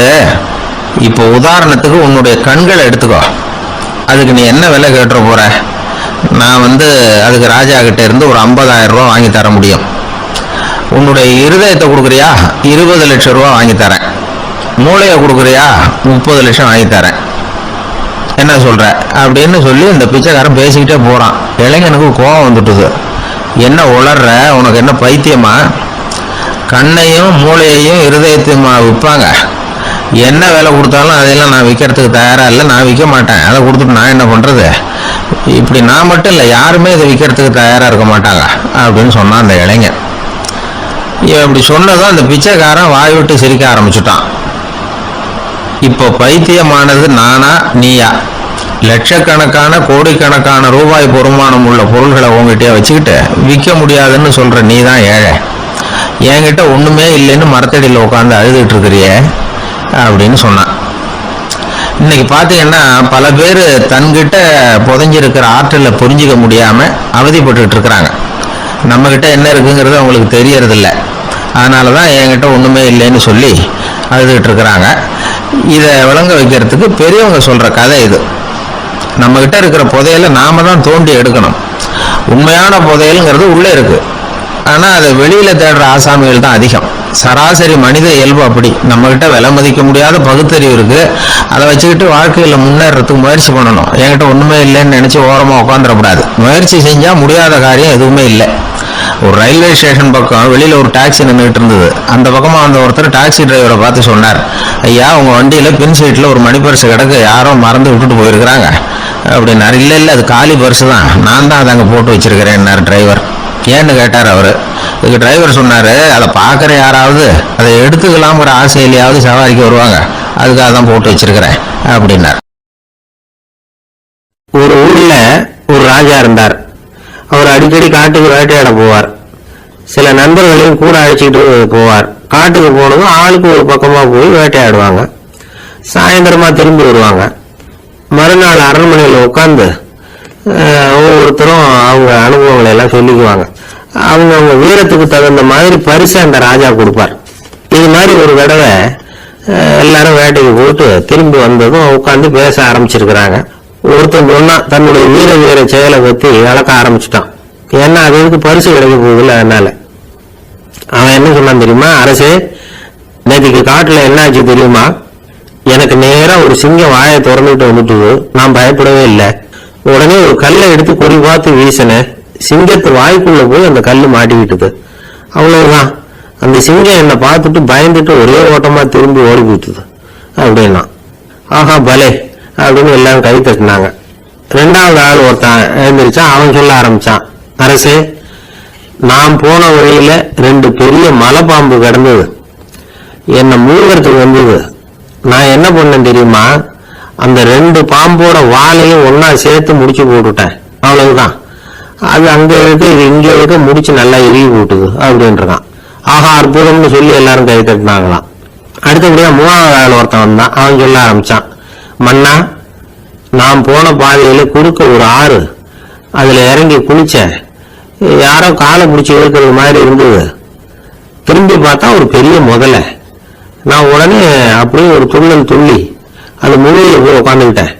இப்போ உதாரணத்துக்கு உன்னுடைய கண்களை எடுத்துக்கோ, அதுக்கு நீ என்ன விலை கேட்டுற போற, நான் அதுக்கு ராஜா கிட்ட இருந்து ஒரு 50,000 ரூபா வாங்கி தர முடியும். உன்னுடைய இருதயத்தை கொடுக்குறியா, 20 லட்சம் ரூபா வாங்கி தரேன். மூளையை கொடுக்குறியா, 30 லட்சம் வாங்கி தரேன். என்ன சொல்ற அப்படின்னு சொல்லி இந்த பிச்சைக்காரன் பேசிக்கிட்டே போறான். இளைஞனுக்கு கோபம் வந்துட்டுது. என்ன உளர்ற, உனக்கு என்ன பைத்தியமா, கண்ணையும் மூளையையும் இருதயத்தையுமா விற்பாங்க, என்ன வேலை கொடுத்தாலும் அதெல்லாம் நான் விற்கிறதுக்கு தயாரா இல்லை, நான் விற்க மாட்டேன், அதை கொடுத்துட்டு நான் என்ன பண்றது, இப்படி நான் மட்டும் இல்லை யாருமே இதை விற்கிறதுக்கு தயாரா இருக்க மாட்டாங்க அப்படின்னு சொன்னான் அந்த இளைஞன். இப்படி சொன்னதும் அந்த பிச்சைக்காரன் வாய் விட்டு சிரிக்க ஆரம்பிச்சுட்டான். இப்போ பைத்தியமானது நானா நீயா, லட்சக்கணக்கான கோடிக்கணக்கான ரூபாய் பொறுமானம் உள்ள பொருள்களை உங்ககிட்டயே வச்சுக்கிட்டு விற்க முடியாதுன்னு சொல்ற நீ தான் ஏழை, என்கிட்ட ஒண்ணுமே இல்லைன்னு மரத்தடியில் உட்காந்து அழுதுட்டு இருக்கிறியே அப்படின்னு சொன்னான். இன்னைக்கு பாத்தீங்கன்னா பல பேர் தன்கிட்ட புதைஞ்சிருக்கிற ஆற்றலை புரிஞ்சிக்க முடியாம அவதிப்பட்டு இருக்கிறாங்க. நம்ம கிட்ட என்ன இருக்குங்கிறது அவங்களுக்கு தெரியறது இல்லை, அதனாலதான் என்கிட்ட ஒண்ணுமே இல்லைன்னு சொல்லி அழுதுகிட்டு இருக்கிறாங்க. இதை விளங்க வைக்கிறதுக்கு பெரியவங்க சொல்ற கதை இது. நம்ம கிட்ட இருக்கிற புதையலை நாம தான் தோண்டி எடுக்கணும். உண்மையான புதையல்ங்கிறது உள்ளே இருக்கு, ஆனா அதை வெளியில தேடுற ஆசாமிகள் தான் அதிகம். சராசரி மனித இயல்பு அப்படி. நம்ம கிட்ட விலை மதிக்க முடியாத பகுத்தறிவு இருக்கு, அதை வச்சுக்கிட்டு வாழ்க்கையில முன்னேறதுக்கு முயற்சி பண்ணணும். என்கிட்ட ஒண்ணுமே இல்லைன்னு நினைச்சு ஓரமா உட்காந்துடக்கூடாது. முயற்சி செஞ்சா முடியாத காரியம் எதுவுமே இல்லை. ஒரு ரயில்வே ஸ்டேஷன் பக்கம் வெளியில ஒரு டாக்ஸி நின்றுட்டு இருந்தது. அந்த பக்கமா வந்த ஒருத்தர் டாக்ஸி டிரைவரை பார்த்து சொன்னார், ஐயா உங்க வண்டியில பின் சீட்ல ஒரு மணி பர்ஸ் கிடக்கு, யாரோ மறந்து விட்டுட்டு போயிருக்கிறாங்க அப்படின்னாரு. இல்ல இல்ல அது காலி பர்ஸ் தான், நான் தான் அதை அங்க போட்டு வச்சிருக்கிறேன்னாரு டிரைவர். ஏன்னு கேட்டார் அவரு. இதுக்கு டிரைவர் சொன்னாரு, அதை பாக்குற யாராவது அதை எடுத்துக்கலாம்ங்கிற ஆசையிலேயாவது சவாரிக்கு வருவாங்க, அதுக்காக தான் போட்டு வச்சிருக்கிறேன் அப்படின்னார். ஒரு ஊர்ல ஒரு ராஜா இருந்தார். அவர் அடிக்கடி காட்டுக்கு வேட்டையாட போவார். சில நண்பர்களையும் கூட அழைச்சிட்டு போவார். காட்டுக்கு போனதும் ஆளுக்கு ஒரு பக்கமா போய் வேட்டையாடுவாங்க. சாயந்தரமா திரும்பி வருவாங்க. மறுநாள் அரண்மனையில உட்கார்ந்து ஒவ்வொருத்தரும் அவங்க அனுபவங்களை எல்லாம் சொல்லிக்குவாங்க. அவங்க வீரத்துக்கு தகுந்த மாதிரி பரிசு அந்த ராஜா கொடுப்பார். இது மாதிரி ஒரு தடவை எல்லாரும் வேட்டைக்கு போட்டு திரும்பி வந்ததும் உட்காந்து பேச ஆரம்பிச்சிருக்கிறாங்க. ஒருத்தன் சொன்னா தன்னுடைய வீர செயலை பத்தி அளக்க ஆரம்பிச்சுட்டான். ஏன்னா அது எதுக்கு பரிசு கிடைக்க போகுதுல்ல, அதனால. அவன் என்ன சொன்னான் தெரியுமா, அரசே நேற்றுக்கு காட்டுல என்ன ஆச்சு தெரியுமா, எனக்கு நேரா ஒரு சிங்கம் வாயை திறந்துட்டு வந்துட்டு நான் பயப்படவே இல்லை. உடனே ஒரு கல்லை எடுத்து குறி பார்த்து வீசினேன், சிங்கத்து வாய்க்குள்ள போய் அந்த கல்லு மாட்டிக்கிட்டது. அவ்வளவுதான். அந்த சிங்கம் என்னை பார்த்துட்டு பயந்துட்டு ஒரே ஓட்டமா திரும்பி ஓடி போயிட்டுது அப்படின்னா. ஆஹா பலே அப்படின்னு எல்லாரும் கை தட்டினாங்க. ரெண்டாவது ஆள் ஒருத்தன் எழுந்திரிச்சான். அவன் சொல்ல ஆரம்பிச்சான், அரசே, நான் போன வழியில 2 பெரிய மலைப்பாம்பு கிடந்தது, என்னை மூழ்கிறதுக்கு வந்தது. நான் என்ன பண்ணேன் தெரியுமா? அந்த 2 பாம்போட வாலையும் ஒன்னா சேர்த்து முடிச்சு போட்டுட்டேன். அவ்வளவுதான். அது அங்க இருக்க இது இங்க இருக்க முடிச்சு நல்லா இறுகி போட்டுது அப்படின்றான். ஆஹா அற்புதம்னு சொல்லி எல்லாரும் கை தட்டினாங்களாம். அடுத்தபடியா 3வது ஆள் ஒருத்தன் வந்தான். அவன் சொல்ல ஆரம்பிச்சான், மன்னா, நான் போன பாதையில குறுக்க ஒரு ஆறு, அதுல இறங்கி குளிச்சேன். யாரோ காலை பிடிச்சி இழுக்கிறது மாதிரி இருந்தது. திரும்பி பார்த்தா ஒரு பெரிய முதலை. நான் உடனே அப்படியே ஒரு துள்ளல் துள்ளி அது முழுவில் போய் உட்காந்துக்கிட்டேன்.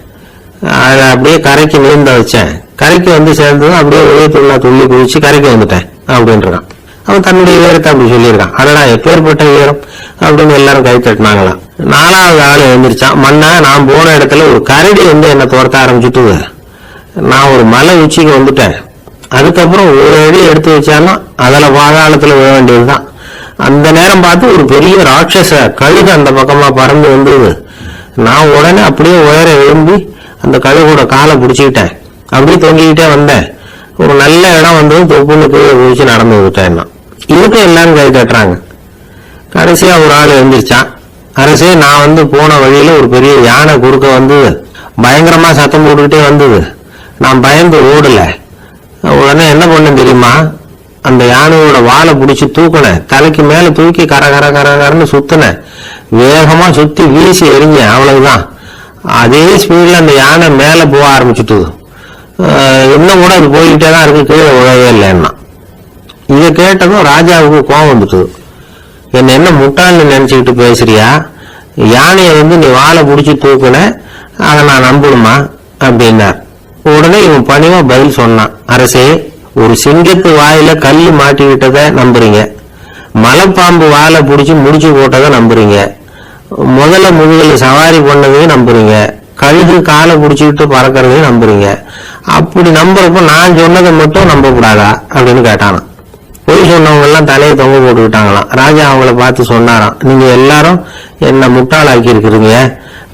அதை அப்படியே கரைக்கு நீந்த வச்சேன். கரைக்கு வந்து சேர்ந்ததும் அப்படியே ஒரே துள்ளி குளிச்சு கரைக்கு வந்துட்டேன் அப்படின்றான். அவன் தன்னுடைய வீரத்தை அப்படி சொல்லியிருக்கான். அதடா எப்பேற்பட்ட வீரம் அப்படின்னு எல்லாரும் கை தட்டினாங்களாம். 4வது ஆள் எழுந்திரிச்சான், மன்னா, நான் போன இடத்துல ஒரு கரடி வந்து என்னை துரத்த ஆரம்பிச்சுட்டு நான் ஒரு மலை உச்சிக்கு வந்துட்டேன். அதுக்கப்புறம் ஒரு அடி எடுத்து வச்சாலும் அதுல பாதாளத்துல விழ வேண்டியதுதான். அந்த நேரம் பார்த்து ஒரு பெரிய ராட்சச கழுகு அந்த பக்கமா பறந்து வந்தது. நான் உடனே அப்படியே உயர எழும்பி அந்த கழுகோட காலை பிடிச்சிக்கிட்டேன். அப்படியே தொங்கிக்கிட்டே வந்தேன். ஒரு நல்ல இடம் வந்ததும் தொப்புன்னு கீழே குதிச்சு நடந்து விட்டேன். இதுக்கு எல்லாரும் கை தட்டுறாங்க. கடைசியா ஒரு ஆள் எழுந்திரிச்சான், அரசே, நான் வந்து போன வழியில ஒரு பெரிய யானை குறுக்க வந்தது, பயங்கரமா சத்தம் போட்டுக்கிட்டே வந்தது. நான் பயந்து ஓடல. உடனே என்ன பண்ண தெரியுமா? அந்த யானையோட வாழை பிடிச்சி தூக்கினேன். தலைக்கு மேல தூக்கி கரன்னு சுத்தினேன். வேகமா சுத்தி வீசி எரிஞ்சேன். அவ்வளவுதான். அதே ஸ்பீட்ல அந்த யானை மேல போக ஆரம்பிச்சுட்டு இன்னும் கூட அது போய்கிட்டே தான் இருக்கு, கீழே உழவே இல்லைன்னா. இதை கேட்டதும் ராஜாவுக்கு கோபம் வந்துட்டு, என்ன முட்டாள்னு நினைச்சுக்கிட்டு பேசுறியா? யானையை வந்து நீ வாழை பிடிச்சி தூக்குன, அதை நான் நம்பணுமா அப்படின்னார். உடனே இவன் பணிவா பதில் சொன்னான், அரசே, ஒரு சிங்கத்து வாயில கல்லு மாட்டிக்கிட்டத நம்புறீங்க, மலைப்பாம்பு வாழை பிடிச்சி முடிச்சு போட்டதை நம்புறீங்க, முதல்ல முதுகுல சவாரி பண்ணதையும் நம்புறீங்க, கழுகு காலை பிடிச்சிக்கிட்டு பறக்கிறதையும் நம்புறீங்க. அப்படி நம்புறப்ப நான் சொன்னதை மட்டும் நம்ப கூடாதா அப்படின்னு கேட்டானாம். பொய் சொன்னவங்க எல்லாம் தலையை தொங்க போட்டுக்கிட்டாங்களாம். ராஜா அவங்கள பார்த்து சொன்னாராம், நீங்க எல்லாரும் என்ன முட்டாளாக்கி இருக்கிறீங்க.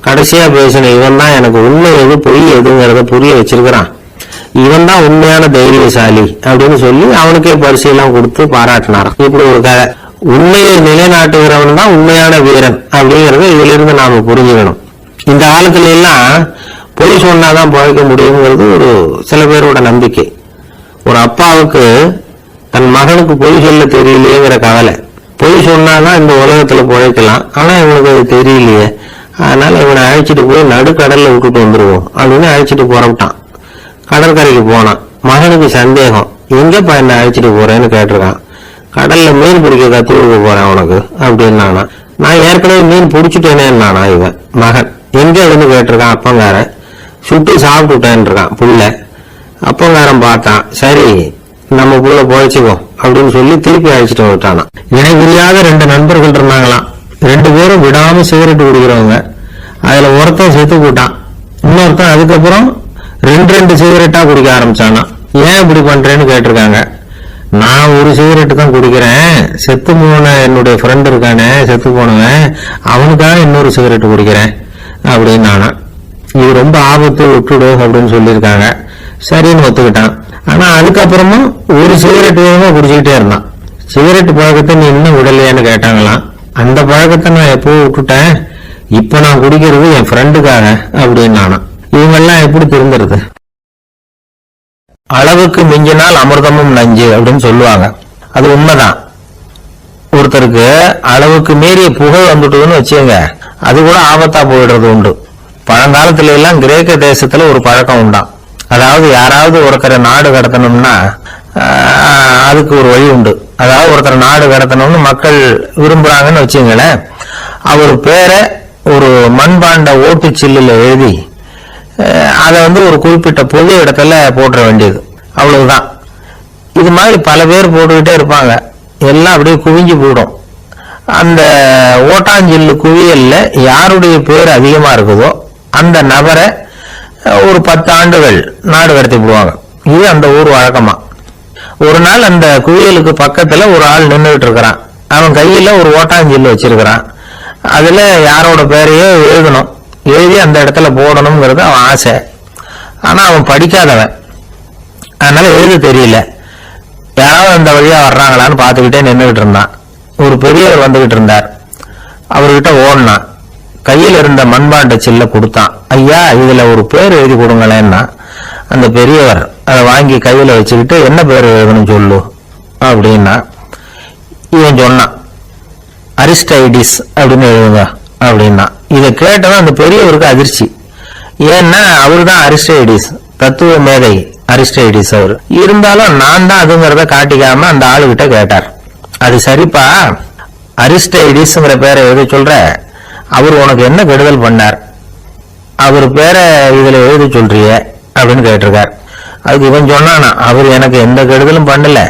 கடைசியா பேசின இவன் தான் எனக்கு உண்மை எது பொய் எதுங்கிறத புரிய வச்சிருக்கிறான். இவன் தான் உண்மையான தைரியசாலி அப்படின்னு சொல்லி அவனுக்கே பரிசெல்லாம் கொடுத்து பாராட்டினாராம். இப்படி ஒரு கதை. உண்மையை நிலைநாட்டுகிறவன் தான் உண்மையான வீரன் அப்படிங்கறத இதுல இருந்து நாம புரிஞ்சுக்கணும். இந்த காலத்துல எல்லாம் பொய் சொன்னாதான் பிழைக்க முடியுங்கிறது ஒரு சில பேரோட நம்பிக்கை. ஒரு அப்பாவுக்கு தன் மகனுக்கு பொய் சொல்ல தெரியலையேங்கிற கவலை. பொய் சொன்னாதான் இந்த உலகத்துல பிழைக்கலாம், ஆனா இவனுக்கு அது தெரியலையே, அதனால இவனை அழைச்சிட்டு போய் நடுக்கடல்ல விட்டுட்டு வந்துருவோம் அப்படின்னு அழைச்சிட்டு புறப்பட்டான். கடற்கரைக்கு போனான். மகனுக்கு சந்தேகம், எங்கப்பா என்ன அழைச்சிட்டு போறேன்னு கேட்டிருக்கான். கடல்ல மீன் பிடிக்க கத்து கொடுக்க போறேன் உனக்கு அப்படின்னானா. நான் ஏற்கனவே மீன் பிடிச்சிட்டேனேன்னானா இவன் மகன். எங்க இருந்து கேட்டிருக்கான். அப்பங்காரன். சுட்டு சாப்பிட்டுட்டேன் இருக்கான் புள்ள. அப்பங்காரன் பார்த்தான், சரி நம்ம புள்ள போயிச்சுக்கோம் அப்படின்னு சொல்லி திருப்பி அழைச்சிட்டு வந்துட்டானா. இணை புரியாத 2 நண்பர்கள் இருந்தாங்களாம். 2 பேரும் விடாம சிகரெட் குடிக்கிறவங்க. அதுல ஒருத்தன் செத்து போட்டான். இன்னொருத்தன் அதுக்கப்புறம் 2 சிகரெட்டா குடிக்க ஆரம்பிச்சானா. ஏன் இப்படி பண்றேன்னு கேட்டிருக்காங்க. நான் ஒரு சிகரெட்டு தான் குடிக்கிறேன், செத்து போன என்னுடைய ஃப்ரெண்ட் இருக்கானே செத்து போனவன், அவனுக்காக இன்னொரு சிகரெட்டு குடிக்கிறேன் அப்படின்னு நானா. இது ரொம்ப ஆபத்து, விட்டுடு அப்படின்னு சொல்லியிருக்காங்க. சரின்னு ஒத்துக்கிட்டான். ஆனா அதுக்கப்புறமும் ஒரு சிகரெட் வேகமா குடிச்சுக்கிட்டே இருந்தான். சிகரெட் பழக்கத்தை நீ இன்னும் விடலையான்னு கேட்டாங்களாம். அந்த பழக்கத்தை நான் எப்போ விட்டுட்டேன், இப்ப நான் குடிக்கிறது என் ஃப்ரெண்டுக்காக அப்படின்னு நானா. இவங்கெல்லாம் எப்படி திருந்துறது? அளவுக்கு மிஞ்சினால் அமிர்தமும் நஞ்சு அப்படின்னு சொல்லுவாங்க. அது உண்மைதான். ஒருத்தருக்கு அளவுக்கு மீறிய புகழ் வந்துட்டுதுன்னு வச்சுங்க, அது கூட ஆபத்தா போயிடுறது உண்டு. பழங்காலத்துல எல்லாம் கிரேக்க தேசத்துல ஒரு பழக்கம் உண்டாம். அதாவது யாராவது ஒருத்தரை நாடு கடத்தணும்னா அதுக்கு ஒரு வழி உண்டு. அதாவது ஒருத்தரை நாடு கடத்தணும்னு மக்கள் விரும்புறாங்கன்னு வச்சுங்களேன், அவர் பேரை ஒரு மண்பாண்ட ஓட்டுச்சில்லுல எழுதி அதை வந்து ஒரு குறிப்பிட்ட பொது இடத்துல போட்டுற வேண்டியது, அவ்வளவுதான். இது மாதிரி பல பேர் போட்டுக்கிட்டே இருப்பாங்க. எல்லாம் அப்படியே குவிஞ்சு போயிடும். அந்த ஓட்டாஞ்சில்லு குவியல்ல யாருடைய பேர் அதிகமா இருக்குதோ அந்த நபரை ஒரு 10 ஆண்டுகள் நாடு கடத்தி விடுவாங்க. இது அந்த ஊர் வழக்கமா. ஒரு நாள் அந்த குவியலுக்கு பக்கத்துல ஒரு ஆள் நின்றுட்டு இருக்கிறான். அவன் கையில ஒரு ஓட்டாஞ்சில்லு வச்சிருக்கிறான். அதுல யாரோட பேரையோ எழுதணும், எழுதி அந்த இடத்துல போடணுங்கிறது அவன் ஆசை. ஆனா அவன் படிக்காதவன், அதனால எழுத தெரியல. யாராவது அந்த வழியா வர்றாங்களான்னு பார்த்துக்கிட்டே நின்றுகிட்டு இருந்தான். ஒரு பெரியவர் வந்துகிட்டு இருந்தார். அவர்கிட்ட ஓடினான். கையில் இருந்த மண்பாண்ட சில்ல கொடுத்தான். ஐயா, இதுல ஒரு பேர் எழுதி கொடுங்களேன்னா அந்த பெரியவர் அதை வாங்கி கையில வச்சுக்கிட்டு, என்ன பேர் எழுதணும் சொல்லு அப்படின்னா இவன் சொன்னான், அரிஸ்டைடிஸ் அப்படின்னு எழுதுங்க அப்படின்னா. இதை கேட்டதான் அந்த பெரியவருக்கு அதிர்ச்சி. ஏன்னா அவரு தான் அரிஸ்டைடிஸ், தத்துவ மேதை அரிஸ்டைடிஸ் அவர். இருந்தாலும் நான் தான் அதுங்கிறத காட்டிக்காம அந்த ஆளுகிட்ட கேட்டார். அது சரிப்பா, அரிஸ்டைடிஸ்ங்கிற பேரை எழுத சொல்ற, அவர் உனக்கு என்ன கெடுதல் பண்ணார், அவர் பேரை இதுல எழுத சொல்றிய அப்படின்னு கேட்டிருக்கார். அதுக்கு இவன் சொன்னானா, அவர் எனக்கு எந்த கெடுதலும் பண்ணல,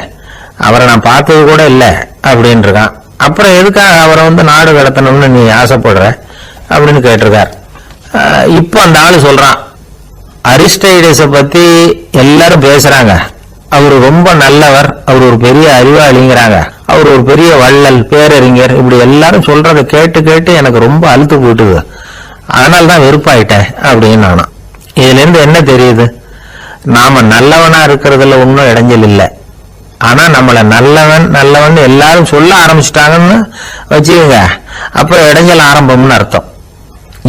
அவரை நான் பார்த்தது கூட இல்லை அப்படின்னு இருக்கான். அப்புறம் எதுக்காக அவரை நாடு கடத்தணும்னு நீ ஆசைப்படுற அப்படின்னு கேட்டிருக்கார். இப்ப அந்த ஆளு சொல்றான், அரிஸ்டைடஸ பத்தி எல்லாரும் பேசுறாங்க, அவர் ரொம்ப நல்லவர், அவர் ஒரு பெரிய அறிவாளிங்கிறாங்க, அவர் ஒரு பெரிய வள்ளல், பேரறிஞர், இப்படி எல்லாரும் சொல்றதை கேட்டு கேட்டு எனக்கு ரொம்ப அழுத்து போயிட்டுது, அதனால்தான் வெறுப்பாயிட்டேன் அப்படின்னு நானும். இதுல இருந்து என்ன தெரியுது, நாம நல்லவனா இருக்கிறதுல ஒன்னும் இடைஞ்சல் இல்லை. ஆனா நம்மள நல்லவன் நல்லவன் எல்லாரும் சொல்ல ஆரம்பிச்சுட்டாங்கன்னு வச்சுக்கோங்க, அப்புறம் இடைஞ்சல் ஆரம்பம்னு அர்த்தம்.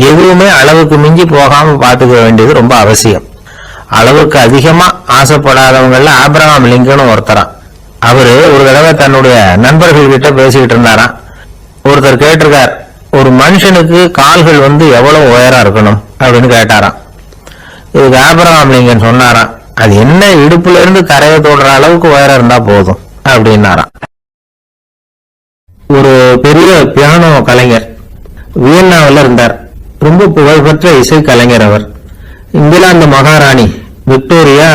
எதுவுமே அளவுக்கு மிஞ்சி போகாம பாத்துக்க வேண்டியது ரொம்ப அவசியம். அளவுக்கு அதிகமா ஆசைப்படாதவங்கள்ல ஆபிரகாம் லிங்கன் ஒருத்தரான். அவரு ஒரு தடவை தன்னுடைய நண்பர்கள் கிட்ட பேசிக்கிட்டு இருந்தாராம். ஒருத்தர் கேட்டிருக்கார், ஒரு மனுஷனுக்கு கால்கள் எவ்வளவு உயரம் இருக்கணும் அப்படின்னு கேட்டாராம். இதுக்கு ஆபிரகாம் லிங்கன் சொன்னாராம், அது என்ன இடுப்புல இருந்து தரையை தொடுற அளவுக்கு உயரம் இருந்தா போதும் அப்படின்னாராம். ஒரு பெரிய பியானோ கலைஞர் வியன்னாவில் இருந்தார். ரொம்ப புகழ்பெற்ற இசை கலைஞர் அவர். இங்கிலாந்து மகாராணி விக்டோரியா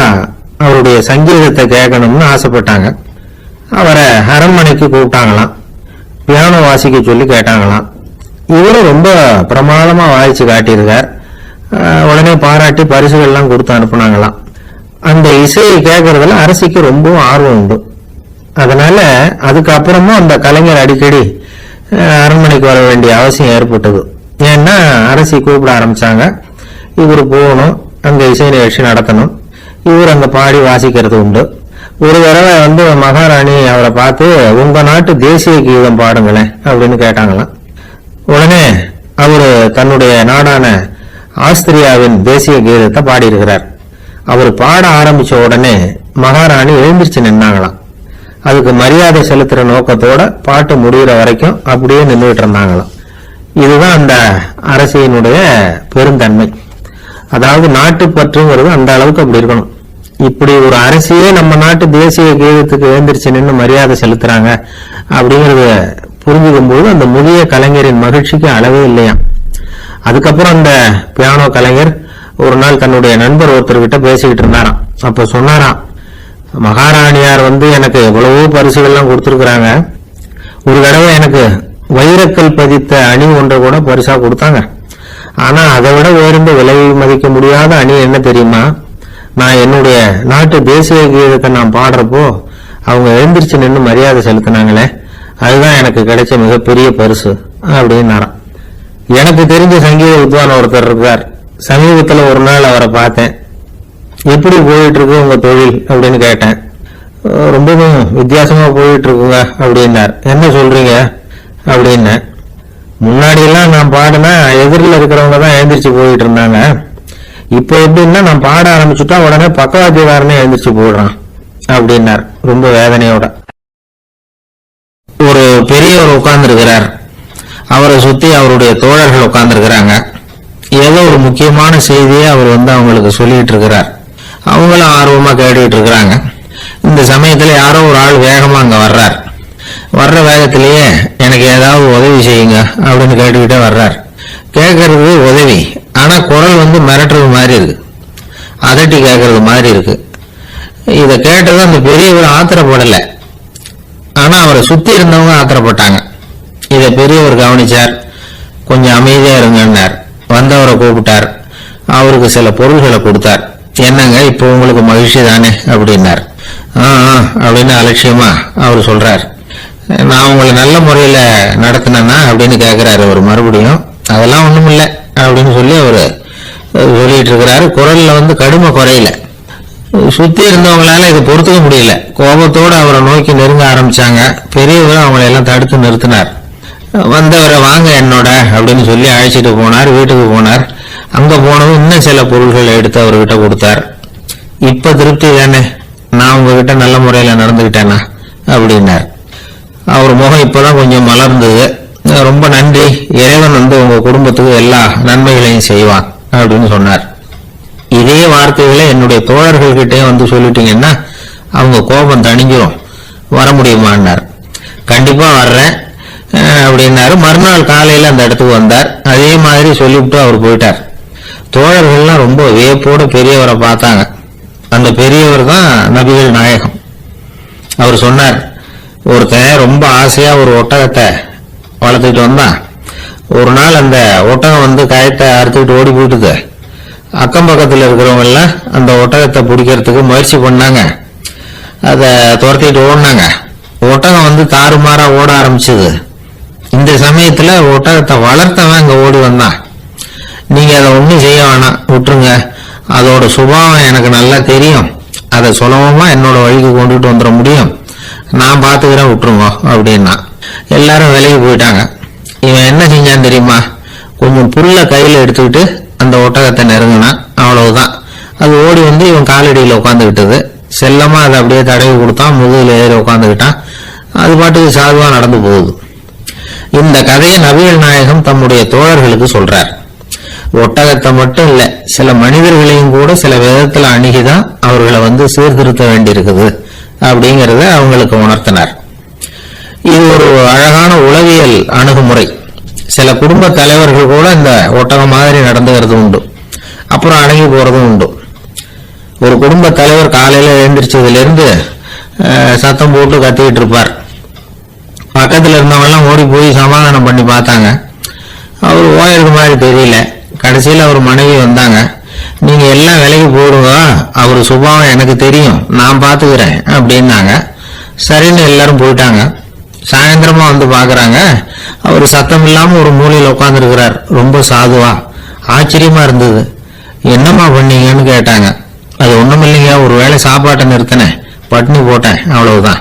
அவருடைய சங்கீதத்தை கேட்கணும்னு ஆசைப்பட்டாங்க. அவரை அரண்மனைக்கு கூப்பிட்டாங்களாம். பியானோ வாசிக்க சொல்லி கேட்டாங்களாம். இவரும் ரொம்ப பிரமாதமா வாய்ச்சி காட்டியிருக்கார். உடனே பாராட்டி பரிசுகள்லாம் கொடுத்து அனுப்புனாங்களாம். அந்த இசையை கேட்கறதுல அரசிக்கு ரொம்ப ஆர்வம் உண்டு. அதனால அதுக்கப்புறமும் அந்த கலைஞர் அடிக்கடி அரண்மனைக்கு வர வேண்டிய அவசியம் ஏற்பட்டது. ஏன்னா அரசி கூப்பிட ஆரம்பிச்சாங்க, இவர் போகணும், அங்க இசை நிகழ்ச்சி நடத்தணும், இவர் அங்க பாடி வாசிக்கிறது உண்டு. ஒரு தடவை மகாராணி அவரை பார்த்து, உங்க நாட்டு தேசிய கீதம் பாடுங்களேன் அப்படின்னு கேட்டாங்களாம். உடனே அவரு தன்னுடைய நாடான ஆஸ்திரியாவின் தேசிய கீதத்தை பாடியிருக்கிறார். அவர் பாட ஆரம்பிச்ச உடனே மகாராணி எழுந்திருச்சு நின்னாங்களாம். அதுக்கு மரியாதை செலுத்துற நோக்கத்தோட பாட்டு முடிகிற வரைக்கும் அப்படியே நின்றுட்டு இருந்தாங்களாம். இதுதான் அந்த அரசியனுடைய பெருந்தன்மை. அதாவது நாட்டுப்பற்றுங்கிறது அந்த அளவுக்கு அப்படி இருக்கணும். இப்படி ஒரு அரசியே நம்ம நாட்டு தேசிய கீதத்துக்கு எழுந்திருச்சு நின்று மரியாதை செலுத்துறாங்க அப்படிங்கறத புரிஞ்சுக்கும் போது அந்த முதிய கலைஞரின் மகிழ்ச்சிக்கு அளவே இல்லையா. அதுக்கப்புறம் அந்த பியானோ கலைஞர் ஒரு நாள் தன்னுடைய நண்பர் ஒருத்தர்கிட்ட பேசிக்கிட்டு இருந்தாராம். அப்ப சொன்னாராம், மகாராணியார் எனக்கு எவ்வளவோ பரிசுகள்லாம் கொடுத்துருக்குறாங்க, ஒரு தடவை எனக்கு வைரக்கல் பதித்த அணி ஒன்றை கூட பரிசா கொடுத்தாங்க. ஆனா அதை விட உயர்ந்த விலை மதிக்க முடியாத அணி என்ன தெரியுமா, நான் என்னுடைய நாட்டு தேசிய கீதத்தை நான் பாடுறப்போ அவங்க எழுந்திருச்சு நின்று மரியாதை செலுத்தினாங்களே, அதுதான் எனக்கு கிடைச்ச மிகப்பெரிய பரிசு அப்படின்னாராம். எனக்கு தெரிஞ்ச சங்கீத வித்வான் ஒருத்தர் இருக்கார். சமீபத்துல ஒரு நாள் அவரை பார்த்தேன். எப்படி போயிட்டு இருக்கு உங்க தொழில் அப்படின்னு கேட்டேன். ரொம்பவும் வித்தியாசமா போயிட்டு இருக்குங்க அப்படின்னார். என்ன சொல்றீங்க அப்படின்னு. முன்னாடி எல்லாம் நான் பாடினா எதிரில் இருக்கிறவங்க தான் எழுந்திரிச்சு போயிட்டு இருந்தாங்க. இப்ப எப்படின்னா நான் பாட ஆரம்பிச்சுட்டா உடனே பக்கவாத்தியக்காரனே எழுந்திரிச்சு போயிடுறான் அப்படின்னார் ரொம்ப வேதனையோட. ஒரு பெரியவர் உட்கார்ந்து இருக்கிறார். அவரை சுத்தி அவருடைய தோழர்கள் உட்கார்ந்து இருக்கிறாங்க. ஏதோ ஒரு முக்கியமான செய்தியை அவர் அவங்களுக்கு சொல்லிட்டு இருக்கிறார். அவங்களும் ஆர்வமா கேட்டுக்கிட்டு இருக்கிறாங்க. இந்த சமயத்துல யாரோ ஒரு ஆள் வேகமா அங்க வர்றார். வர்ற வேகத்திலேயே எனக்கு ஏதாவது உதவி செய்யுங்க அப்படின்னு கேட்டுக்கிட்டே வர்றார். கேட்கறது உதவி, ஆனா குரல் மிரட்டுறது மாதிரி இருக்கு, அதட்டி கேட்கறது மாதிரி இருக்கு. இதை கேட்டதும் அந்த பெரியவர் ஆத்திரப்படல, ஆனா அவரை சுத்தி இருந்தவங்க ஆத்திரப்பட்டாங்க. இதை பெரியவர் கவனிச்சார். கொஞ்சம் அமைதியா இருங்கன்னார். வந்தவரை கூப்பிட்டார். அவருக்கு சில பொருள்களை கொடுத்தார். என்னங்க, இப்போ உங்களுக்கு மகிழ்ச்சி தானே அப்படின்னார். அப்படின்னு அலட்சியமா அவர் சொல்றார். நான் உங்களை நல்ல முறையில நடத்தினேன்னா அப்படின்னு கேட்கிறாரு அவர் மறுபடியும். அதெல்லாம் ஒண்ணும் இல்லை அப்படின்னு சொல்லி அவரு சொல்லிட்டு இருக்கிறாரு. குரல்ல கடுமை குறையில. சுத்தி இருந்தவங்களால இதை பொறுத்துக்க முடியல. கோபத்தோடு அவரை நோக்கி நெருங்க ஆரம்பிச்சாங்க. பெரியவர் அவங்களை எல்லாம் தடுத்து நிறுத்தினார். வந்தவரை வாங்க என்னோட அப்படின்னு சொல்லி அழைச்சிட்டு போனார். வீட்டுக்கு போனார். அங்க போனதும் இன்னும் சில பொருள்களை எடுத்து அவர்கிட்ட கொடுத்தார். இப்ப திருப்தி தானே, நான் உங்ககிட்ட நல்ல முறையில நடந்துகிட்டேனா அப்படின்னார். அவர் முகம் இப்பதான் கொஞ்சம் மலர்ந்தது. ரொம்ப நன்றி, இறைவன் உங்க குடும்பத்துக்கு எல்லா நன்மைகளையும் செய்வான் அப்படின்னு சொன்னார். இதே வார்த்தைகளை என்னுடைய தோழர்கள் கிட்டே சொல்லிட்டீங்கன்னா அவங்க கோபம் தணிஞ்சிரும், வர முடியுமான்னார். கண்டிப்பா வர்றேன் அப்படின்னாரு. மறுநாள் காலையில அந்த இடத்துக்கு வந்தார். அதே மாதிரி சொல்லிவிட்டு அவர் போயிட்டார். தோழர்கள்லாம் ரொம்ப வியப்போட பெரியவரை பார்த்தாங்க. அந்த பெரியவர் தான் நபிகள் நாயகம். அவர் சொன்னார், ஒருத்தன் ரொம்ப ஆசையா ஒரு ஒட்டகத்தை வளர்த்துக்கிட்டு வந்தான். ஒரு நாள் அந்த ஒட்டகம் கயத்தை அறுத்துக்கிட்டு ஓடி போயிட்டுது. அக்கம் பக்கத்தில் இருக்கிறவங்க எல்லாம் அந்த ஒட்டகத்தை பிடிக்கிறதுக்கு முயற்சி பண்ணாங்க. அதை துரத்திட்டு ஓடினாங்க. ஒட்டகம் தாறுமாறா ஓட ஆரம்பிச்சது. இந்த சமயத்துல ஒட்டகத்தை வளர்த்தவன் அங்க ஓடி வந்தான். நீங்க அதை ஒண்ணும் செய்ய வேணாம், விட்டுருங்க. அதோட சுபாவம் எனக்கு நல்லா தெரியும். அதை சுலபமா என்னோட வழிக்கு கொண்டுட்டு வந்துட முடியும். நான் பாத்துக்கிறேன், விட்டுருங்க அப்படின்னா. எல்லாரும் விலைக்கு போயிட்டாங்க. இவன் என்ன செஞ்சான் தெரியுமா? கொஞ்சம் புல்ல கையில எடுத்துக்கிட்டு அந்த ஒட்டகத்தை நெருங்கினான். அவ்வளவுதான். அது ஓடி இவன் காலடியில உட்காந்துக்கிட்டது. செல்லமா அதை அப்படியே தடவி கொடுத்தான். முதுகுல ஏறி உட்காந்துக்கிட்டான். அது பாட்டுக்கு சாதுவா நடந்து போகுது. இந்த கதையை நபிகள் நாயகம் தம்முடைய தோழர்களுக்கு சொல்றார். ஒட்டகத்தை மட்டும் இல்ல, சில மனிதர்களையும் கூட சில விதத்துல அணுகிதான் அவர்களை சீர்திருத்த வேண்டியிருக்குது அப்படிங்கறத அவங்களுக்கு உணர்த்தினார். இது ஒரு அழகான உளவியல் அணுகுமுறை. சில குடும்ப தலைவர்கள் கூட இந்த ஒட்டகம் மாதிரி நடந்துகிறது உண்டு, அப்புறம் அடங்கி போறதும் உண்டு. ஒரு குடும்ப தலைவர் காலையில எழுந்திரிச்சதுல இருந்து சத்தம் போட்டு கத்திக்கிட்டு இருப்பார். பக்கத்துல இருந்தவங்க எல்லாம் ஓடி போய் சமாதானம் பண்ணி பார்த்தாங்க. அவர் ஓயறது மாதிரி தெரியல. கடைசியில அவர் மனைவி வந்தாங்க. நீங்க எல்லாம் விலைக்கு போடுங்க, அவர் சுபாவம் எனக்கு தெரியும், நான் பாத்துக்கிறேன் அப்படின்னாங்க. சரின்னு எல்லாரும் போயிட்டாங்க. சாயந்தரமா பாக்குறாங்க, அவர் சத்தம் இல்லாம ஒரு மூலையில உட்கார்ந்து இருக்கிறார். ரொம்ப சாதுவா. ஆச்சரியமா இருந்தது. என்னம்மா பண்ணீங்கன்னு கேட்டாங்க. அது ஒண்ணும் இல்லைங்க, ஒரு வேளை சாப்பாட்டை நிறுத்தினேன், பட்டினி போட்டேன், அவ்வளவுதான்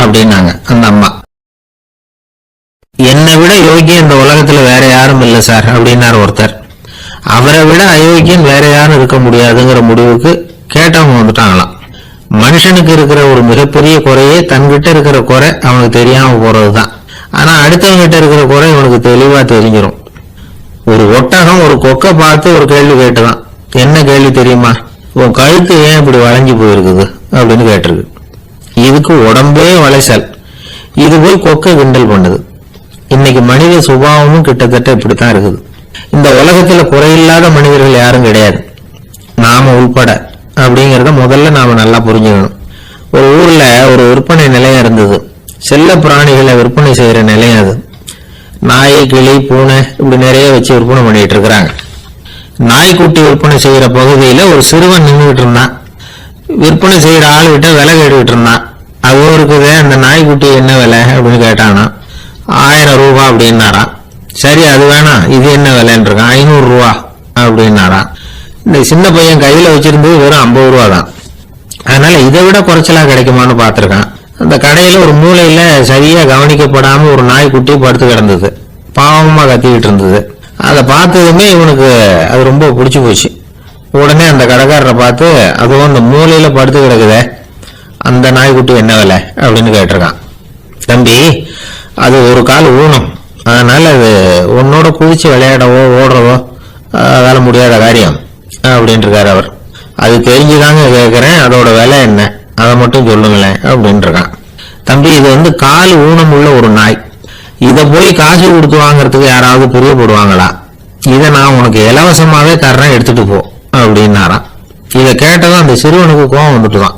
அப்படின்னாங்க அந்த அம்மா. என்னை விட யோகியம் இந்த உலகத்துல வேற யாரும் இல்லை சார் அப்படின்னாரு ஒருத்தர். அவரை விட அயோக்கியன் வேற யாரும் இருக்க முடியாதுங்கிற முடிவுக்கு கேட்டவங்க வந்துட்டாங்களாம். மனுஷனுக்கு இருக்கிற ஒரு மிகப்பெரிய குறையே தன்கிட்ட இருக்கிற குறை அவனுக்கு தெரியாம போறதுதான். ஆனா அடுத்தவங்கிட்ட இருக்கிற குறை இவனுக்கு தெளிவா தெரிஞ்சிடும். ஒரு ஒட்டகம் ஒரு கொக்கை பார்த்து ஒரு கேள்வி கேட்டுதான். என்ன கேள்வி தெரியுமா? உன் கழுத்து ஏன் இப்படி வளைஞ்சு போயிருக்குது அப்படின்னு கேட்டிருக்கு. இதுக்கு உடம்பே வளைசல். இது போய் கொக்கை கிண்டல் பண்ணுது. இன்னைக்கு மனித சுபாவமும் கிட்டத்தட்ட இப்படித்தான் இருக்குது. இந்த உலகத்துல குறையில்லாத மனிதர்கள் யாரும் கிடையாது, நாம உள்பட அப்படிங்கறத முதல்ல நாம நல்லா புரிஞ்சுக்கணும். ஒரு ஊர்ல ஒரு விற்பனை நிலையம் இருந்தது. செல்ல பிராணிகளை விற்பனை செய்யற நிலையம் அது. நாய், கிளி, பூனை இப்படி நிறைய வச்சு விற்பனை பண்ணிட்டு இருக்கிறாங்க. நாய்க்குட்டி விற்பனை செய்யற பகுதியில ஒரு சிறுவன் நின்றுகிட்டு இருந்தான். விற்பனை செய்யற ஆளுகிட்ட விலை கேட்டுக்கிட்டு இருந்தான். அது இருக்குது, அந்த நாய்க்குட்டி என்ன விலை அப்படின்னு கேட்டானா. 1000 ரூபாய் அப்படின்னாராம். சரி, அது வேணாம், இது என்ன விலைன்னு இருக்கான். 500 ரூபா அப்படின்னாராம். இந்த சின்ன பையன் கையில வச்சிருந்தது வெறும் 50 ரூபா தான். அதனால இதை விட குறைச்சலா கிடைக்குமான்னு பாத்திருக்கான். அந்த கடையில ஒரு மூலையில சரியா கவனிக்கப்படாம ஒரு நாய்க்குட்டி படுத்து கிடந்தது. பாவமா கத்திக்கிட்டு இருந்தது. அதை பார்த்ததுமே இவனுக்கு அது ரொம்ப பிடிச்சு போச்சு. உடனே அந்த கடைக்காரரை பார்த்து, அதுவும் அந்த மூலையில படுத்து கிடக்குதே அந்த நாய்க்குட்டி என்ன விலை அப்படின்னு கேட்டிருக்கான். தம்பி, அது ஒரு கால் ஊனம், அதனால அது உன்னோட குதிச்சு விளையாடவோ ஓடுறவோ அதனால முடியாத காரியம் அப்படின்னு இருக்காரு அவர். அது தெரிஞ்சுதாங்க கேட்கிறேன், அதோட விலை என்ன அதை மட்டும் சொல்லுங்களேன் அப்படின்னு இருக்கான். தம்பி, இது கால் ஊனம் உள்ள ஒரு நாய். இதை போய் காசு கொடுத்து வாங்கறதுக்கு யாராவது பிரியப்படுவாங்களா? இதை நான் உனக்கு இலவசமாவே தர்றேன், எடுத்துட்டு போ அப்படின்னாராம். இதை கேட்டதும் அந்த சிறுவனுக்கு கோபம் வந்துட்டுதான்.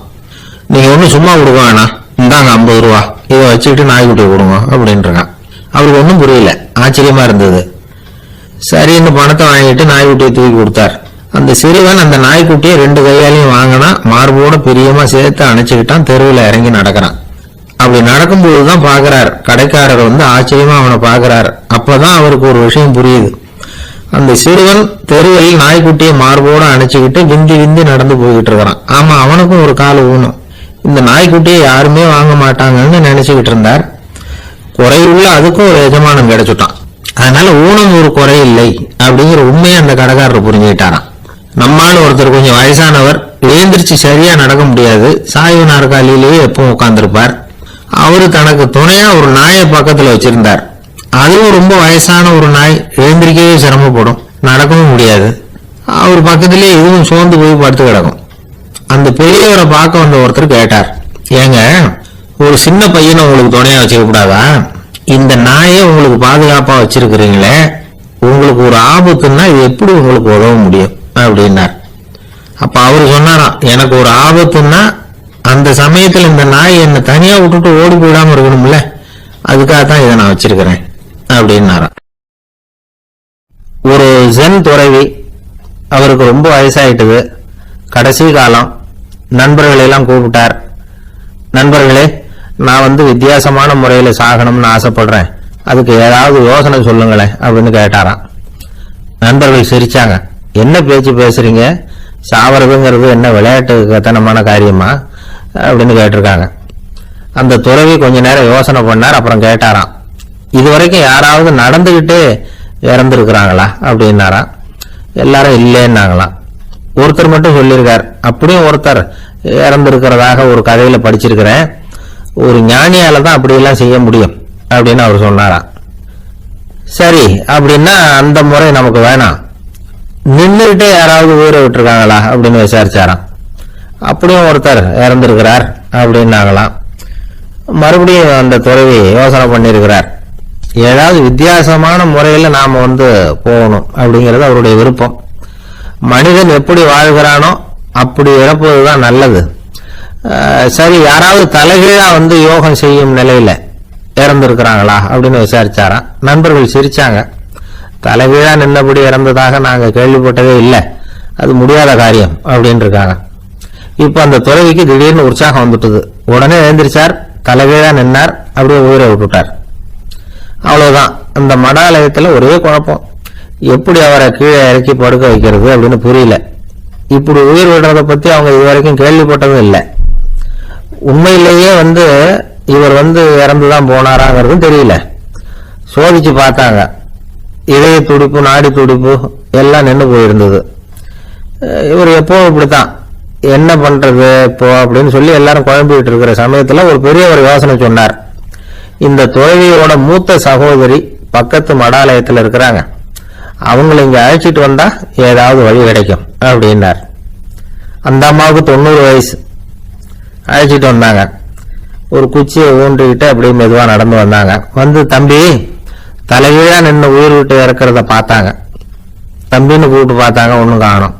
நீங்க ஒன்னும் சும்மா கொடுக்க வேணாம், இந்தாங்க 50 ரூபா, இதை வச்சுக்கிட்டு நாய்க்குட்டி கொடுங்க அப்படின்றான். அவருக்கு ஒன்றும் புரியல, ஆச்சரியமா இருந்தது. சரின்னு பணத்தை வாங்கிட்டு நாய்க்குட்டியை தூக்கி கொடுத்தார். அந்த சிறுவன் அந்த நாய்க்குட்டியை 2 கையாலையும் வாங்கினா, மார்போட பிரியமா சேர்த்து அணைச்சுக்கிட்டான். தெருவில் இறங்கி நடக்கிறான். அப்படி நடக்கும்போதுதான் பாக்குறார், கடைக்காரர் வந்து ஆச்சரியமா அவனை பாக்குறாரு. அப்பதான் அவருக்கு ஒரு விஷயம் புரியுது. அந்த சிறுவன் தெருவில் நாய்க்குட்டியை மார்போட அணைச்சுக்கிட்டு விந்தி விந்தி நடந்து போய்கிட்டு இருக்கிறான். ஆமா, அவனுக்கும் ஒரு கால் ஊனும். இந்த நாய்க்குட்டியை யாருமே வாங்க மாட்டாங்கன்னு நினைச்சுக்கிட்டு இருந்தார். குறையுள்ள அதுக்கும் ஒரு எஜமானம் கிடைச்சுட்டான். அதனால ஊனம் ஒரு குறை இல்லை அப்படிங்கிற உண்மையை அந்த கடைக்காரர் புரிஞ்சுக்கிட்டாராம். நம்மால் ஒருத்தர் கொஞ்சம் வயசானவர், எழுந்திரிச்சு சரியா நடக்க முடியாது, சாய்வு நாற்காலியிலேயே எப்பவும் உட்கார்ந்துருப்பார். அவரு தனக்கு துணையா ஒரு நாயை பக்கத்துல வச்சிருந்தார். அதுவும் ரொம்ப வயசான ஒரு நாய், எழுந்திரிக்கவே சிரமப்படும், நடக்கவும் முடியாது. அவர் பக்கத்திலே இதுவும் சோர்ந்து போய் படுத்து கிடக்கும். அந்த பெரியவரை பார்க்க வந்த ஒருத்தர் கேட்டார், ஏங்க, ஒரு சின்ன பையனை உங்களுக்கு துணையா வச்சுக்க கூடாதா? இந்த நாயை உங்களுக்கு பாதுகாப்பா வச்சிருக்கிறீங்களே, உங்களுக்கு ஒரு ஆபத்துன்னா இது எப்படி உங்களுக்கு உதவ முடியும் அப்படின்னார். அப்ப அவரு சொன்னாராம், எனக்கு ஒரு ஆபத்துன்னா அந்த சமயத்துல இந்த நாய் என்னை தனியா விட்டுட்டு ஓடி போயிடாம இருக்கணும்ல, அதுக்காகத்தான் இதை நான் வச்சிருக்கிறேன் அப்படின்னாராம். ஒரு ஜென் துறவி, அவருக்கு ரொம்ப வயசாயிட்டது, கடைசி காலம். நண்பர்களை எல்லாம் கூப்பிட்டார். நண்பர்களே, நான் வந்து வித்தியாசமான முறையில சாகணும்னு ஆசைப்படுறேன், அதுக்கு ஏதாவது யோசனை சொல்லுங்களேன் அப்படின்னு கேட்டாராம். நண்பர்கள் சிரிச்சாங்க. என்ன பேச்சு பேசுறீங்க, சாவறதுங்கிறது என்ன விளையாட்டு கத்தனமான காரியமா அப்படின்னு கேட்டிருக்காங்க. அந்த துறவி கொஞ்ச நேரம் யோசனை பண்ணார். அப்புறம் கேட்டாராம், இதுவரைக்கும் யாராவது நடந்துகிட்டே இறந்துருக்கிறாங்களா அப்படின்னாராம். எல்லாரும் இல்லைன்னாங்களாம். ஒருத்தர் மட்டும் சொல்லியிருக்கார். அப்படியும் ஒருத்தர் இறந்திருக்கிறதாக ஒரு கதையில படிச்சிருக்கிறேன், ஒரு ஞானியால தான் அப்படியெல்லாம் செய்ய முடியும் அப்படின்னு அவர் சொன்னாராம். சரி, அப்படின்னா அந்த முறை நமக்கு வேணாம், நின்றுகிட்டே யாராவது உயிரை விட்டுருக்காங்களா அப்படின்னு விசாரிச்சாராம். அப்படியும் ஒருத்தர் இறந்திருக்கிறார் அப்படின்னாங்களாம். மறுபடியும் அந்த துறவி யோசனை பண்ணியிருக்கிறார், ஏதாவது வித்தியாசமான முறையில நாம வந்து போகணும் அப்படிங்கிறது அவருடைய விருப்பம். மனிதன் எப்படி வாழ்கிறானோ அப்படி இறப்பதுதான் நல்லது. சரி, யாராவது தலைகீழா வந்து யோகம் செய்யும் நிலையில இறந்திருக்கிறாங்களா அப்படின்னு விசாரிச்சாராம். நண்பர்கள் சிரிச்சாங்க. தலைகீழா நின்னபடி இறந்ததாக நாங்க கேள்விப்பட்டதே இல்லை, அது முடியாத காரியம் அப்படின்னு இருக்காங்க. இப்ப அந்த துறவிக்கு திடீர்னு உற்சாகம் வந்துட்டுது. உடனே எழுந்திரிச்சார், தலைகீழா நின்னார், அப்படியே உயிரை விட்டுட்டார். அவ்வளவுதான். அந்த மடாலயத்துல ஒரே குழப்பம், எப்படி அவரை கீழே இறக்கி படுக்க வைக்கிறது அப்படின்னு புரியல. இப்படி உயிர் விடுறத பத்தி அவங்க இதுவரைக்கும் கேள்விப்பட்டதும் இல்லை. உண்மையிலேயே வந்து இவர் வந்து இறந்துதான் போனாராங்கிறதும் தெரியல. சோதிச்சு பார்த்தாங்க, இதய துடிப்பு, நாடி துடிப்பு எல்லாம் நின்று போயிருந்தது. இவர் எப்பவும் இப்படித்தான், என்ன பண்றது இப்போ அப்படின்னு சொல்லி எல்லாரும் குழம்பிட்டு இருக்கிற சமயத்துல ஒரு பெரியவர் யோசனை சொன்னார். இந்த துறவியோட மூத்த சகோதரி பக்கத்து மடாலயத்துல இருக்கிறாங்க, அவங்களை இங்க அழைச்சிட்டு வந்தா ஏதாவது வழி கிடைக்கும் அப்படின்னார். அந்த அம்மாவுக்கு 90 வயசு. அழைச்சிட்டு வந்தாங்க. ஒரு குச்சியை ஊன்றிக்கிட்டு அப்படியே மெதுவா நடந்து வந்தாங்க. வந்து, தம்பி, தலைகீழா நின்று உயிர் விட்டு இறக்கிறத பார்த்தாங்க. தம்பின்னு கூப்பிட்டு பார்த்தாங்க, ஒன்றும் காணும்.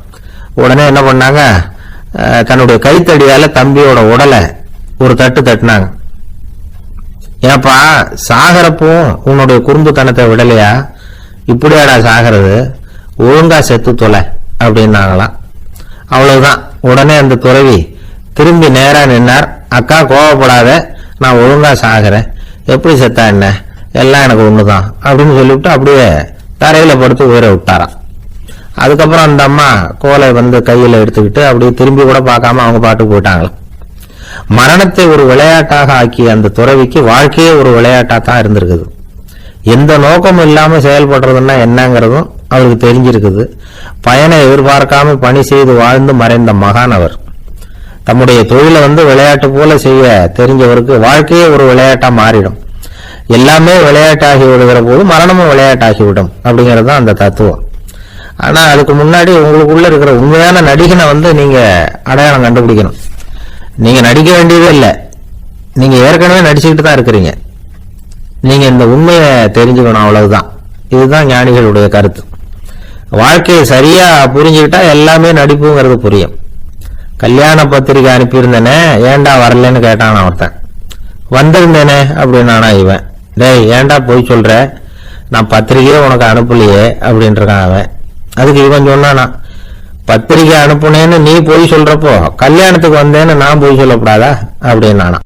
உடனே என்ன பண்ணாங்க, தன்னுடைய கைத்தடியால தம்பியோட உடலை ஒரு தட்டு தட்டினாங்க. ஏப்பா, சாகரப்போ உன்னுடைய குறும்புத்தனத்தை விடலையா, இப்படியாடா சாகிறது, ஒழுங்கா செத்து தொலை அப்படின்னாங்களாம். அவ்வளவுதான். உடனே அந்த துறவி திரும்பி நேரா நின்னார். அக்கா, கோவப்படாத, நான் ஒழுங்கா சாகிறேன், எப்படி செத்தா என்ன, எல்லாம் எனக்கு ஒண்ணுதான் அப்படின்னு சொல்லிவிட்டு அப்படியே தரையில படுத்து உயிரை விட்டாராம். அதுக்கப்புறம் அந்த அம்மா கோலை வந்து கையில எடுத்துக்கிட்டு அப்படியே திரும்பி கூட பார்க்காம அவங்க பாட்டுக்கு போயிட்டாங்களாம். மரணத்தை ஒரு விளையாட்டாக ஆக்கிய அந்த துறவிக்கு வாழ்க்கையே ஒரு விளையாட்டா தான் இருந்திருக்குது. எந்த நோக்கமும் இல்லாம செயல்படுறதுன்னா என்னங்கிறதும் அவருக்கு தெரிஞ்சிருக்குது. பயனை எதிர்பார்க்காம பணி செய்து வாழ்ந்து மறைந்த மகான் அவர். தம்முடைய தொழிலை வந்து விளையாட்டு போல செய்ய தெரிஞ்சவருக்கு வாழ்க்கையே ஒரு விளையாட்டா மாறிடும். எல்லாமே விளையாட்டாகி விடுகிற போது மரணமும் விளையாட்டாகிவிடும் அப்படிங்கிறது தான் அந்த தத்துவம். ஆனா அதுக்கு முன்னாடி உங்களுக்குள்ள இருக்கிற உண்மையான நடிகனை வந்து நீங்க அடையாளம் கண்டுபிடிக்கணும். நீங்க நடிக்க வேண்டியதே இல்லை, நீங்க ஏற்கனவே நடிச்சுக்கிட்டு தான் இருக்கிறீங்க. நீங்க இந்த உண்மையை தெரிஞ்சுக்கணும், அவ்வளவுதான். இதுதான் ஞானிகளுடைய கருத்து. வாழ்க்கையை சரியா புரிஞ்சுக்கிட்டா எல்லாமே நடிப்புங்கிறது புரியும். கல்யாண பத்திரிகை அனுப்பியிருந்தேனே, ஏன்டா வரலன்னு கேட்டான் ஒருத்தன். வந்திருந்தேனே அப்படின்னானா இவன். டேய், ஏன்டா போய் சொல்ற, நான் பத்திரிகையே உனக்கு அனுப்பலையே அப்படின்ட்டு இருக்கான் அவன். அதுக்கு இவன் சொன்னானா, பத்திரிக்கை அனுப்புனேன்னு நீ போய் சொல்றப்போ கல்யாணத்துக்கு வந்தேன்னு நான் போய் சொல்லக்கூடாதா அப்படின்னு நானா.